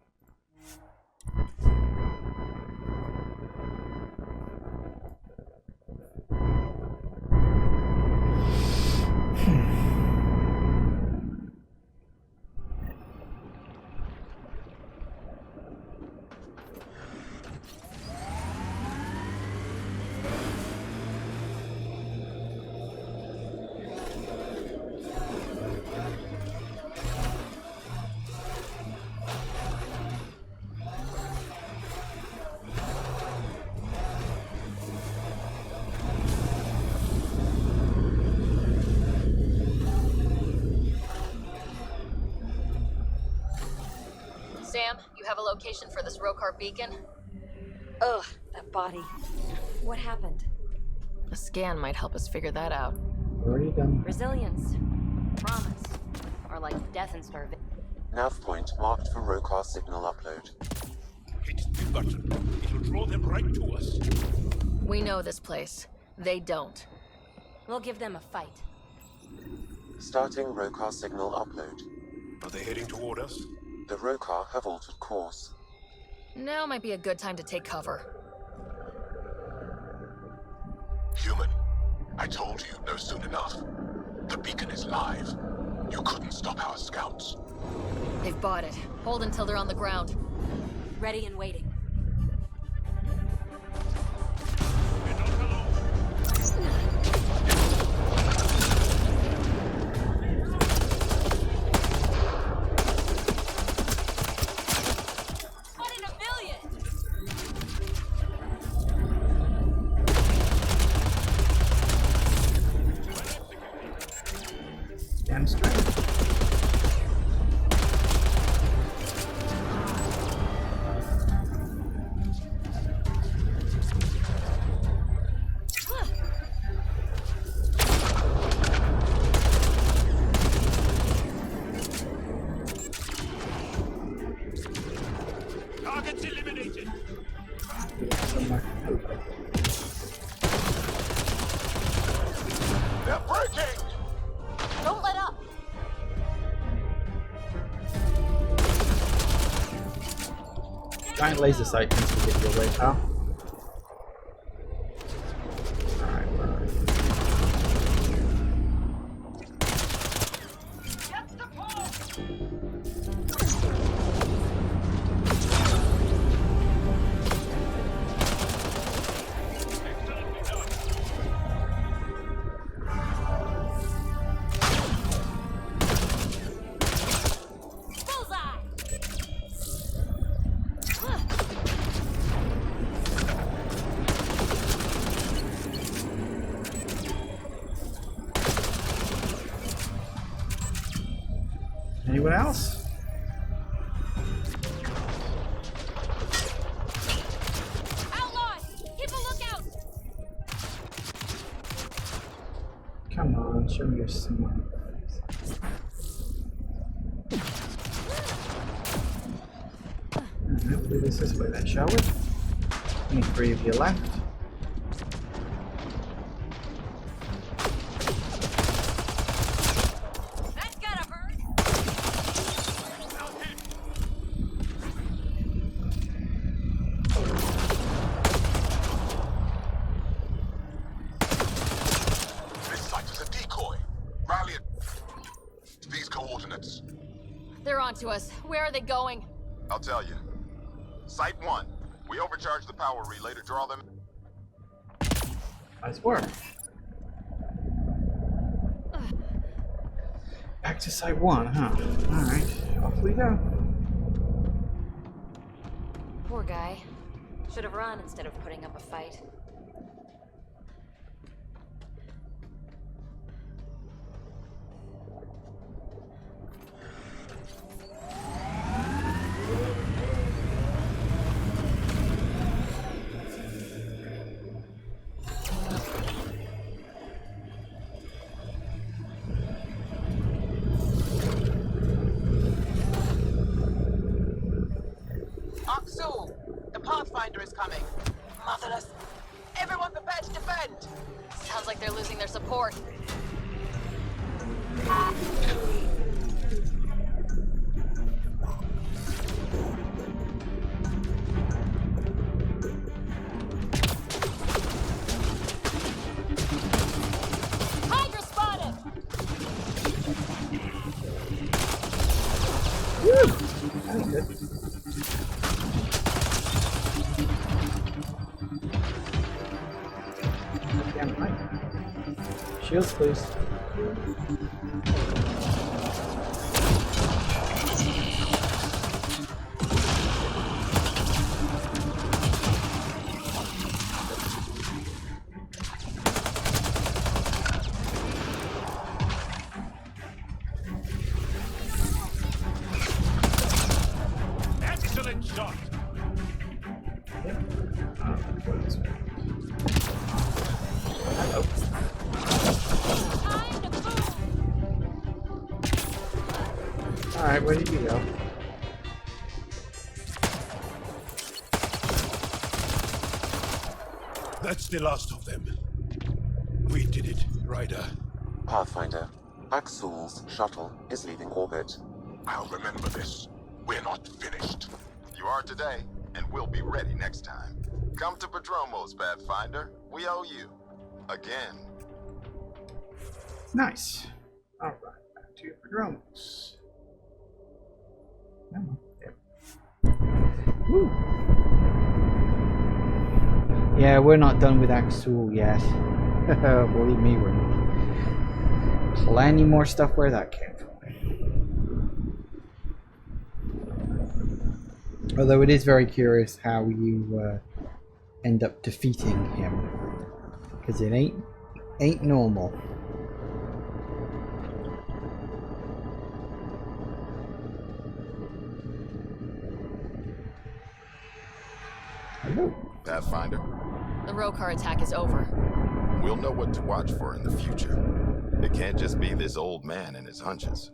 Sam, you have a location for this Rokar beacon? Ugh, that body. What happened? A scan might help us figure that out. Already done. Resilience. Promise. Or like death and starvation. Nav point marked for Rokar signal upload. Hit the button. It'll draw them right to us. We know this place. They don't. We'll give them a fight. Starting Rokar signal upload. Are they heading toward us? The Rokar have altered course. Now might be a good time to take cover. Human, I told you no soon enough. The beacon is live. You couldn't stop our scouts. They've bought it. Hold until they're on the ground. Ready and waiting. Damn straight. Targets eliminated. They're breaking! Don't let up! Giant laser sight tends to get your way, pal. Alright, where are you? Anyone else? Outlaws! Keep a lookout! Come on, show me your smile. We'll do this way then, shall we? Only 3 of you left. That's gotta hurt. This site is a decoy. Rally it. These coordinates. They're onto us. Where are they going? I'll tell you. Site 1. We overcharged the power relay to draw them. Nice work. Back to site 1, huh? Alright, off we go. Poor guy. Should have run instead of putting up a fight. Aksul, the Pathfinder is coming. Motherless. Everyone prepared to defend. Sounds like they're losing their support. Hydra spotted! Damn right. Shields, please. Excellent shot. Alright, where did you go? That's the last of them. We did it, Ryder. Pathfinder, Axul's shuttle is leaving orbit. I'll remember this. We're not finished. You are today, and we'll be ready next time. Come to Padromos, Pathfinder. We owe you. Again. Nice. Alright, back to Padromos. Woo. Yeah, we're not done with Axul yet. Believe me, we're not. Plenty more stuff where that came from. Although it is very curious how you end up defeating him, because it ain't normal. Pathfinder, The Rokar attack is over. we'll know what to watch for in the future. It can't just be this old man and his hunches.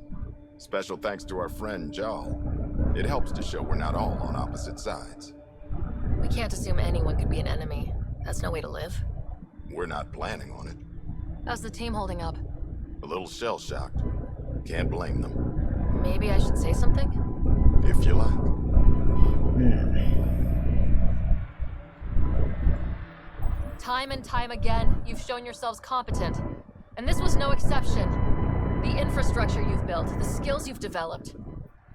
Special thanks to our friend Jal. It helps to show we're not all on opposite sides. We can't assume anyone could be an enemy. That's no way to live. We're not planning on it. How's the team holding up? A little shell-shocked. Can't blame them. Maybe I should say something? If you like. Time and time again, you've shown yourselves competent. And this was no exception. The infrastructure you've built, the skills you've developed.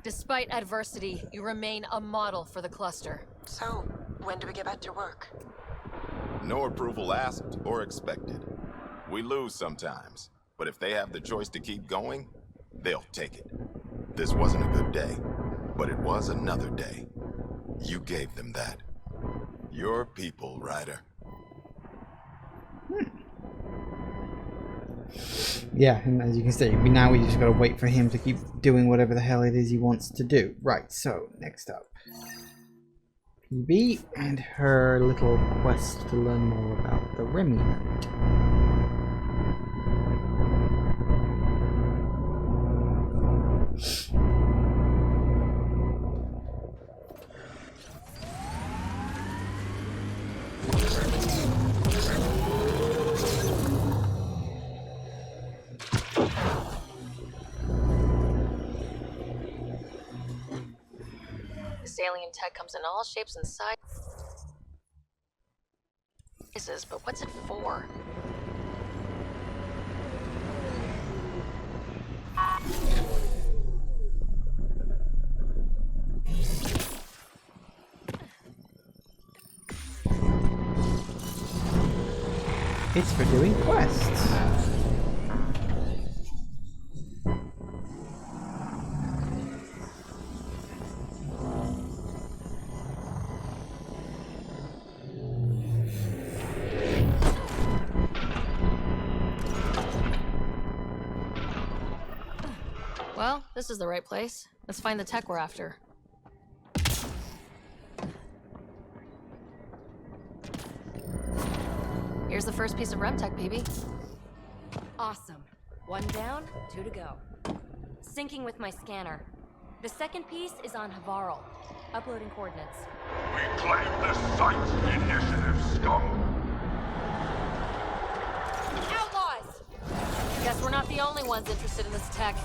Despite adversity, you remain a model for the cluster. So, when do we get back to work? No approval asked or expected. We lose sometimes, but if they have the choice to keep going, they'll take it. This wasn't a good day, but it was another day. You gave them that. Your people, Ryder. Yeah, and as you can see, now we just gotta wait for him to keep doing whatever the hell it is he wants to do. Right, so, next up. PB and her little quest to learn more about the Remnant. alien tech comes in all shapes and sizes, but what's it for? It's for doing quests. Well, this is the right place. Let's find the tech we're after. Here's the first piece of REM tech, baby. Awesome. 1 down, 2 to go. Syncing with my scanner. The second piece is on Havarl. Uploading coordinates. We claim the site, initiative scum. Outlaws! Guess we're not the only ones interested in this tech.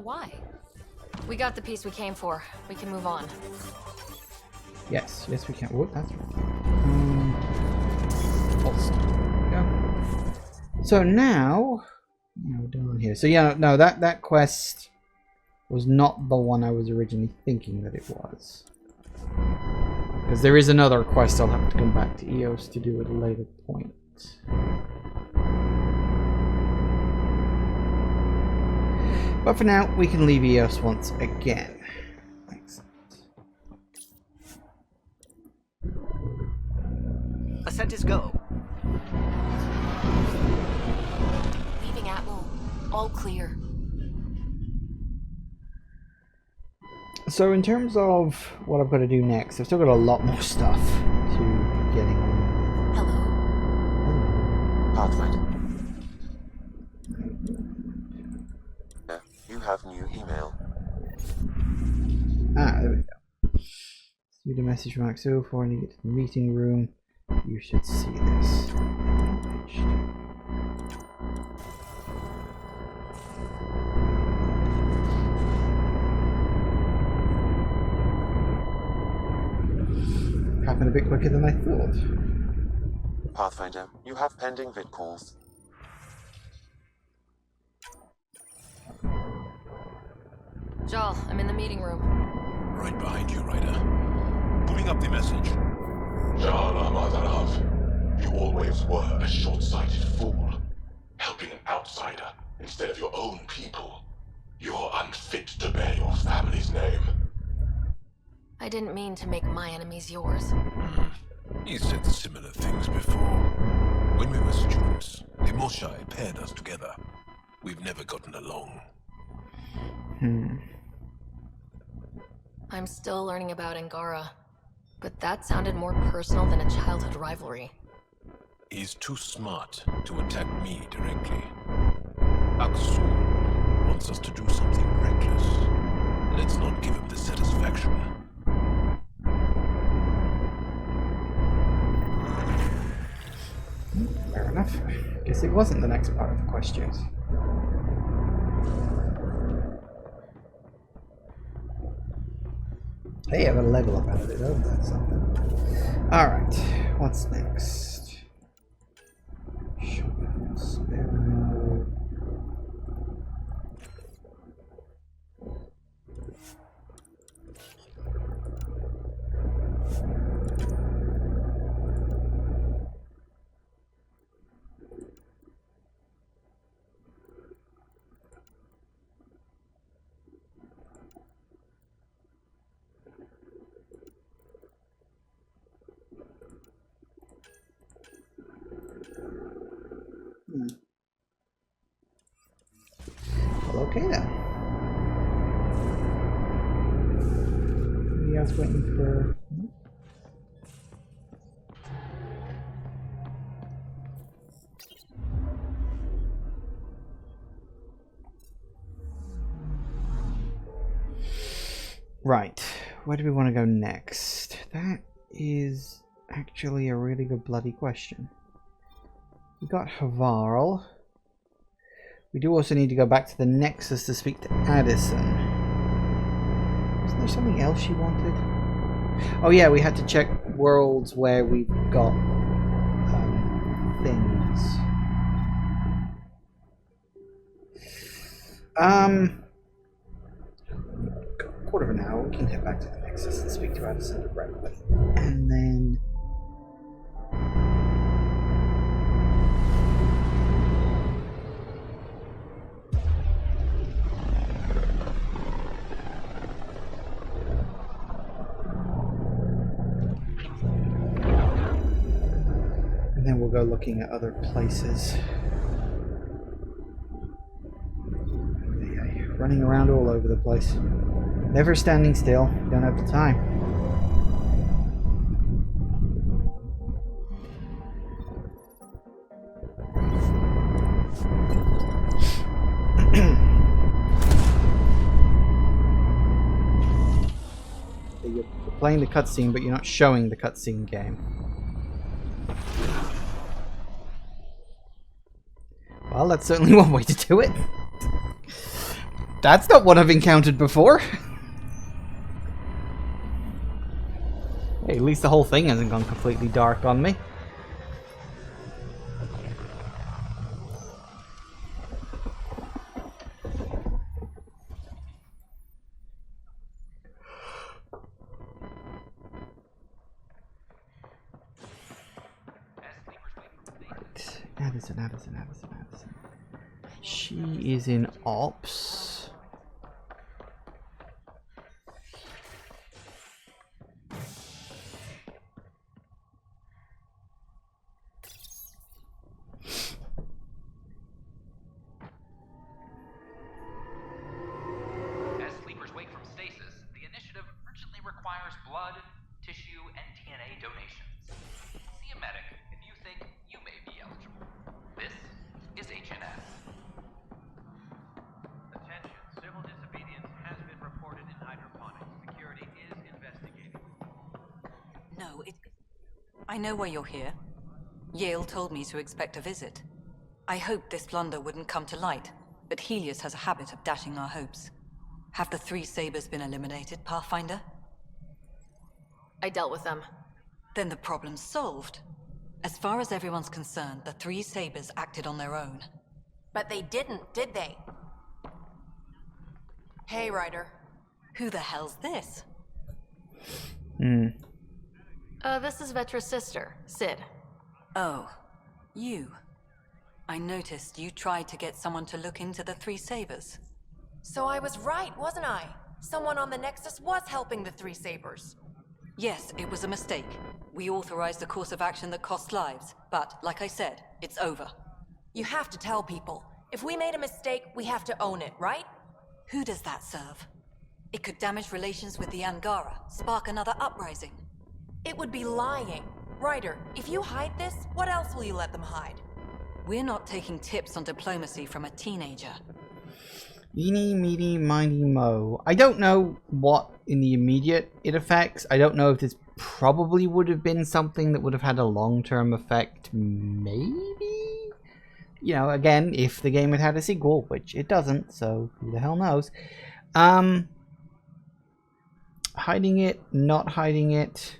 Why? We got the piece we came for. We can move on. Yes, yes we can. Oh, that's right. Yeah. So now down here. So yeah, no, that quest was not the one I was originally thinking that it was. Because there is another quest I'll have to come back to EOS to do at a later point. But for now, we can leave EOS once again. Excellent. Ascent is go. Leaving Atmo. All clear. So in terms of what I've got to do next, I've still got a lot more stuff to getting on. Hello. Pathfinder. You have new email. Ah, there we go. See the message from Axo for when you get to the meeting room. You should see this. Happened a bit quicker than I thought. Pathfinder, you have pending vid calls. Jal, I'm in the meeting room. Right behind you, Ryder. Pulling up the message. Jala Madarav, you always were a short-sighted fool. Helping an outsider instead of your own people. You're unfit to bear your family's name. I didn't mean to make my enemies yours. You said similar things before. When we were students, the Moshai paired us together. We've never gotten along. I'm still learning about Angara, but that sounded more personal than a childhood rivalry. He's too smart to attack me directly. Aksu wants us to do something reckless. Let's not give him the satisfaction. Fair enough. Guess it wasn't the next part of the questions. Hey, I got a level up out of it though. That's something. Alright, what's next? Well, okay then. Anybody else waiting for... Right, where do we want to go next? That is actually a really good bloody question. We got Havarl. We do also need to go back to the Nexus to speak to Addison. Isn't there something else she wanted? Oh yeah, we had to check worlds where we've got things. Quarter of an hour, we can head back to the Nexus and speak to Addison directly. And then... and then we'll go looking at other places. Running around all over the place. Never standing still. Don't have the time. You're playing the cutscene, but you're not showing the cutscene game. Well, that's certainly one way to do it. That's not what I've encountered before. Hey, at least the whole thing hasn't gone completely dark on me. Addison. She is in Ops. I know why you're here. Yale told me to expect a visit. I hoped this blunder wouldn't come to light, but Helios has a habit of dashing our hopes. Have the three Sabers been eliminated, Pathfinder? I dealt with them. Then the problem's solved. As far as everyone's concerned, the three Sabers acted on their own. But they didn't, did they? Hey, Ryder. Who the hell's this? This is Vetra's sister, Sid. Oh, you. I noticed you tried to get someone to look into the three Sabers. So I was right, wasn't I? Someone on the Nexus was helping the three Sabers. Yes, it was a mistake. We authorized a course of action that cost lives, but, like I said, it's over. You have to tell people. If we made a mistake, we have to own it, right? Who does that serve? It could damage relations with the Angara, spark another uprising. It would be lying. Ryder, if you hide this, what else will you let them hide? We're not taking tips on diplomacy from a teenager. Eeny, meeny, miny, mo. I don't know what in the immediate it affects. I don't know if this probably would have been something that would have had a long-term effect, maybe? You know, again, if the game had had a sequel, which it doesn't, so who the hell knows. Hiding it, not hiding it.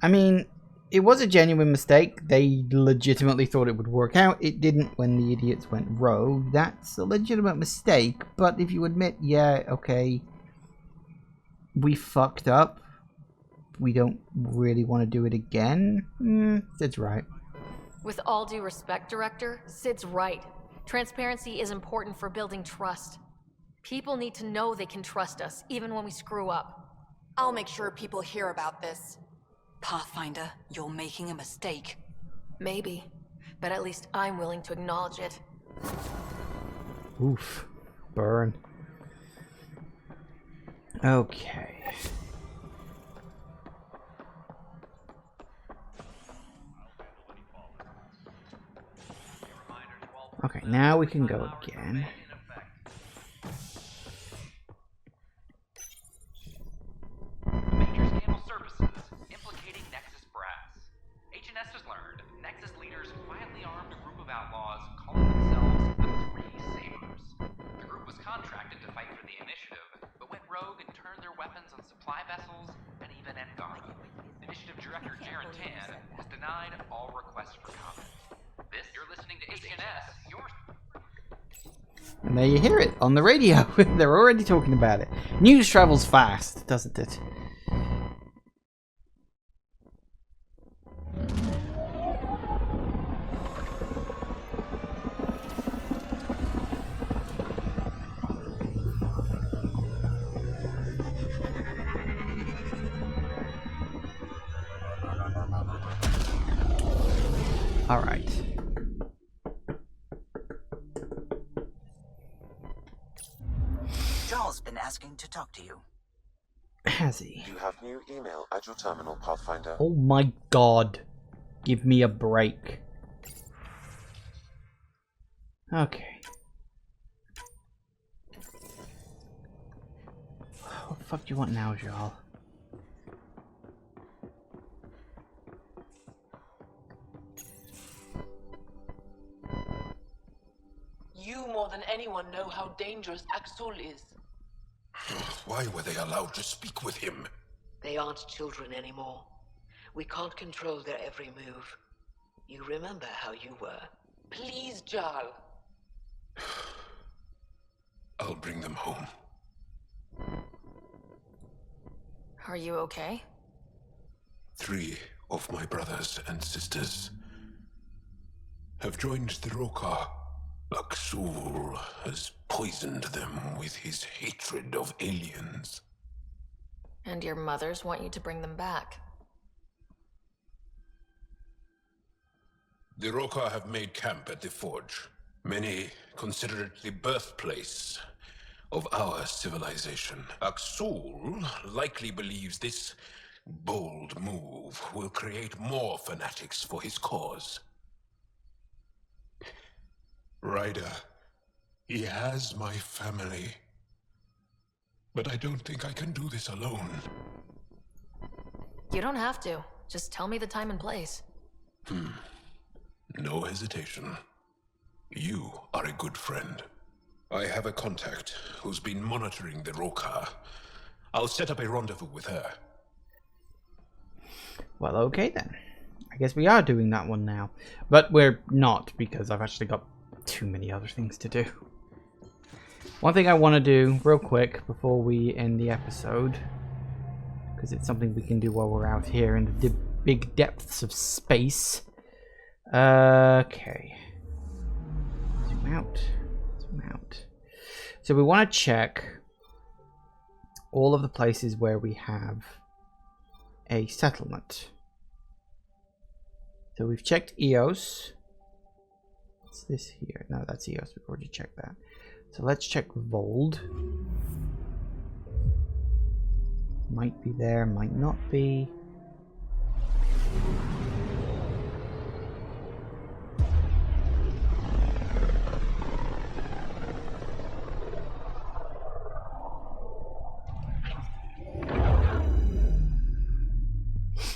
I mean, it was a genuine mistake. They legitimately thought it would work out. It didn't when the idiots went rogue. That's a legitimate mistake. But if you admit, yeah, okay, we fucked up, we don't really want to do it again, Sid's right. With all due respect, Director, Sid's right. Transparency is important for building trust. People need to know they can trust us, even when we screw up. I'll make sure people hear about this. Pathfinder, you're making a mistake. Maybe, but at least I'm willing to acknowledge it. Oof. Burn. Okay. Okay, now we can go again. denied all requests for comment. This, you're listening to HNS. And there you hear it on the radio. They're already talking about it. News travels fast, doesn't it? All right. Jarl's been asking to talk to you. Has he? You have new email at your terminal, Pathfinder. Oh my god. Give me a break. Okay. What the fuck do you want now, Jarl? You more than anyone know how dangerous Axul is. Why were they allowed to speak with him? They aren't children anymore. We can't control their every move. You remember how you were. Please, Jarl. I'll bring them home. Are you okay? 3 of my brothers and sisters have joined the Rokar. Axul has poisoned them with his hatred of aliens. And your mothers want you to bring them back. The Rokar have made camp at the Forge. Many consider it the birthplace of our civilization. Axul likely believes this bold move will create more fanatics for his cause. Ryder, he has my family. But I don't think I can do this alone. You don't have to. Just tell me the time and place. No hesitation. You are a good friend. I have a contact who's been monitoring the Rokar. I'll set up a rendezvous with her. Well, okay then. I guess we are doing that one now. But we're not, because I've actually got too many other things to do. One thing I want to do real quick before we end the episode, because it's something we can do while we're out here in the big depths of space. Okay. Zoom out. Zoom out. So we want to check all of the places where we have a settlement. So we've checked Eos. What's this here? No, that's Eos. We've already checked that. So let's check Vold. Might be there, might not be.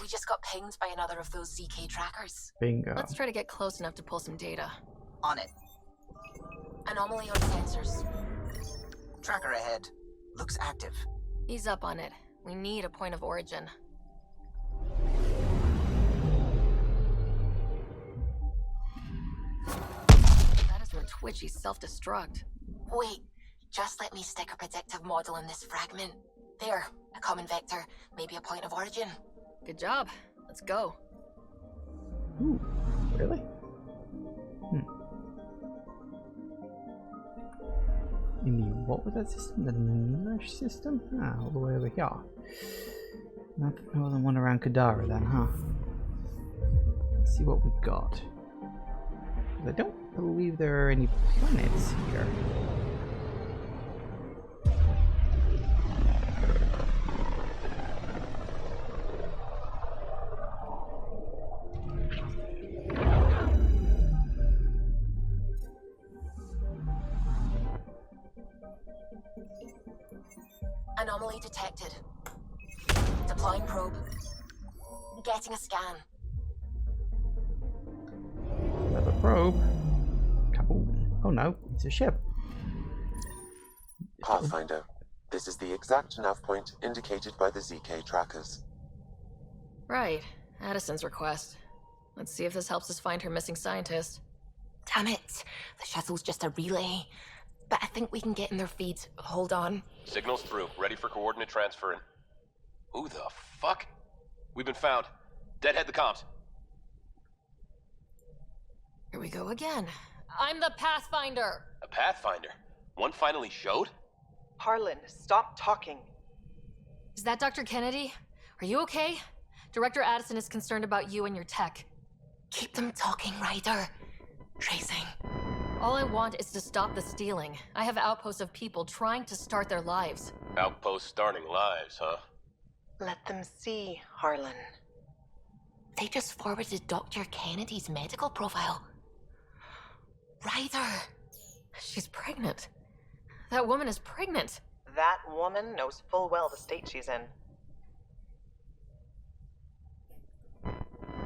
We just got pinged by another of those ZK trackers. Bingo. Let's try to get close enough to pull some data. On it. Anomaly on sensors. Tracker ahead. Looks active. He's up on it. We need a point of origin. That is when Twitchy self-destruct. Wait, just let me stick a predictive model in this fragment. There, a common vector, maybe a point of origin. Good job. Let's go. Ooh, really? In the, what was that system? The Nurse system? Ah, all the way over here. Not more than one around Kadara then, huh? Let's see what we've got. I don't believe there are any planets here. Anomaly detected. Deploying probe. Getting a scan. Another probe. Kaboom. Oh no, it's a ship. Pathfinder, this is the exact nav point indicated by the ZK trackers. Right. Addison's request. Let's see if this helps us find her missing scientist. Damn it. The shuttle's just a relay. But I think we can get in their feeds. Hold on. Signal's through. Ready for coordinate transferring. Who the fuck? We've been found. Deadhead the comms. Here we go again. I'm the Pathfinder. A Pathfinder? One finally showed? Harlan, stop talking. Is that Dr. Kennedy? Are you okay? Director Addison is concerned about you and your tech. Keep them talking, Ryder. Tracing. All I want is to stop the stealing. I have outposts of people trying to start their lives. Outpost starting lives, huh? Let them see, Harlan. They just forwarded Dr. Kennedy's medical profile. Ryder. She's pregnant. That woman is pregnant. That woman knows full well the state she's in.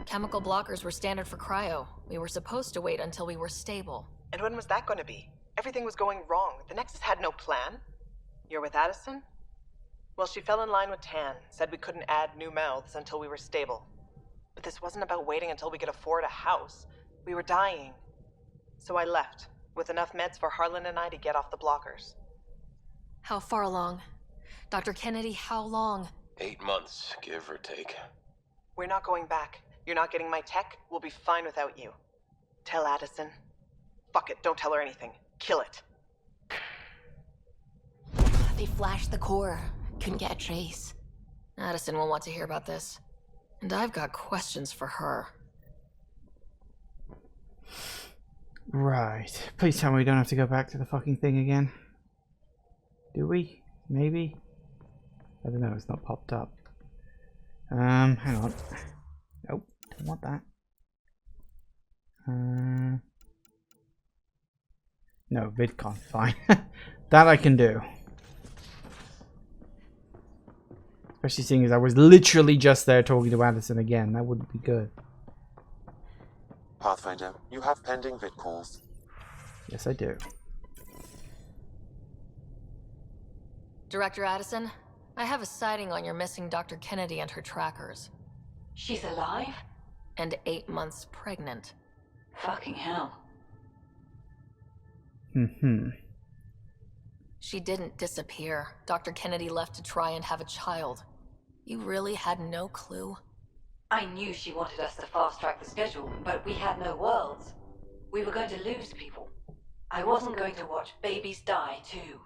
Chemical blockers were standard for cryo. We were supposed to wait until we were stable. And when was that going to be? Everything was going wrong. The Nexus had no plan. You're with Addison? Well, she fell in line with Tan, said we couldn't add new mouths until we were stable. But this wasn't about waiting until we could afford a house. We were dying. So I left, with enough meds for Harlan and I to get off the blockers. How far along? Dr. Kennedy, how long? 8 months, give or take. We're not going back. You're not getting my tech. We'll be fine without you. Tell Addison. Fuck it, don't tell her anything. Kill it. They flashed the core. Couldn't get a trace. Addison will want to hear about this. And I've got questions for her. Right. Please tell me we don't have to go back to the fucking thing again. Do we? Maybe? I don't know, it's not popped up. Hang on. Nope, don't want that. No, VidCon, fine. That I can do. Especially seeing as I was literally just there talking to Addison again. That wouldn't be good. Pathfinder, you have pending vid calls. Yes, I do. Director Addison, I have a sighting on your missing Dr. Kennedy and her trackers. She's alive? And 8 months pregnant. Fucking hell. She didn't disappear. Dr. Kennedy left to try and have a child. You really had no clue? I knew she wanted us to fast-track the schedule, but we had no worlds. We were going to lose people. I wasn't going to watch babies die, too.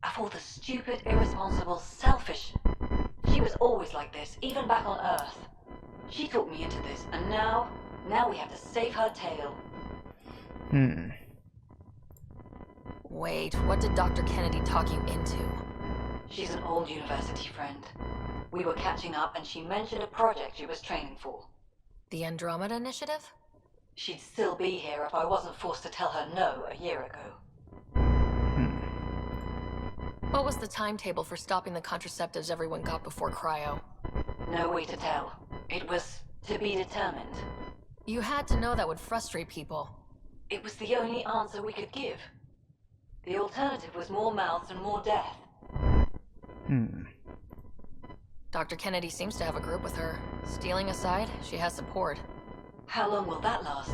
Of all the stupid, irresponsible, selfish... She was always like this, even back on Earth. She talked me into this, and now we have to save her tail. Wait, what did Dr. Kennedy talk you into? She's an old university friend. We were catching up and she mentioned a project she was training for. The Andromeda Initiative? She'd still be here if I wasn't forced to tell her no a year ago. What was the timetable for stopping the contraceptives everyone got before cryo? No way to tell. It was to be determined. You had to know that would frustrate people. It was the only answer we could give. The alternative was more mouths and more death. Dr. Kennedy seems to have a group with her. Stealing aside, she has support. How long will that last?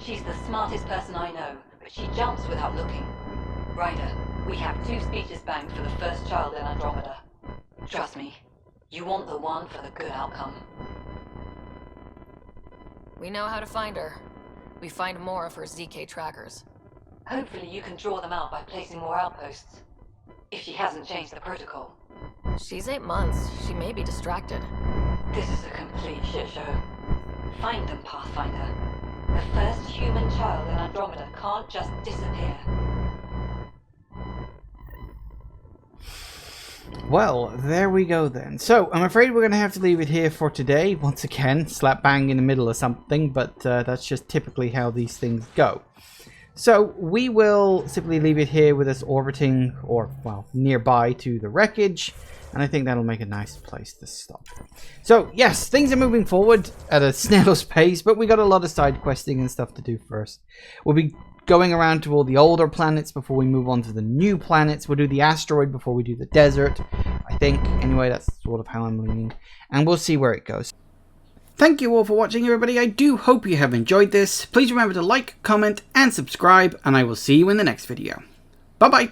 She's the smartest person I know, but she jumps without looking. Ryder, we have 2 speeches banked for the first child in Andromeda. Trust me, you want the one for the good outcome. We know how to find her. We find more of her ZK trackers. Hopefully you can draw them out by placing more outposts. If she hasn't changed the protocol. She's 8 months. She may be distracted. This is a complete shit show. Find them, Pathfinder. The first human child in Andromeda can't just disappear. Well, there we go then. So, I'm afraid we're going to have to leave it here for today. Once again, slap bang in the middle of something, but that's just typically how these things go. So, we will simply leave it here with us orbiting, or, well, nearby to the wreckage. And I think that'll make a nice place to stop. So, yes, things are moving forward at a snail's pace, but we got a lot of side questing and stuff to do first. We'll be going around to all the older planets before we move on to the new planets. We'll do the asteroid before we do the desert, I think. Anyway, that's sort of how I'm leaning. And we'll see where it goes. Thank you all for watching, everybody. I do hope you have enjoyed this. Please remember to like, comment, and subscribe, and I will see you in the next video. Bye-bye.